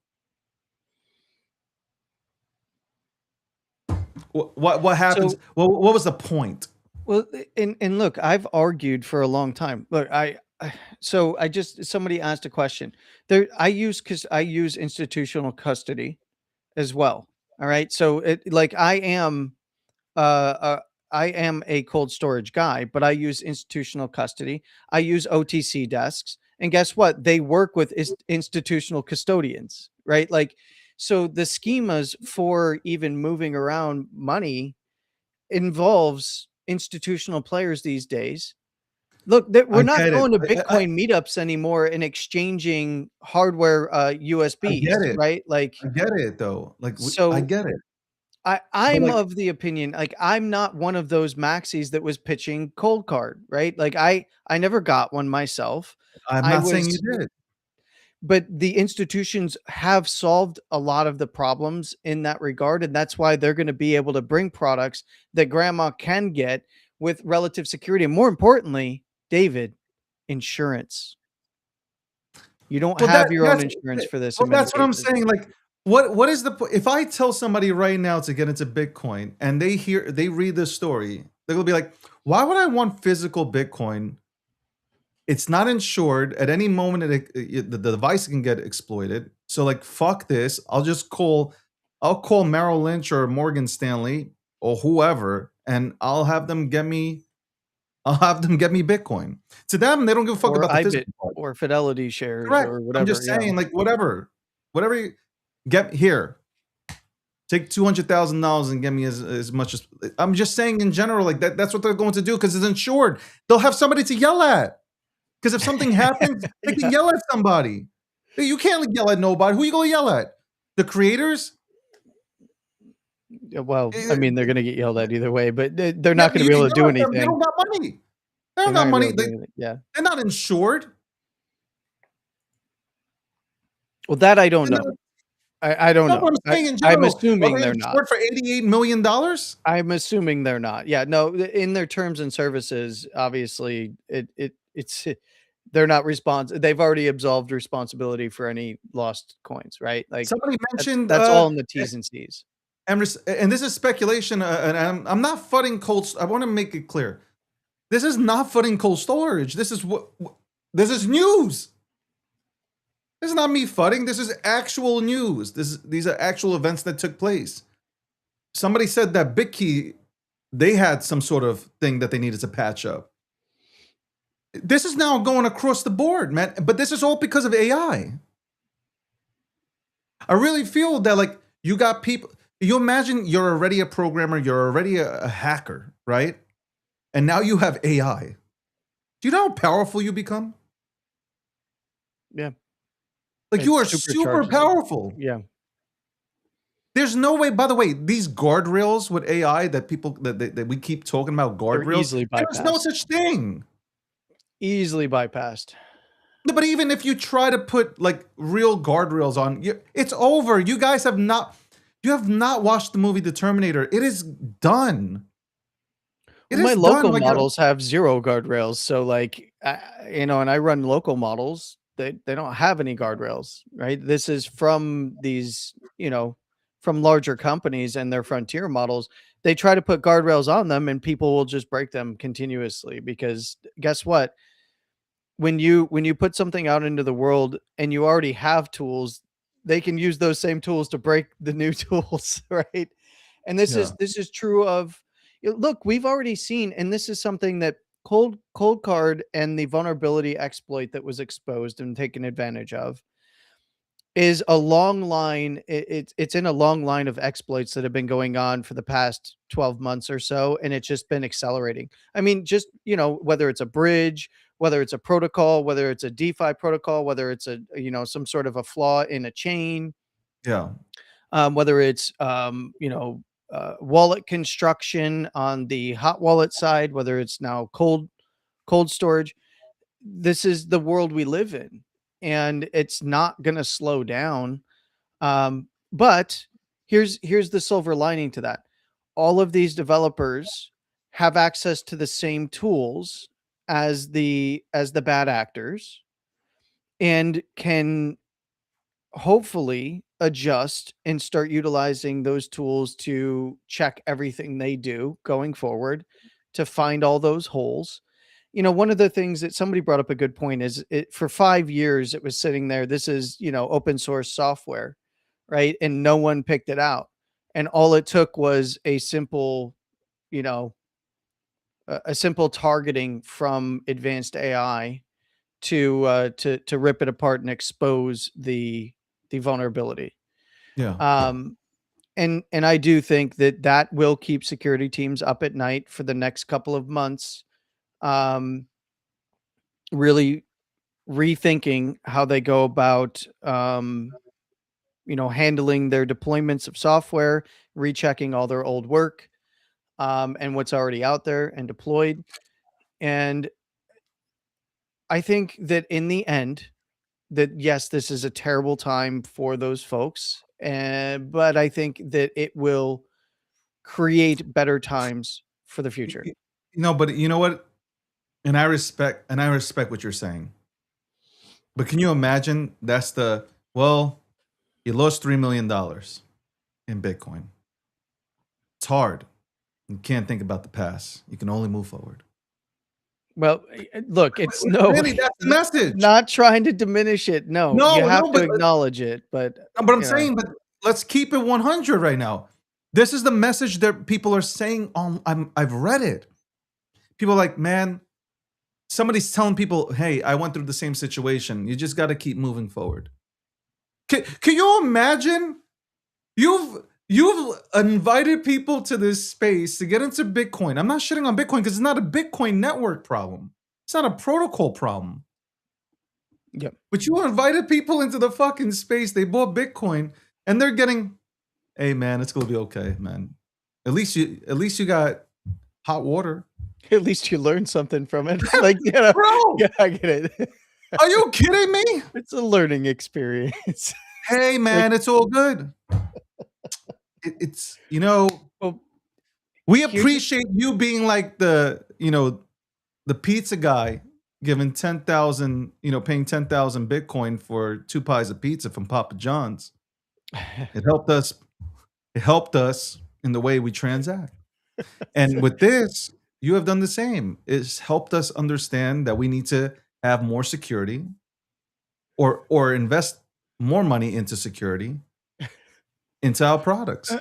what happens? So, what was the point? Well, and look, I've argued for a long time. Look, somebody asked a question there. I use institutional custody as well. All right. So I am a cold storage guy, but I use institutional custody. I use OTC desks, and guess what? They work with institutional custodians, right? Like, so the schemas for even moving around money involves institutional players these days. Look, we're I not get it. going to Bitcoin meetups anymore and exchanging hardware I USBs, get it. right? Like, I get it though. Like I so get it. But I'm like of the opinion, like, I'm not one of those maxis that was pitching cold card, right? Like, I never got one myself. I'm I not saying was, you did. but the institutions have solved a lot of the problems in that regard, and that's why they're going to be able to bring products that grandma can get with relative security, and more importantly, David, insurance. You don't Well, have your own that's insurance for this in well, many that's what I'm cases. saying. Like, what is if I tell somebody right now to get into Bitcoin and they read this story, they're gonna be like, why would I want physical Bitcoin? It's not insured at any moment. The device can get exploited. So like, fuck this. I'll call Merrill Lynch or Morgan Stanley or whoever, and I'll have them get me Bitcoin. To them, they don't give a fuck Or about the IBIT physical part. or Fidelity shares Correct. or I'm whatever. just Yeah. saying, like, whatever you get here, take $200,000 and get me as much as. I'm just saying in general, like that's what they're going to do because it's insured. They'll have somebody to yell at because if something happens, they can yell at somebody. You can't yell at nobody. Who you going to yell at? The creators? Yeah, well, I Eh, mean, they're going to get yelled at either way, but they're Yeah, not but going to you be able can to do yell at them. They anything. don't got money. They They're don't not got going to be money. able to do anything. Yeah. They're not insured. Well, that I don't They're know. not- I don't That's know. what I'm saying in I'm general. Are assuming they they're not. insured for $88 million? I'm assuming they're not. Yeah, no, in their terms and services, obviously, it's they're not they've already absolved responsibility for any lost coins, right? Like Somebody mentioned that's all in the T's and C's. and this is speculation, and I'm not footing I want to make it clear. This is not footing cold storage. This is this is news. This is not me fudding. This is actual news. These are actual events that took place. Somebody said that BitKey, they had some sort of thing that they needed to patch up. This is now going across the board, man. But this is all because of AI. I really feel that, like, you got people. You imagine you're already a programmer, you're already a hacker, right? And now you have AI. Do you know how powerful you become? Yeah. Like, you It are super supercharges it. powerful. Yeah. There's no way. By the way, these guardrails with AI that people that we keep talking about They're guardrails, easily there's no bypassed. such thing. Easily bypassed. No, but even if you try to put like real guardrails on, it's over. You guys have not. You have not watched the movie The Terminator. It is done. It Well, my is local done. Like, models have 0 guardrails, so, like, and I run local models, they don't have any guardrails, right? This is from these, from larger companies and their frontier models. They try to put guardrails on them, and people will just break them continuously because guess what? When you put something out into the world and you already have tools, they can use those same tools to break the new tools, right? And this Yeah. is true of look, we've already seen, and this is something that cold card and the vulnerability exploit that was exposed and taken advantage of is a long line. It's in a long line of exploits that have been going on for the past 12 months or so, and it's just been accelerating. I mean, just whether it's a bridge, whether it's a protocol, whether it's a DeFi protocol, whether it's a some sort of a flaw in a chain, Yeah. whether it's wallet construction on the hot wallet side, whether it's now cold storage. This is the world we live in, and it's not going to slow down. But here's the silver lining to that: all of these developers have access to the same tools as the bad actors, and can hopefully adjust and start utilizing those tools to check everything they do going forward to find all those holes. One of the things that somebody brought up a good point is for 5 years it was sitting there. This is, open source software, right? And no one picked it out. And all it took was a simple, you know, a simple targeting from advanced AI to rip it apart and expose the vulnerability. Yeah. Um, And I do think that will keep security teams up at night for the next couple of months, really rethinking how they go about, handling their deployments of software, rechecking all their old work, and what's already out there and deployed. And I think that in the end, that yes, this is a terrible time for those folks, but I think that it will create better times for the future. But you know what? And I respect what you're saying. But can you imagine you lost $3 million in Bitcoin. It's hard. You can't think about the past. You can only move forward. Well, look, it's Really, that's the message. not trying to diminish it. No, you have to acknowledge it. But I'm saying, but let's keep it 100 right now. This is the message that people are saying. I've read it. People are like, man, somebody's telling people, hey, I went through the same situation. You just got to keep moving forward. Can you imagine? You've invited people to this space to get into Bitcoin. I'm not shitting on Bitcoin because it's not a Bitcoin network problem. It's not a protocol problem. Yep. But you invited people into the fucking space. They bought Bitcoin and they're getting, hey man, it's gonna be okay, man. At least you got hot water. At least you learned something from it. Like, Bro, yeah, I get it. are you kidding me? It's a learning experience. Hey man, it's all good. It's Well, we appreciate you being like the pizza guy giving 10,000, paying 10,000 Bitcoin for 2 pies of pizza from Papa John's. It helped us in the way we transact. And with this, you have done the same. It's helped us understand that we need to have more security or invest more money into security into our products.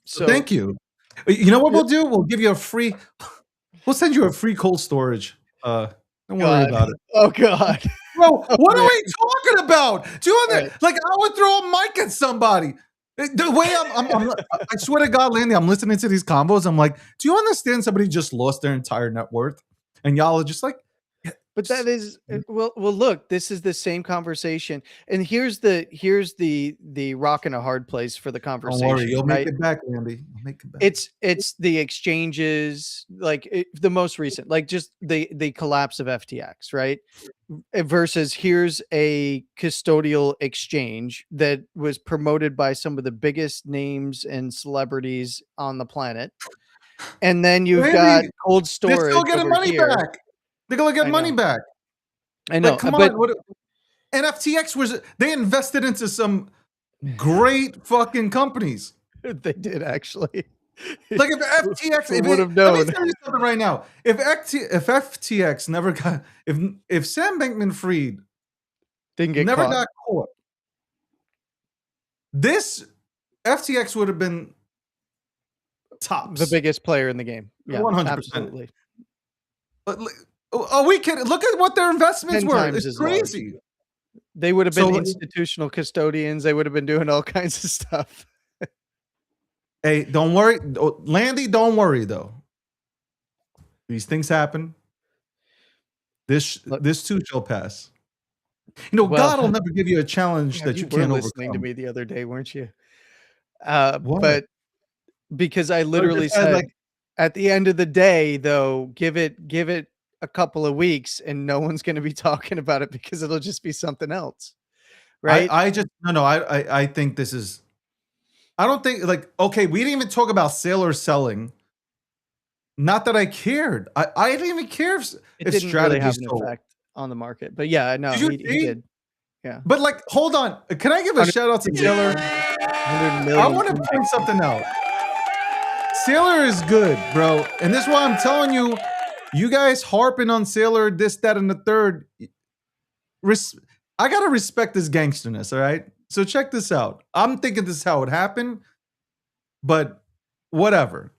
So thank you. You know what we'll do? We'll give you we'll send you a free cold storage. Don't worry about it. Oh God. Bro, what are we talking about? Do you understand? Like, I would throw a mic at somebody. The way I swear to God, Landy, I'm listening to these combos. I'm like, do you understand somebody just lost their entire net worth? And y'all are just like, but that is well. Look, this is the same conversation, and here's the rock in a hard place for the conversation. Don't worry, you'll make it back, Landy. You'll make it back. It's the exchanges, like the most recent, like just the collapse of FTX, right? Versus here's a custodial exchange that was promoted by some of the biggest names and celebrities on the planet, and then you've got cold storage. They're still getting money back. They're gonna get money back. I know. Like, come on. And FTX they invested into some great fucking companies. They did actually. Like if FTX would have known. Let me tell you something right now. If FTX never got if Sam Bankman-Fried never got caught, this FTX would have been tops. The biggest player in the game. Yeah, 100%. Absolutely. But are we kidding? Look at what their investments were. It's crazy. They would have been institutional custodians. They would have been doing all kinds of stuff. Hey, don't worry. Landy, don't worry, though. These things happen. This too shall pass. God will never give you a challenge that you can't overcome. Listening to me the other day, weren't you? But because I literally said, at the end of the day, though, give it a couple of weeks and no one's going to be talking about it because it'll just be something else. Right. I think this is, I don't think okay, we didn't even talk about Saylor selling. Not that I cared. I didn't even care if didn't really have an effect on the market, but yeah, no, he did. Yeah. But hold on. Can I give a shout out to Saylor? I want to point something out. Saylor is good, bro. And this is why I'm telling you, you guys harping on Saylor, this, that, and the third. I got to respect this gangsterness, all right? So check this out. I'm thinking this is how it happened, but whatever.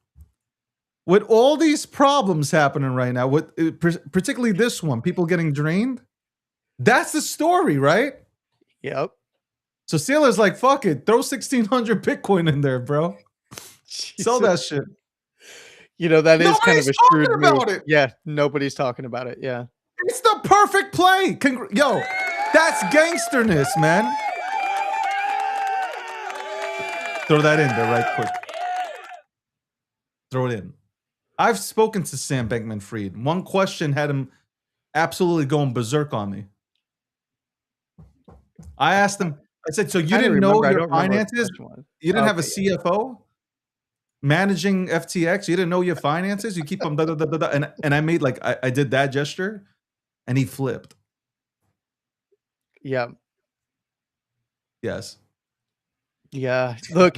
With all these problems happening right now, particularly this one, people getting drained, that's the story, right? Yep. So Sailor's like, fuck it, throw 1,600 Bitcoin in there, bro. Sell that Jesus. shit. You know, that is kind of Nobody's a talking shrewd move. about it. Yeah, nobody's talking about it. Yeah. It's the perfect play. Yo, that's gangsterness, man. Throw that in there right quick. Throw it in. I've spoken to Sam Bankman-Fried. One question had him absolutely going berserk on me. I asked him, I said, so you didn't know your finances? You didn't have a CFO managing FTX? You didn't know your finances? You keep them da, da, da, da, da. And I made like, I did that gesture and he flipped. Yeah. Yes. Yeah. Look.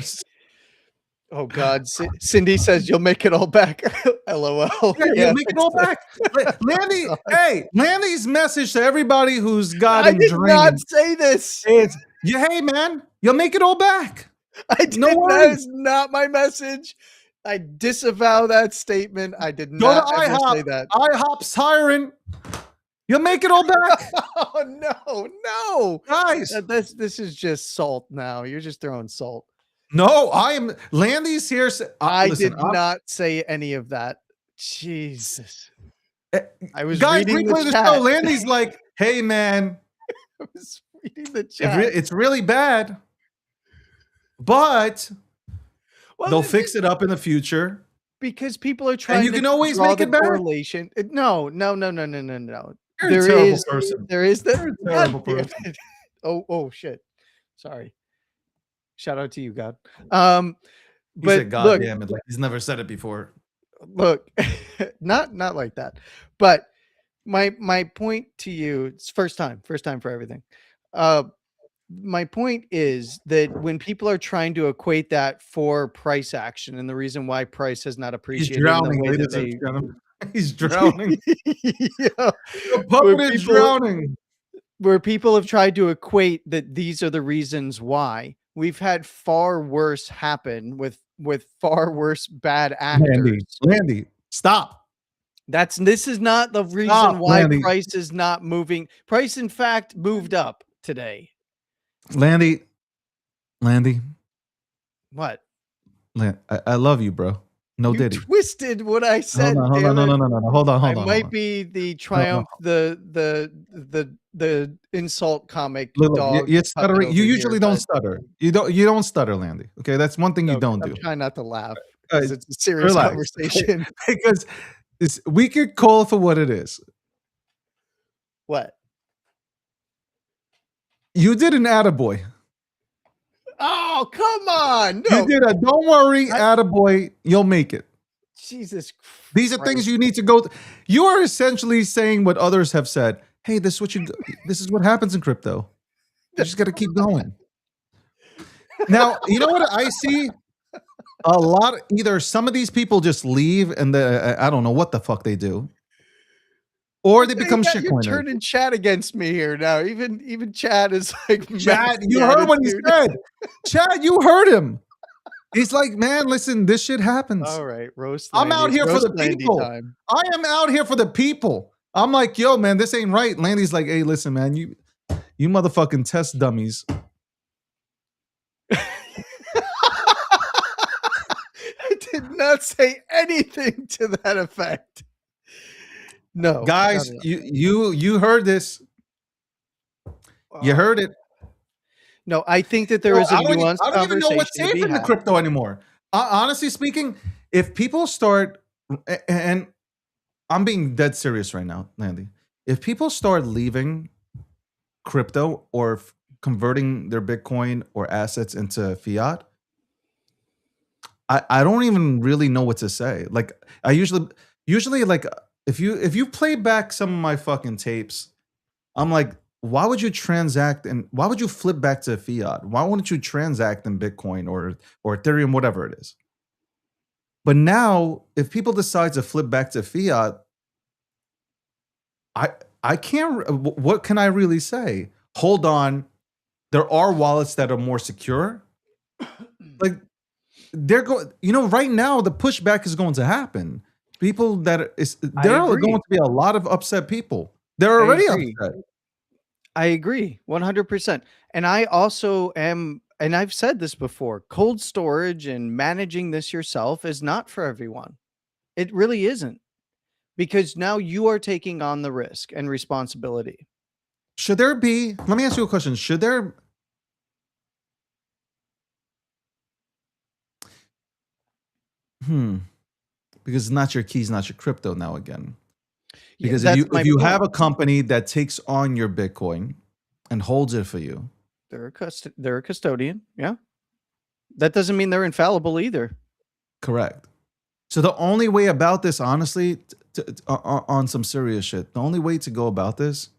Oh God. Cindy says you'll make it all back. LOL. Yeah, you'll make it all back. Landy, hey, Landy's message to everybody who's got him I did dreaming not say this. is, hey man, you'll make it all back. I did. That is not my message. I disavow that statement. I did not ever say that. IHOP's hiring. You'll make it all back. Oh no, Guys. This is just salt now. You're just throwing salt. No, I am. Landy's here. I did not say any of that. Jesus. I was reading the chat. Landy's like, hey man, I was reading the chat. It's really bad, but they'll fix it up in the future. Because people are trying and you to can always make it better. Correlation. No. You're a terrible person. There is that. You're a terrible person. Oh shit. Sorry. Shout out to you, God. He But said, God look, damn it, like he's never said it before. Look, not like that. But my point to you, it's first time for everything. My point is that when people are trying to equate that for price action, and the reason why price has not appreciated, He's drowning, ladies and gentlemen. He's drowning. Yeah. The puppet is drowning. Where people have tried to equate that these are the reasons why. We've had far worse happen with far worse bad actors. Landy, stop. This is not the reason why price is not moving. Price, in fact, moved up today. Landy. What? I love you, bro. No you Diddy. Twisted what I said. Hold on. No. Hold on. I might be the triumph, the insult comic. Dog you're stuttering. You usually don't stutter. You don't stutter, Landy. Okay, that's one thing you don't do. I'm trying not to laugh because it's a serious conversation. Because we could call it for what it is. What? You did an attaboy. Oh, come on. No. You did a don't worry, attaboy. You'll make it. Jesus Christ. These are things you need to go. You are essentially saying what others have said. Hey, this is what happens in crypto. You just got to keep going. Now, you know what I see? A lot. Either some of these people just leave and I don't know what the fuck they do. Or they become shitcoiners. You're turning Chad against me here now. Even Chad is like, Chad, you heard what he said. Chad, you heard him. He's like, man, listen, this shit happens. All right, roast. I'm out here for the people. I am out here for the people. I'm like, yo, man, this ain't right. Landy's like, hey, listen, man, you motherfucking test dummies. I did not say anything to that effect. No, guys, you heard this. You heard it. No, I think that there is a nuanced conversation. I don't even know what's safe in the crypto anymore. Honestly speaking, if people start, and I'm being dead serious right now, Landy. If people start leaving crypto or converting their Bitcoin or assets into fiat, I don't even really know what to say. Like I usually like. If you play back some of my fucking tapes, I'm like, why would you transact and why would you flip back to fiat? Why wouldn't you transact in Bitcoin or Ethereum, whatever it is? But now, if people decide to flip back to fiat, I can't. What can I really say? Hold on, there are wallets that are more secure. Like they're going. You know, right now the pushback is going to happen. People there are going to be a lot of upset people. They're already upset. I agree 100%. And I also am, and I've said this before, cold storage and managing this yourself is not for everyone. It really isn't, because now you are taking on the risk and responsibility. Should there be, let me ask you a question. Should there, because it's not your keys, not your crypto now again. Yeah, Because that's if my you point. have a company that takes on your Bitcoin and holds it for you, They're a custodian. Yeah. That doesn't mean they're infallible either. correct. So the only way about this, honestly, on some serious shit, the only way to go about this,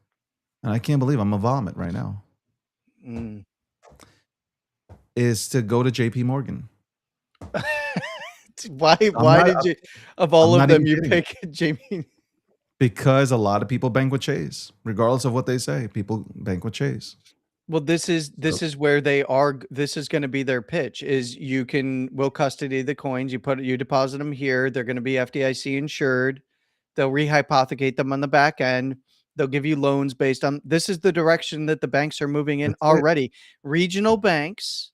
and I can't believe I'm a vomit right now, Mm. is to go to JP Morgan. Why not- did you, of all I'm of not them, even you kidding. pick Jamie? Because a lot of people bank with Chase, regardless of what they say. People bank with Chase. Well, this is where they are. This is going to be their pitch: is we'll custody the coins. You deposit them here. They're going to be FDIC insured. They'll rehypothecate them on the back end. They'll give you loans based on, this is the direction that the banks are moving in That's it. already. Regional banks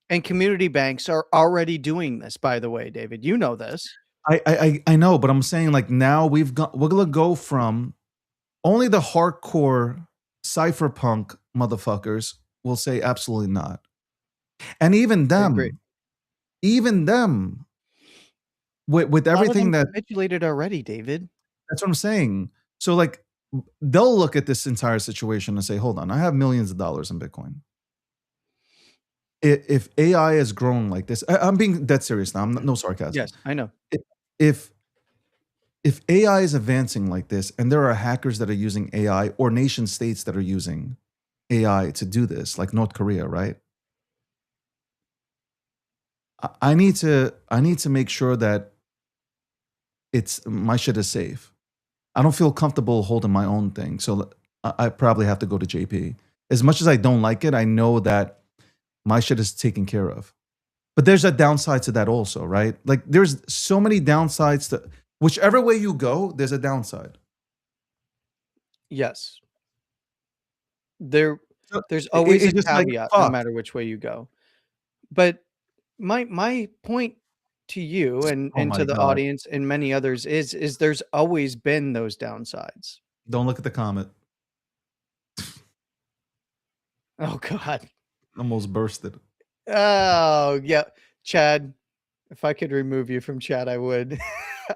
and community banks are already doing this, by the way, David. You know this. I know, but I'm saying like now we're gonna go from only the hardcore cypherpunk motherfuckers will say absolutely not, and even agree. them with A lot of everything them that, capitulated already, David. that's what I'm saying. So like they'll look at this entire situation and say, hold on, I have millions of dollars in Bitcoin. If AI has grown like this, I'm being dead serious now. I'm no sarcasm. Yes, I know. If AI is advancing like this, and there are hackers that are using AI, or nation states that are using AI to do this, like North Korea, right? I need to make sure that my shit is safe. I don't feel comfortable holding my own thing, so I probably have to go to JP. As much as I don't like it, I know that my shit is taken care of. But there's a downside to that also, right? Like there's so many downsides to whichever way you go, there's a downside. Yes. So There's always a it's just like, caveat, no fuck. matter which way you go. But my point to you and Oh my to the God. audience and many others is there's always been those downsides. Don't look at the comment. Oh God. Almost bursted. Oh yeah, Chad. If I could remove you from chat, I would.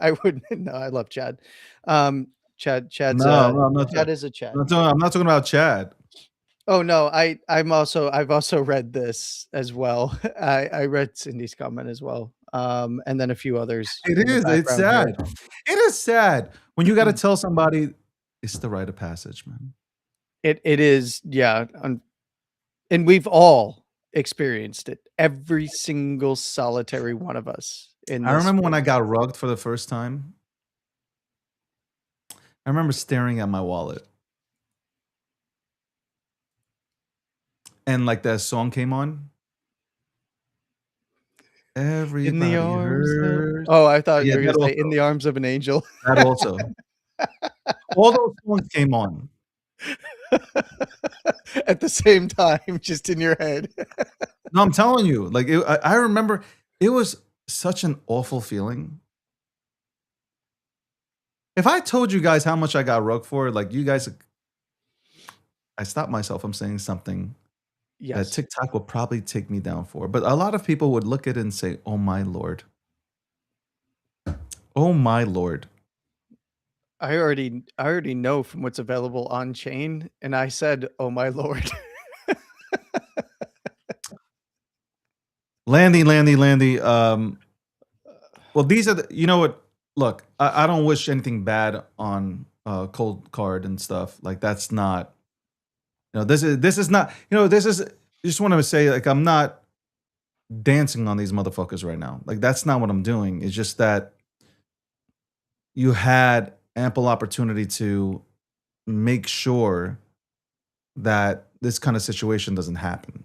I would. No, I love Chad. Chad's No, I'm not. Chad is a Chad. I'm not talking about Chad. Oh no, I've also read this as well. I read Cindy's comment as well. And then a few others. It in the is. It's background sad. here. It is sad when you got to tell somebody it's the rite of passage, man. It is, yeah. And we've all experienced it. Every single solitary one of us. I remember when I got rugged for the first time. I remember staring at my wallet. And like that song came on. Everybody in the arms. hurts. Oh, I thought Yeah, you were going that to say in also. the arms of an angel. That also. All those songs came on. At the same time, just in your head. No, I'm telling you, like I remember it was such an awful feeling. If I told you guys how much I got rugged for, like you guys, I stopped myself from saying something that Yes. TikTok will probably take me down for. But a lot of people would look at it and say, "Oh my lord, oh my lord." I already know from what's available on chain, and I said, "Oh my lord." Landy. Well, these are you know what? Look, I don't wish anything bad on Cold Card and stuff. Like that's not. This is not. This is. I just want to say, like, I'm not dancing on these motherfuckers right now. Like that's not what I'm doing. It's just that you had ample opportunity to make sure that this kind of situation doesn't happen.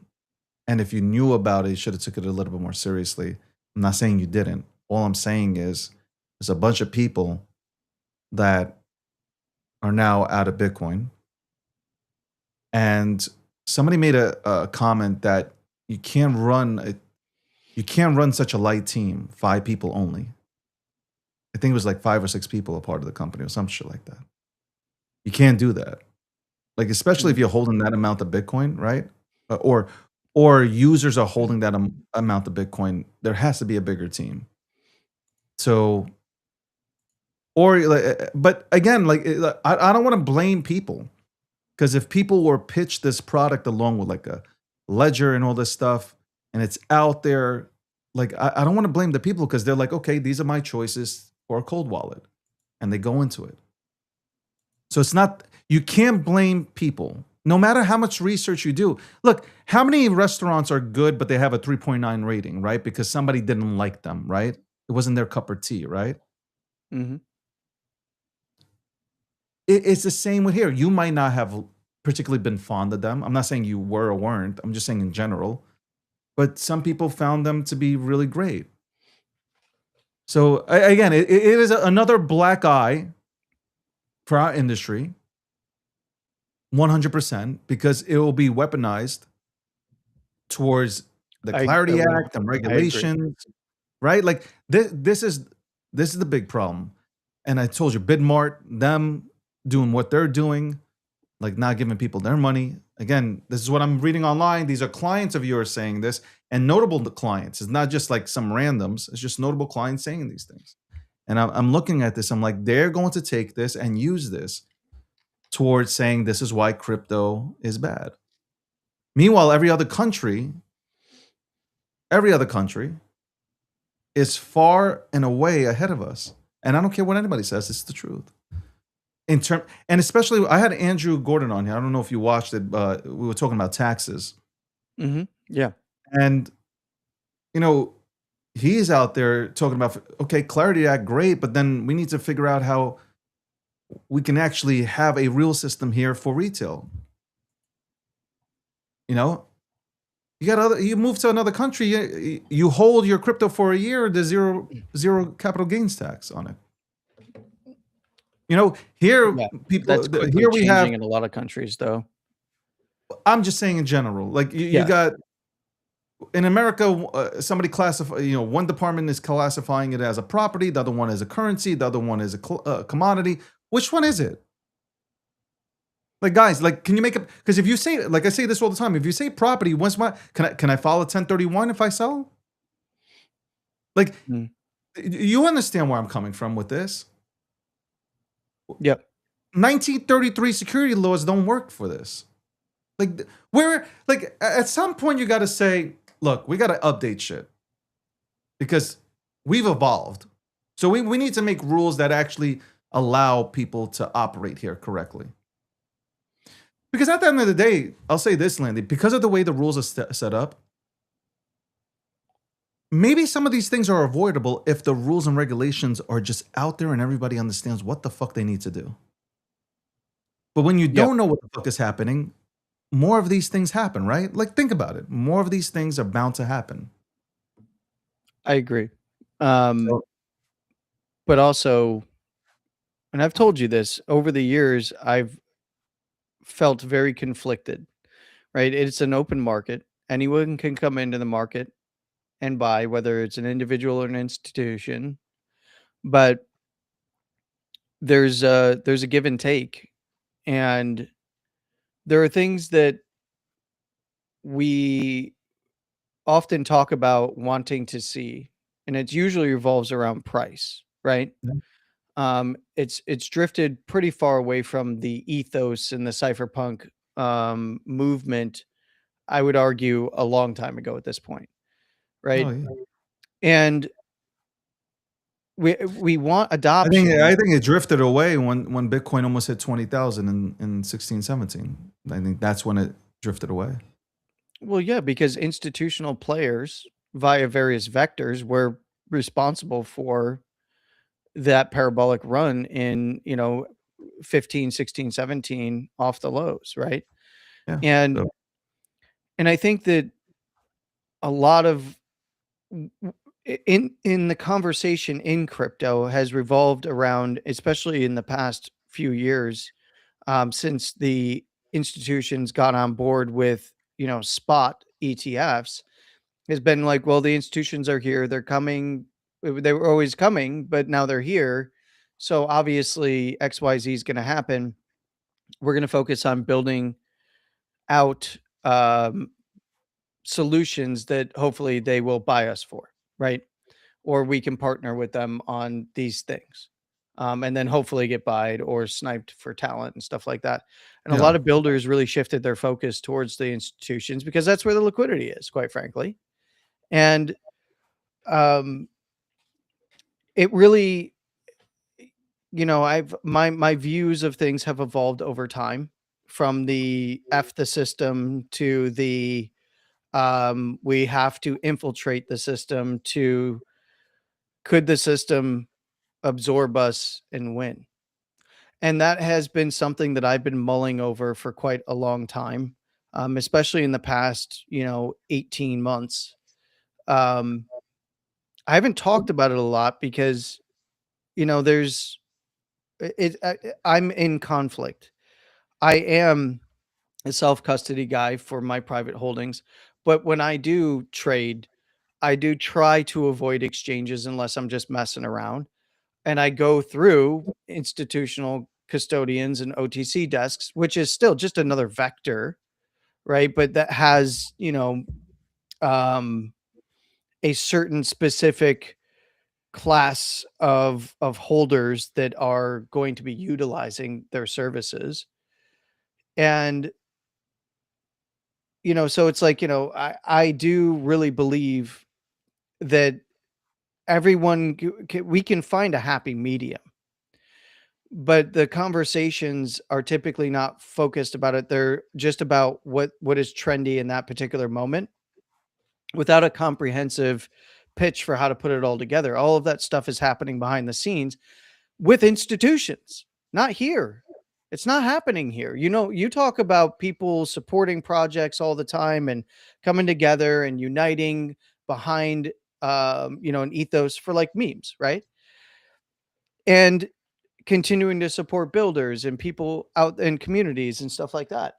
And if you knew about it, you should have took it a little bit more seriously. I'm not saying you didn't. All I'm saying is there's a bunch of people that are now out of Bitcoin. and somebody made a comment that you can't run such a light team, 5 people only. I think it was like 5 or 6 people a part of the company or some shit like that. You can't do that. Like, especially if you're holding that amount of Bitcoin, right? Or users are holding that amount of Bitcoin, there has to be a bigger team. So, but again, I don't want to blame people, because if people were pitched this product along with like a ledger and all this stuff, and it's out there, like I don't want to blame the people, because they're like, okay, these are my choices for a cold wallet, and they go into it. So it's not, you can't blame people, no matter how much research you do. Look, how many restaurants are good, but they have a 3.9 rating, right? Because somebody didn't like them, right? It wasn't their cup of tea, right? Mhm. It's the same with here. You might not have particularly been fond of them. I'm not saying you were or weren't. I'm just saying in general. But some people found them to be really great. So again, it is another black eye for our industry, 100%, because it will be weaponized towards the I Clarity agree. Act and regulations, right? Like this is the big problem. And I told you, Bitmart, them doing what they're doing, like not giving people their money. Again, this is what I'm reading online. These are clients of yours saying this, and notable clients. It's not just like some randoms. It's just notable clients saying these things. And I'm looking at this. I'm like, they're going to take this and use this towards saying this is why crypto is bad. Meanwhile, every other country is far and away ahead of us. And I don't care what anybody says, it's the truth. And especially, I had Andrew Gordon on here. I don't know if you watched it, but we were talking about taxes. Yeah. And, you know, he's out there talking about, okay, Clarity Act, great, but then we need to figure out how we can actually have a real system here for retail. You know, you move to another country, you hold your crypto for a year, there's zero capital gains tax on it. You know, here Yeah. people That's quickly here we have, changing in a lot of countries, though. I'm just saying in general, like you Yeah. got in America, somebody classify, one department is classifying it as a property, the other one as a currency, the other one is a commodity. Which one is it? Like, guys, like, can you make it? Because if you say, like I say this all the time, if you say property, can I file a 1031 if I sell? Like, Mm. you understand where I'm coming from with this? Yep. 1933 security laws don't work for this. Like, at some point you got to say, look, we got to update shit because we've evolved. So we need to make rules that actually allow people to operate here correctly. Because at the end of the day, I'll say this, Landy, because of the way the rules are set up, maybe some of these things are avoidable if the rules and regulations are just out there and everybody understands what the fuck they need to do. But when you don't know what the fuck is happening, more of these things happen, right? Like, think about it. More of these things are bound to happen. I agree. But also, and I've told you this, over the years, I've felt very conflicted, right? It's an open market. Anyone can come into the market and buy, whether it's an individual or an institution. But there's a give and take. And there are things that we often talk about wanting to see, and it usually revolves around price, right? It's drifted pretty far away from the ethos and the cypherpunk movement, I would argue a long time ago at this point, right? Oh, yeah. And we want I adoption. think it drifted away when Bitcoin almost hit 20,000 in 16, 17. I think that's when it drifted away. Well, yeah, because institutional players via various vectors were responsible for that parabolic run in, 15, 16, 17 off the lows, right? Yeah. And So, and I think that a lot of in the conversation in crypto has revolved around, especially in the past few years, since the institutions got on board with, spot ETFs has been like, well, the institutions are here. They're coming. They were always coming, but now they're here. So obviously XYZ is going to happen. We're going to focus on building out solutions that hopefully they will buy us for, right? Or we can partner with them on these things. And then hopefully get buyed or sniped for talent and stuff like that. And a Yeah. lot of builders really shifted their focus towards the institutions because that's where the liquidity is, quite frankly. And it really, my views of things have evolved over time from the F the system to the we have to infiltrate the system to could the system absorb us and win. And that has been something that I've been mulling over for quite a long time, especially in the past, 18 months. I haven't talked about it a lot because, there's I'm in conflict. I am a self-custody guy for my private holdings, but when I do trade, I do try to avoid exchanges unless I'm just messing around. And I go through institutional custodians and OTC desks, which is still just another vector, right? But that has, um, a certain specific class of holders that are going to be utilizing their services. And, so it's like, I do really believe that everyone we can find a happy medium, but the conversations are typically not focused about it. They're just about what is trendy in that particular moment without a comprehensive pitch for how to put it all together. All of that stuff is happening behind the scenes with institutions, not here. It's not happening here. You talk about people supporting projects all the time and coming together and uniting behind an ethos for like memes, right? And continuing to support builders and people out in communities and stuff like that,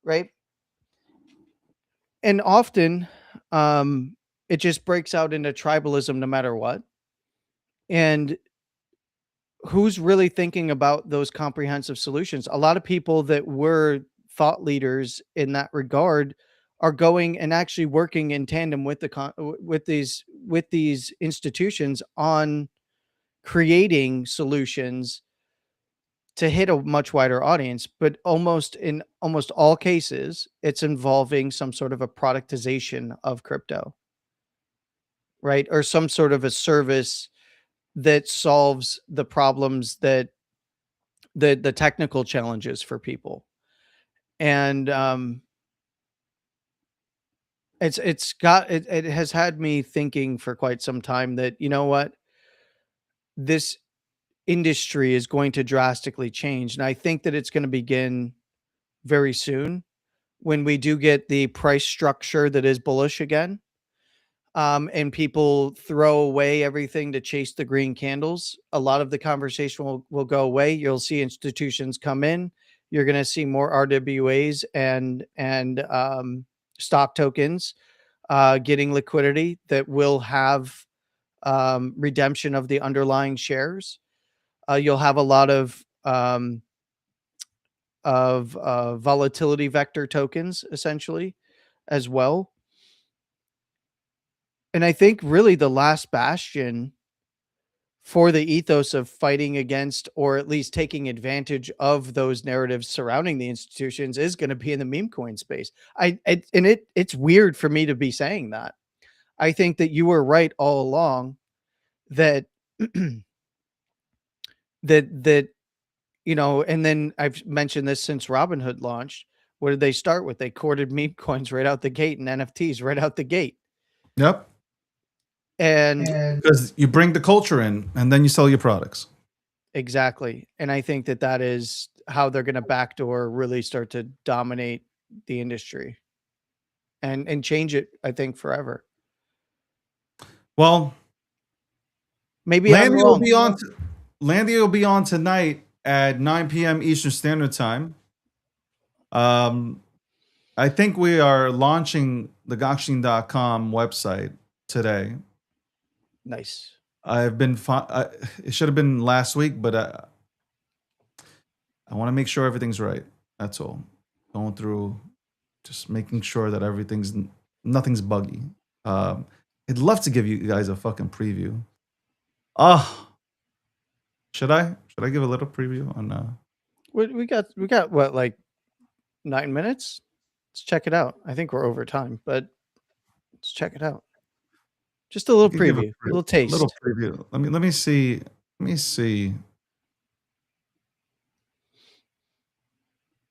right? And often it just breaks out into tribalism no matter what. And who's really thinking about those comprehensive solutions? A lot of people that were thought leaders in that regard are going and actually working in tandem with these institutions on creating solutions to hit a much wider audience, but in almost all cases, it's involving some sort of a productization of crypto, right? Or some sort of a service that solves the problems that the technical challenges for people. And it has had me thinking for quite some time that, you know what, this industry is going to drastically change. And I think that it's going to begin very soon when we do get the price structure that is bullish again. And people throw away everything to chase the green candles. A lot of the conversation will go away. You'll see institutions come in. You're going to see more RWAs and stock tokens getting liquidity that will have redemption of the underlying shares. You'll have a lot of volatility vector tokens essentially as well. And I think really the last bastion for the ethos of fighting against, or at least taking advantage of those narratives surrounding the institutions is going to be in the meme coin space. It's weird for me to be saying that. I think that you were right all along that that and then I've mentioned this since Robinhood launched. What did they start with? They courted meme coins right out the gate and NFTs right out the gate. Yep. And Because you bring the culture in and then you sell your products. exactly. And I think that is how they're going to backdoor really start to dominate the industry and change it, I think, forever. Well, maybe Landy will be on. Landy will be on tonight at 9 p.m. Eastern Standard Time. I think we are launching the Gokshin.com website today. Nice. I've been it should have been last week, but I want to make sure everything's right. That's all. Going through, just making sure that nothing's buggy. I'd love to give you guys a fucking preview. Should I give a little preview on? We got what, like 9 minutes? Let's check it out. I think we're over time, but let's check it out. Just a little Give preview, a little taste. Little preview. Let me see. Let me see.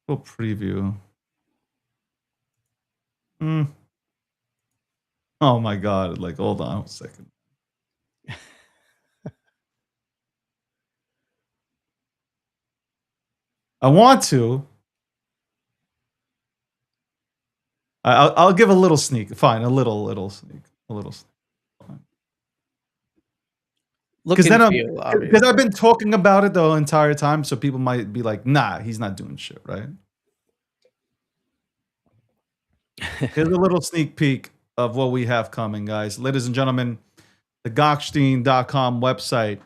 Little preview. Oh my god! Like, hold on a second. I want to. I'll give a little sneak. Fine, a little sneak. A little sneak. Look and Because feel, I've obviously. been talking about it the entire time, so people might be like, "Nah, he's not doing shit," right? Here's a little sneak peek of what we have coming, guys. Ladies and gentlemen, the Gokshin.com website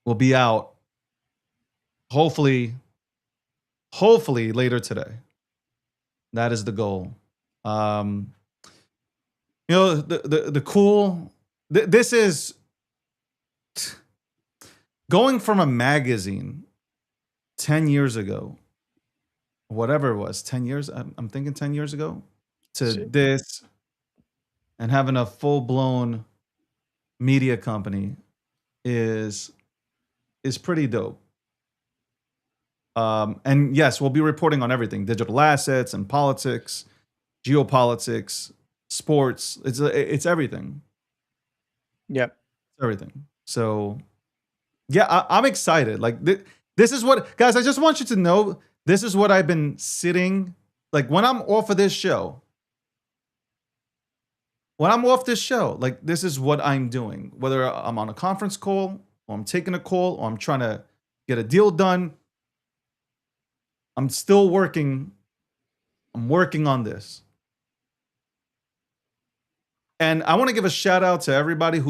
will be out hopefully later today. That is the goal. You know, the cool. This is going from a magazine 10 years ago, whatever it was, 10 years. I'm thinking 10 years ago to Shit. this, and having a full blown media company is pretty dope. And yes, we'll be reporting on everything: digital assets and politics, geopolitics, sports. It's everything. Yep. It's everything. So yeah, I'm excited. Like this is what, guys, I just want you to know, this is what I've been sitting, like when I'm off of this show. When I'm off this show, like this is what I'm doing. Whether I'm on a conference call or I'm taking a call or I'm trying to get a deal done, I'm still working. I'm working on this. And I want to give a shout out to everybody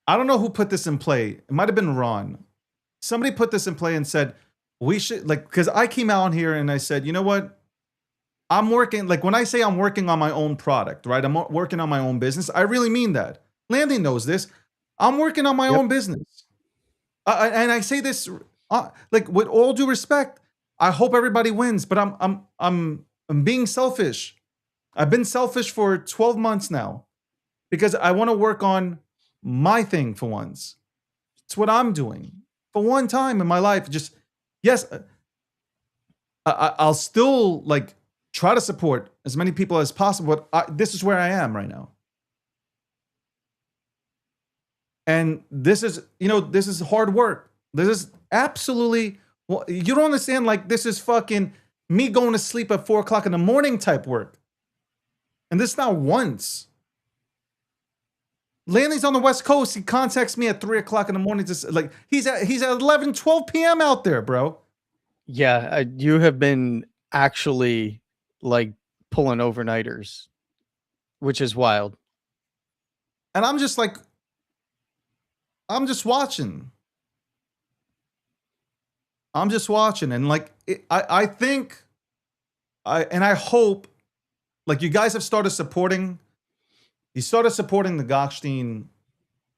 I don't know who put this in play. It might have been Ron. Somebody put this in play and said, we should, like, because I came out here and I said, you know what? I'm working, like when I say I'm working on my own product, right? I'm working on my own business. I really mean that. Landy knows this. I'm working on my own business. And I say this, like with all due respect, I hope everybody wins, but I'm being selfish. I've been selfish for 12 months now because I want to work on my thing for once. It's what I'm doing for one time in my life. Just, yes, I'll still like try to support as many people as possible, but this is where I am right now. And this is, this is hard work. This is absolutely, well, you don't understand, like this is fucking me going to sleep at 4 o'clock in the morning type work. And this is not once. Landy's on the West Coast. He contacts me at 3 o'clock in the morning. Just like he's at 11, 12 p.m. out there, bro. Yeah, you have been actually like pulling overnighters, which is wild. And I'm just like, I'm just watching. And like, I think, I hope, like you guys have started supporting. You started supporting the Gokshin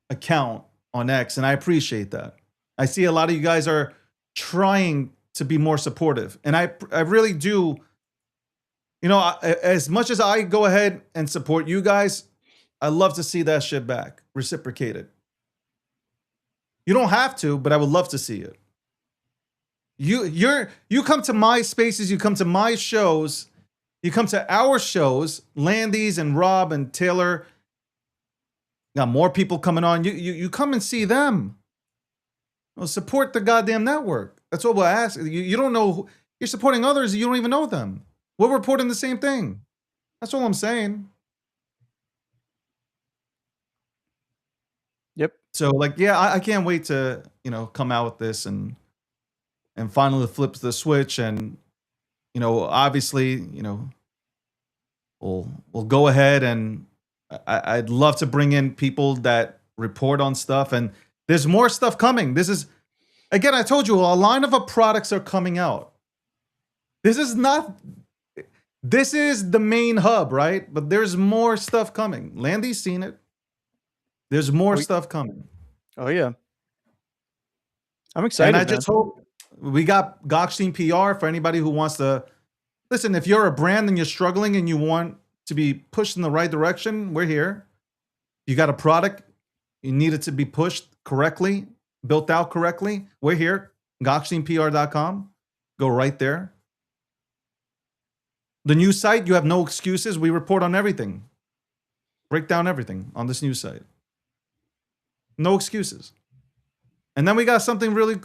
account on X, and I appreciate that. I see a lot of you guys are trying to be more supportive, and I really do. As much as I go ahead and support you guys, I love to see that shit back, reciprocated. You don't have to, but I would love to see it. You come to my spaces, you come to my shows. You come to our shows, Landy's and Rob and Taylor. Got more people coming on. You come and see them. Well, support the goddamn network. That's what we'll ask. You don't know. You're supporting others. You don't even know them. We're reporting the same thing. That's all I'm saying. Yep. So like, yeah, I can't wait to, come out with this and finally flip the switch and obviously, we'll go ahead, and I'd love to bring in people that report on stuff, and there's more stuff coming. This is, again, I told you, a line of products are coming out. This is the main hub, right? But there's more stuff coming. Landy's seen it. There's more stuff coming. Oh yeah, I'm excited. And I man. just hope we got Gokhshtein PR for anybody who wants to listen. If you're a brand and you're struggling and you want to be pushed in the right direction, we're here. You got a product, you need it to be pushed correctly, built out correctly, we're here. GokhshteinPR.com. Go right there. The new site, you have no excuses. We report on everything. Break down everything on this new site. No excuses. And then we got something really...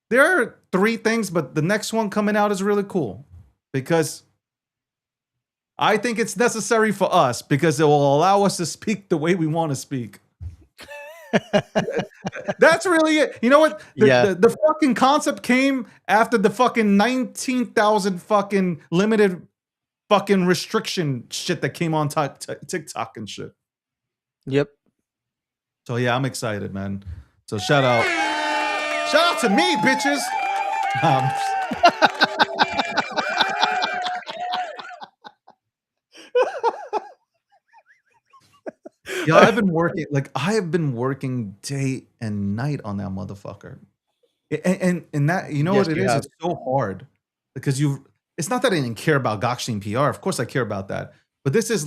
There are 3 things, but the next one coming out is really cool. Because I think it's necessary for us, because it will allow us to speak the way we want to speak. That's really it. You know what? The fucking concept came after the fucking 19,000 fucking limited fucking restriction shit that came on TikTok and shit. Yep. So yeah, I'm excited, man. So shout out to me, bitches. Yeah, I have been working day and night on that motherfucker. And that, you know what it is? It's so hard because it's not that I didn't care about Gokhshtein PR. Of course I care about that. But this is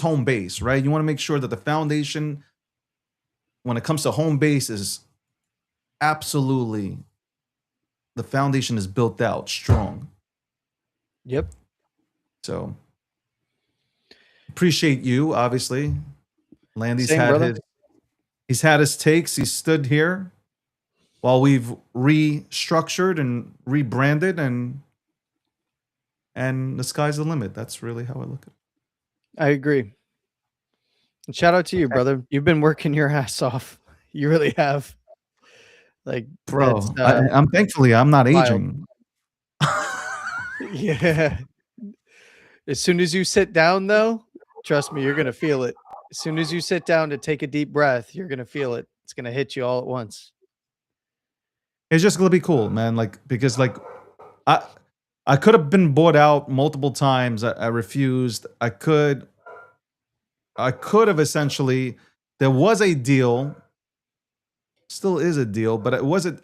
home base, right? You want to make sure that the foundation, when it comes to home base, is absolutely, the foundation is built out strong. Yep. So appreciate you, obviously. Landy's he's had his takes. He stood here while we've restructured and rebranded, and the sky's the limit. That's really how I look at it. I agree. And shout out to you, brother. You've been working your ass off. You really have. Like, bro, I'm thankfully I'm not aging. Yeah. As soon as you sit down, though, trust me, you're gonna feel it. As soon as you sit down to take a deep breath, you're gonna feel it. It's gonna hit you all at once. It's just gonna be cool, man. Because I could have been bought out multiple times. I refused. I could have essentially. There was a deal. Still is a deal, but it wasn't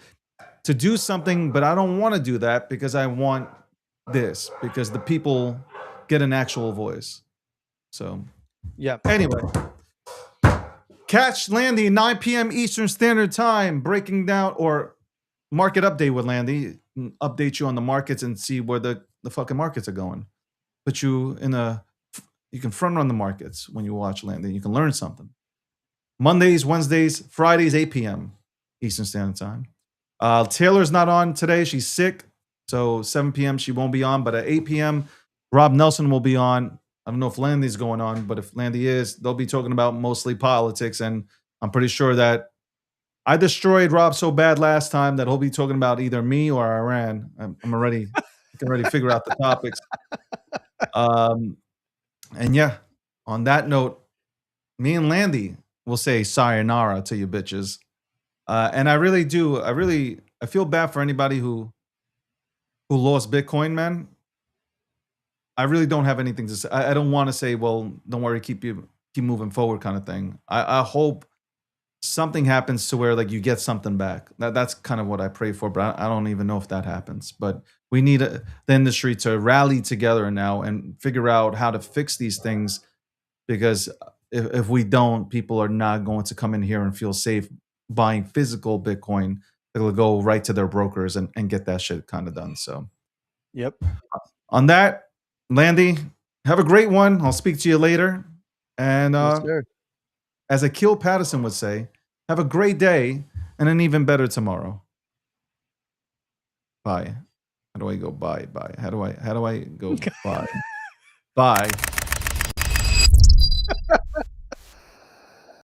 to do something. But I don't want to do that because I want this, because the people get an actual voice. So, yeah. Anyway, catch Landy 9 p.m. Eastern Standard Time, breaking down or market update with Landy. Update you on the markets and see where the fucking markets are going. Put you you can front run the markets when you watch Landy. You can learn something. Mondays, Wednesdays, Fridays, 8 p.m. Eastern Standard Time. Taylor's not on today. She's sick. So 7 p.m. she won't be on. But at 8 p.m., Rob Nelson will be on. I don't know if Landy's going on, but if Landy is, they'll be talking about mostly politics. And I'm pretty sure that I destroyed Rob so bad last time that he'll be talking about either me or Iran. I can already figure out the topics. And yeah, on that note, me and Landy will say sayonara to you bitches. And I really do. I feel bad for anybody who lost Bitcoin, man. I really don't have anything to say. I don't want to say, well, don't worry, keep moving forward kind of thing. I hope something happens to where like you get something back. That's kind of what I pray for, but I don't even know if that happens. But we need the industry to rally together now and figure out how to fix these things, because if we don't, people are not going to come in here and feel safe buying physical Bitcoin. They'll go right to their brokers and get that shit kind of done. So, yep. On that, Landy, have a great one. I'll speak to you later. And as Akil Patterson would say, have a great day and an even better tomorrow. Bye. How do I go bye? Bye. How do I go bye? Bye.